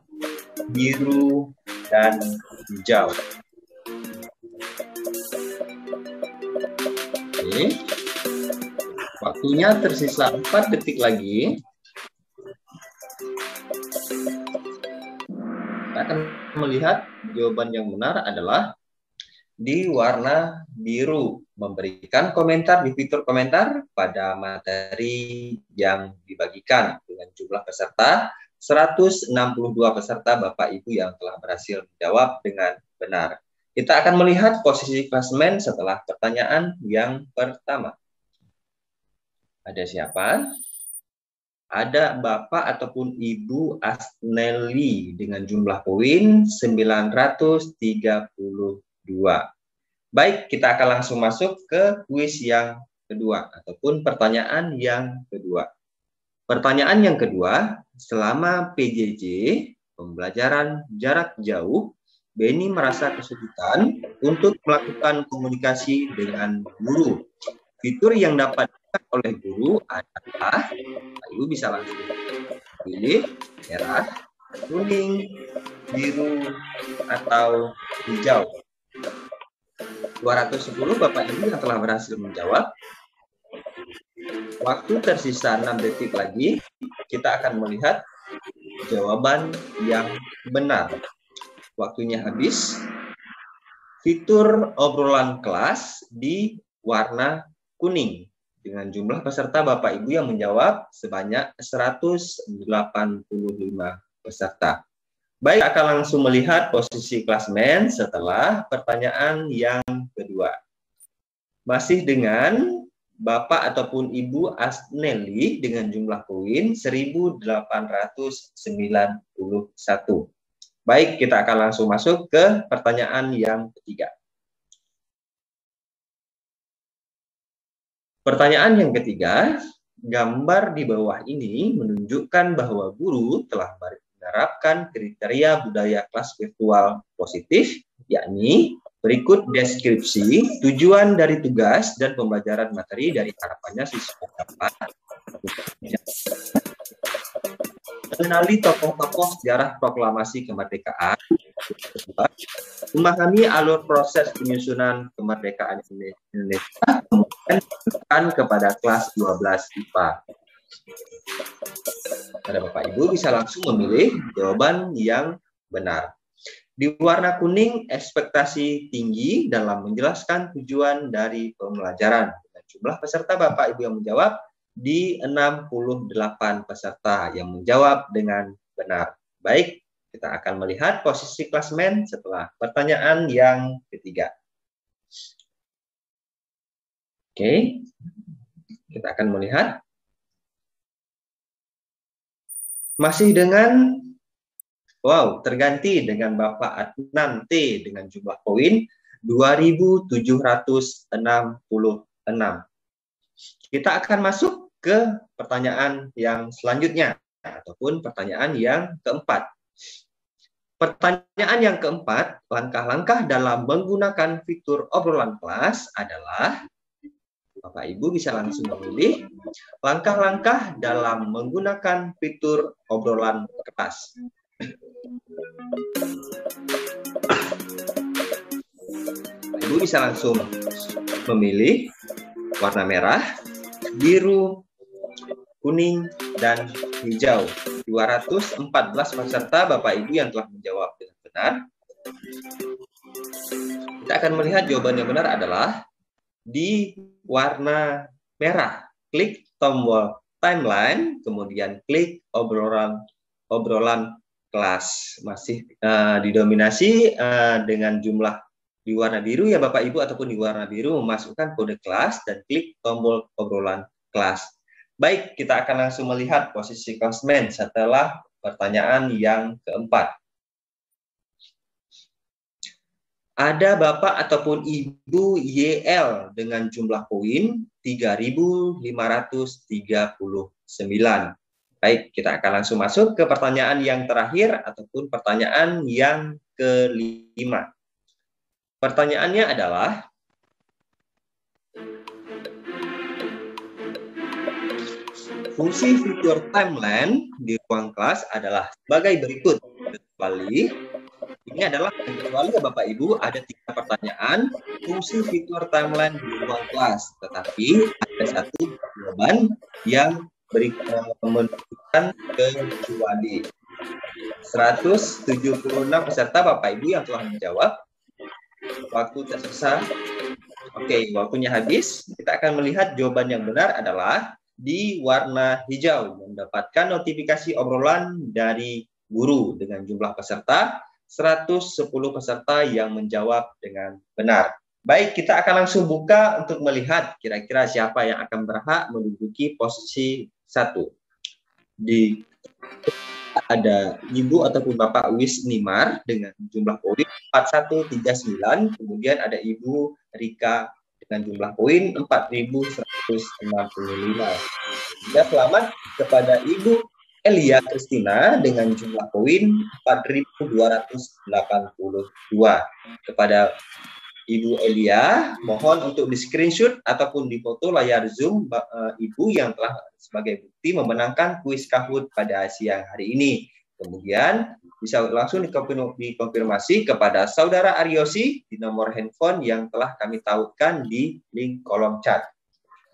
biru, dan hijau. Oke. Waktunya tersisa 4 detik lagi. Kita akan melihat jawaban yang benar adalah di warna biru, memberikan komentar di fitur komentar pada materi yang dibagikan dengan jumlah peserta 162 peserta Bapak Ibu yang telah berhasil menjawab dengan benar. Kita akan melihat posisi klasemen setelah pertanyaan yang pertama. Ada siapa? Ada Bapak ataupun Ibu Asneli dengan jumlah poin 932. Baik, kita akan langsung masuk ke kuis yang kedua ataupun pertanyaan yang kedua. Pertanyaan yang kedua, selama PJJ, pembelajaran jarak jauh, Beni merasa kesulitan untuk melakukan komunikasi dengan guru. Fitur yang dapat dilakukan oleh guru adalah, Ibu bisa langsung pilih merah, kuning, biru, atau hijau. 210 Bapak Ibu yang telah berhasil menjawab. Waktu tersisa 6 detik lagi, kita akan melihat jawaban yang benar. Waktunya habis. Fitur obrolan kelas di warna kuning. Dengan jumlah peserta Bapak Ibu yang menjawab sebanyak 185 peserta. Baik, akan langsung melihat posisi klasemen setelah pertanyaan yang kedua. Masih dengan Bapak ataupun Ibu Asneli dengan jumlah poin 1891. Baik, kita akan langsung masuk ke pertanyaan yang ketiga. Pertanyaan yang ketiga, gambar di bawah ini menunjukkan bahwa guru telah menerapkan kriteria budaya kelas virtual positif, yakni berikut deskripsi tujuan dari tugas dan pembelajaran materi dari harapannya siswa dapat mengenali tokoh-tokoh sejarah proklamasi kemerdekaan, memahami alur proses penyusunan kemerdekaan Indonesia, kemudian kepada kelas 12 IPA. Pada Bapak Ibu bisa langsung memilih jawaban yang benar. Di warna kuning, ekspektasi tinggi dalam menjelaskan tujuan dari pembelajaran. Jumlah peserta Bapak Ibu yang menjawab di 68 peserta yang menjawab dengan benar. Baik, kita akan melihat posisi klasmen setelah pertanyaan yang ketiga. Oke, kita akan melihat. Masih dengan, terganti dengan Bapak Adnan T dengan jumlah poin 2.766. Kita akan masuk ke pertanyaan yang selanjutnya, ataupun pertanyaan yang keempat. Pertanyaan yang keempat, langkah-langkah dalam menggunakan fitur obrolan kelas adalah, Bapak Ibu bisa langsung memilih langkah-langkah dalam menggunakan fitur obrolan kelas. Bapak Ibu bisa langsung memilih warna merah, biru, kuning, dan hijau. 214 peserta Bapak Ibu yang telah menjawab dengan benar. Kita akan melihat jawaban yang benar adalah di warna merah. Klik tombol timeline, kemudian klik obrolan kelas. Masih didominasi dengan jumlah di warna biru ya Bapak Ibu, ataupun di warna biru memasukkan kode kelas dan klik tombol obrolan kelas. Baik, kita akan langsung melihat posisi klasmen setelah pertanyaan yang keempat. Ada Bapak ataupun Ibu YL dengan jumlah poin 3.539. Baik, kita akan langsung masuk ke pertanyaan yang terakhir ataupun pertanyaan yang kelima. Pertanyaannya adalah, fungsi fitur timeline di ruang kelas adalah sebagai berikut. Kecuali, ini adalah kecuali ya Bapak Ibu ada 3 pertanyaan fungsi fitur timeline di ruang kelas, tetapi ada satu jawaban yang menunjukkan kecuali. 176 peserta Bapak Ibu yang telah menjawab. Waktu tersisa. Oke, waktunya habis. Kita akan melihat jawaban yang benar adalah di warna hijau, mendapatkan notifikasi obrolan dari guru dengan jumlah peserta 110 peserta yang menjawab dengan benar. Baik, kita akan langsung buka untuk melihat kira-kira siapa yang akan berhak menduduki posisi 1. Ada Ibu ataupun Bapak Wisnimar dengan jumlah poin 4139, kemudian ada Ibu Rika dengan jumlah poin 4165. Dan selamat kepada Ibu Elia Kristina dengan jumlah poin 4282. Kepada Ibu Elia, mohon untuk di screenshot ataupun di foto layar Zoom Ibu yang telah sebagai bukti memenangkan kuis Kahoot pada siang hari ini. Kemudian bisa langsung dikonfirmasi kepada Saudara Aryosi di nomor handphone yang telah kami tautkan di link kolom chat.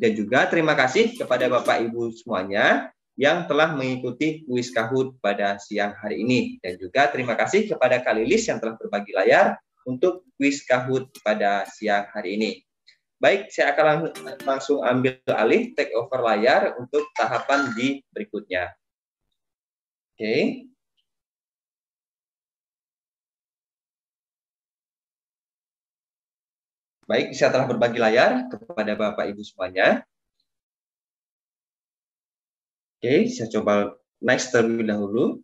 Dan juga terima kasih kepada Bapak Ibu semuanya yang telah mengikuti kuis Kahoot pada siang hari ini. Dan juga terima kasih kepada Kak Lilis yang telah berbagi layar untuk kuis Kahoot pada siang hari ini. Baik, saya akan langsung ambil alih take over layar untuk tahapan di berikutnya. Oke. Baik, saya telah berbagi layar kepada Bapak Ibu semuanya. Oke, saya coba next terlebih dahulu.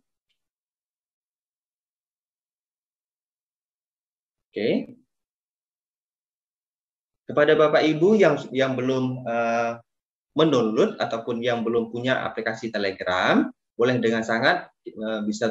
Oke. Kepada Bapak Ibu yang belum mendownload ataupun yang belum punya aplikasi Telegram, boleh dengan sangat bisa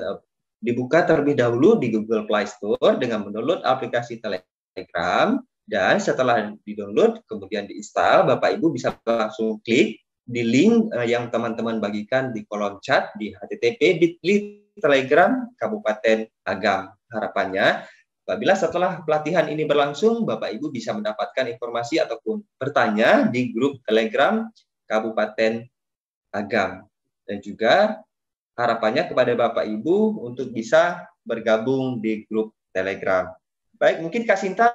dibuka terlebih dahulu di Google Play Store dengan mendownload aplikasi Telegram, dan setelah di-download kemudian diinstal, Bapak Ibu bisa langsung klik di link yang teman-teman bagikan di kolom chat di http://telegram Kabupaten Agam. Harapannya apabila setelah pelatihan ini berlangsung, Bapak Ibu bisa mendapatkan informasi ataupun bertanya di grup Telegram Kabupaten Agam. Dan juga harapannya kepada Bapak Ibu untuk bisa bergabung di grup Telegram. Baik, mungkin Kak Sinta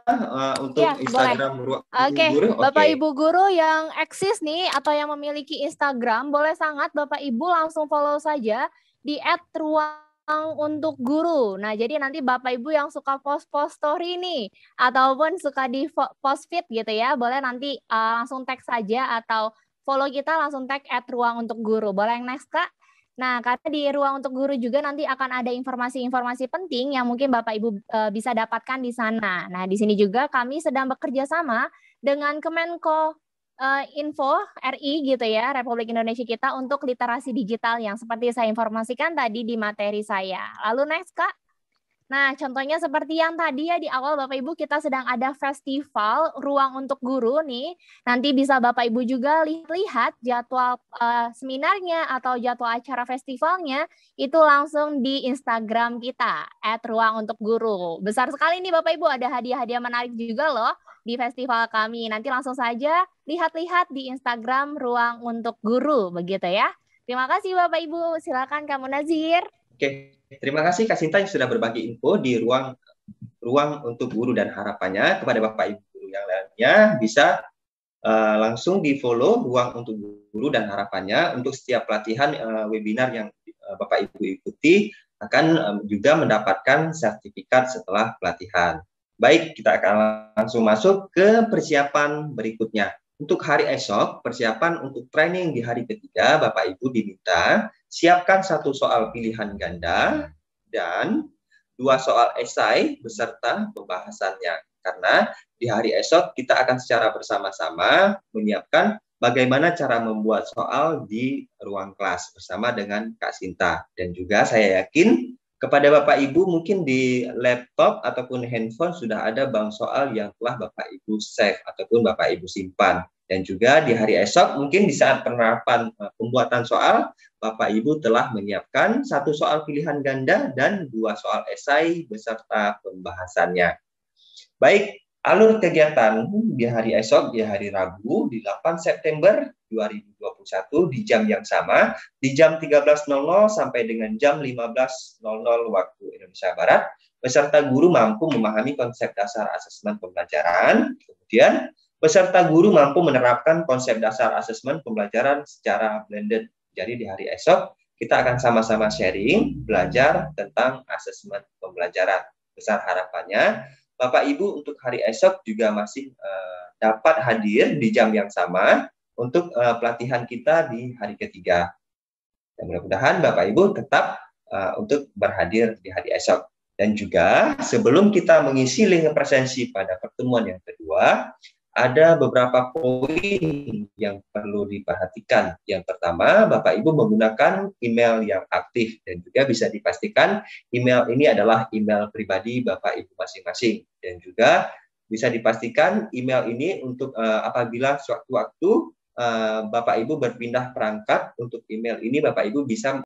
untuk ya, Instagram Ruang Guru. Bapak Ibu guru yang eksis nih atau yang memiliki Instagram, boleh sangat Bapak Ibu langsung follow saja di @ruang untuk guru. Nah, jadi nanti Bapak Ibu yang suka post-post story nih, ataupun suka di post feed gitu ya, boleh nanti langsung tag saja atau follow kita langsung tag @ruang untuk guru. Boleh yang next, Kak? Nah, karena di Ruang untuk Guru juga nanti akan ada informasi-informasi penting yang mungkin Bapak Ibu bisa dapatkan di sana. Nah, di sini juga kami sedang bekerja sama dengan Kemenko Info RI gitu ya, Republik Indonesia kita untuk literasi digital yang seperti saya informasikan tadi di materi saya. Lalu next, Kak. Nah, contohnya seperti yang tadi ya di awal Bapak Ibu kita sedang ada festival Ruang untuk Guru nih. Nanti bisa Bapak Ibu juga lihat jadwal seminarnya atau jadwal acara festivalnya itu langsung di Instagram kita @ruang untuk guru. Besar sekali nih Bapak Ibu, ada hadiah-hadiah menarik juga loh di festival kami. Nanti langsung saja lihat-lihat di Instagram Ruang untuk Guru begitu ya. Terima kasih Bapak Ibu. Silakan Kamu Nazir. Oke, terima kasih Kak Sinta yang sudah berbagi info di ruang untuk guru, dan harapannya kepada Bapak Ibu guru yang lainnya bisa langsung di-follow Ruang untuk Guru, dan harapannya untuk setiap pelatihan webinar yang Bapak Ibu ikuti akan juga mendapatkan sertifikat setelah pelatihan. Baik, kita akan langsung masuk ke persiapan berikutnya. Untuk hari esok, persiapan untuk training di hari ketiga, Bapak Ibu diminta siapkan 1 soal pilihan ganda dan 2 soal esai beserta pembahasannya. Karena di hari esok kita akan secara bersama-sama menyiapkan bagaimana cara membuat soal di ruang kelas bersama dengan Kak Sinta. Dan juga saya yakin kepada Bapak Ibu mungkin di laptop ataupun handphone sudah ada bank soal yang telah Bapak Ibu save ataupun Bapak Ibu simpan. Dan juga di hari esok mungkin di saat penerapan pembuatan soal, Bapak Ibu telah menyiapkan 1 soal pilihan ganda dan 2 soal esai beserta pembahasannya. Baik, alur kegiatan di hari esok, di hari Rabu, di 8 September 2021 di jam yang sama, di jam 13.00 sampai dengan jam 15.00 waktu Indonesia Barat, peserta guru mampu memahami konsep dasar asesmen pembelajaran, kemudian peserta guru mampu menerapkan konsep dasar asesmen pembelajaran secara blended. Jadi di hari esok kita akan sama-sama sharing, belajar tentang asesmen pembelajaran. Besar harapannya Bapak Ibu untuk hari esok juga masih dapat hadir di jam yang sama untuk pelatihan kita di hari ketiga. Dan mudah-mudahan Bapak Ibu tetap untuk berhadir di hari esok. Dan juga sebelum kita mengisi link presensi pada pertemuan yang kedua, ada beberapa poin yang perlu diperhatikan. Yang pertama, Bapak Ibu menggunakan email yang aktif dan juga bisa dipastikan email ini adalah email pribadi Bapak Ibu masing-masing. Dan juga bisa dipastikan email ini untuk apabila sewaktu-waktu Bapak Ibu berpindah perangkat, untuk email ini Bapak Ibu bisa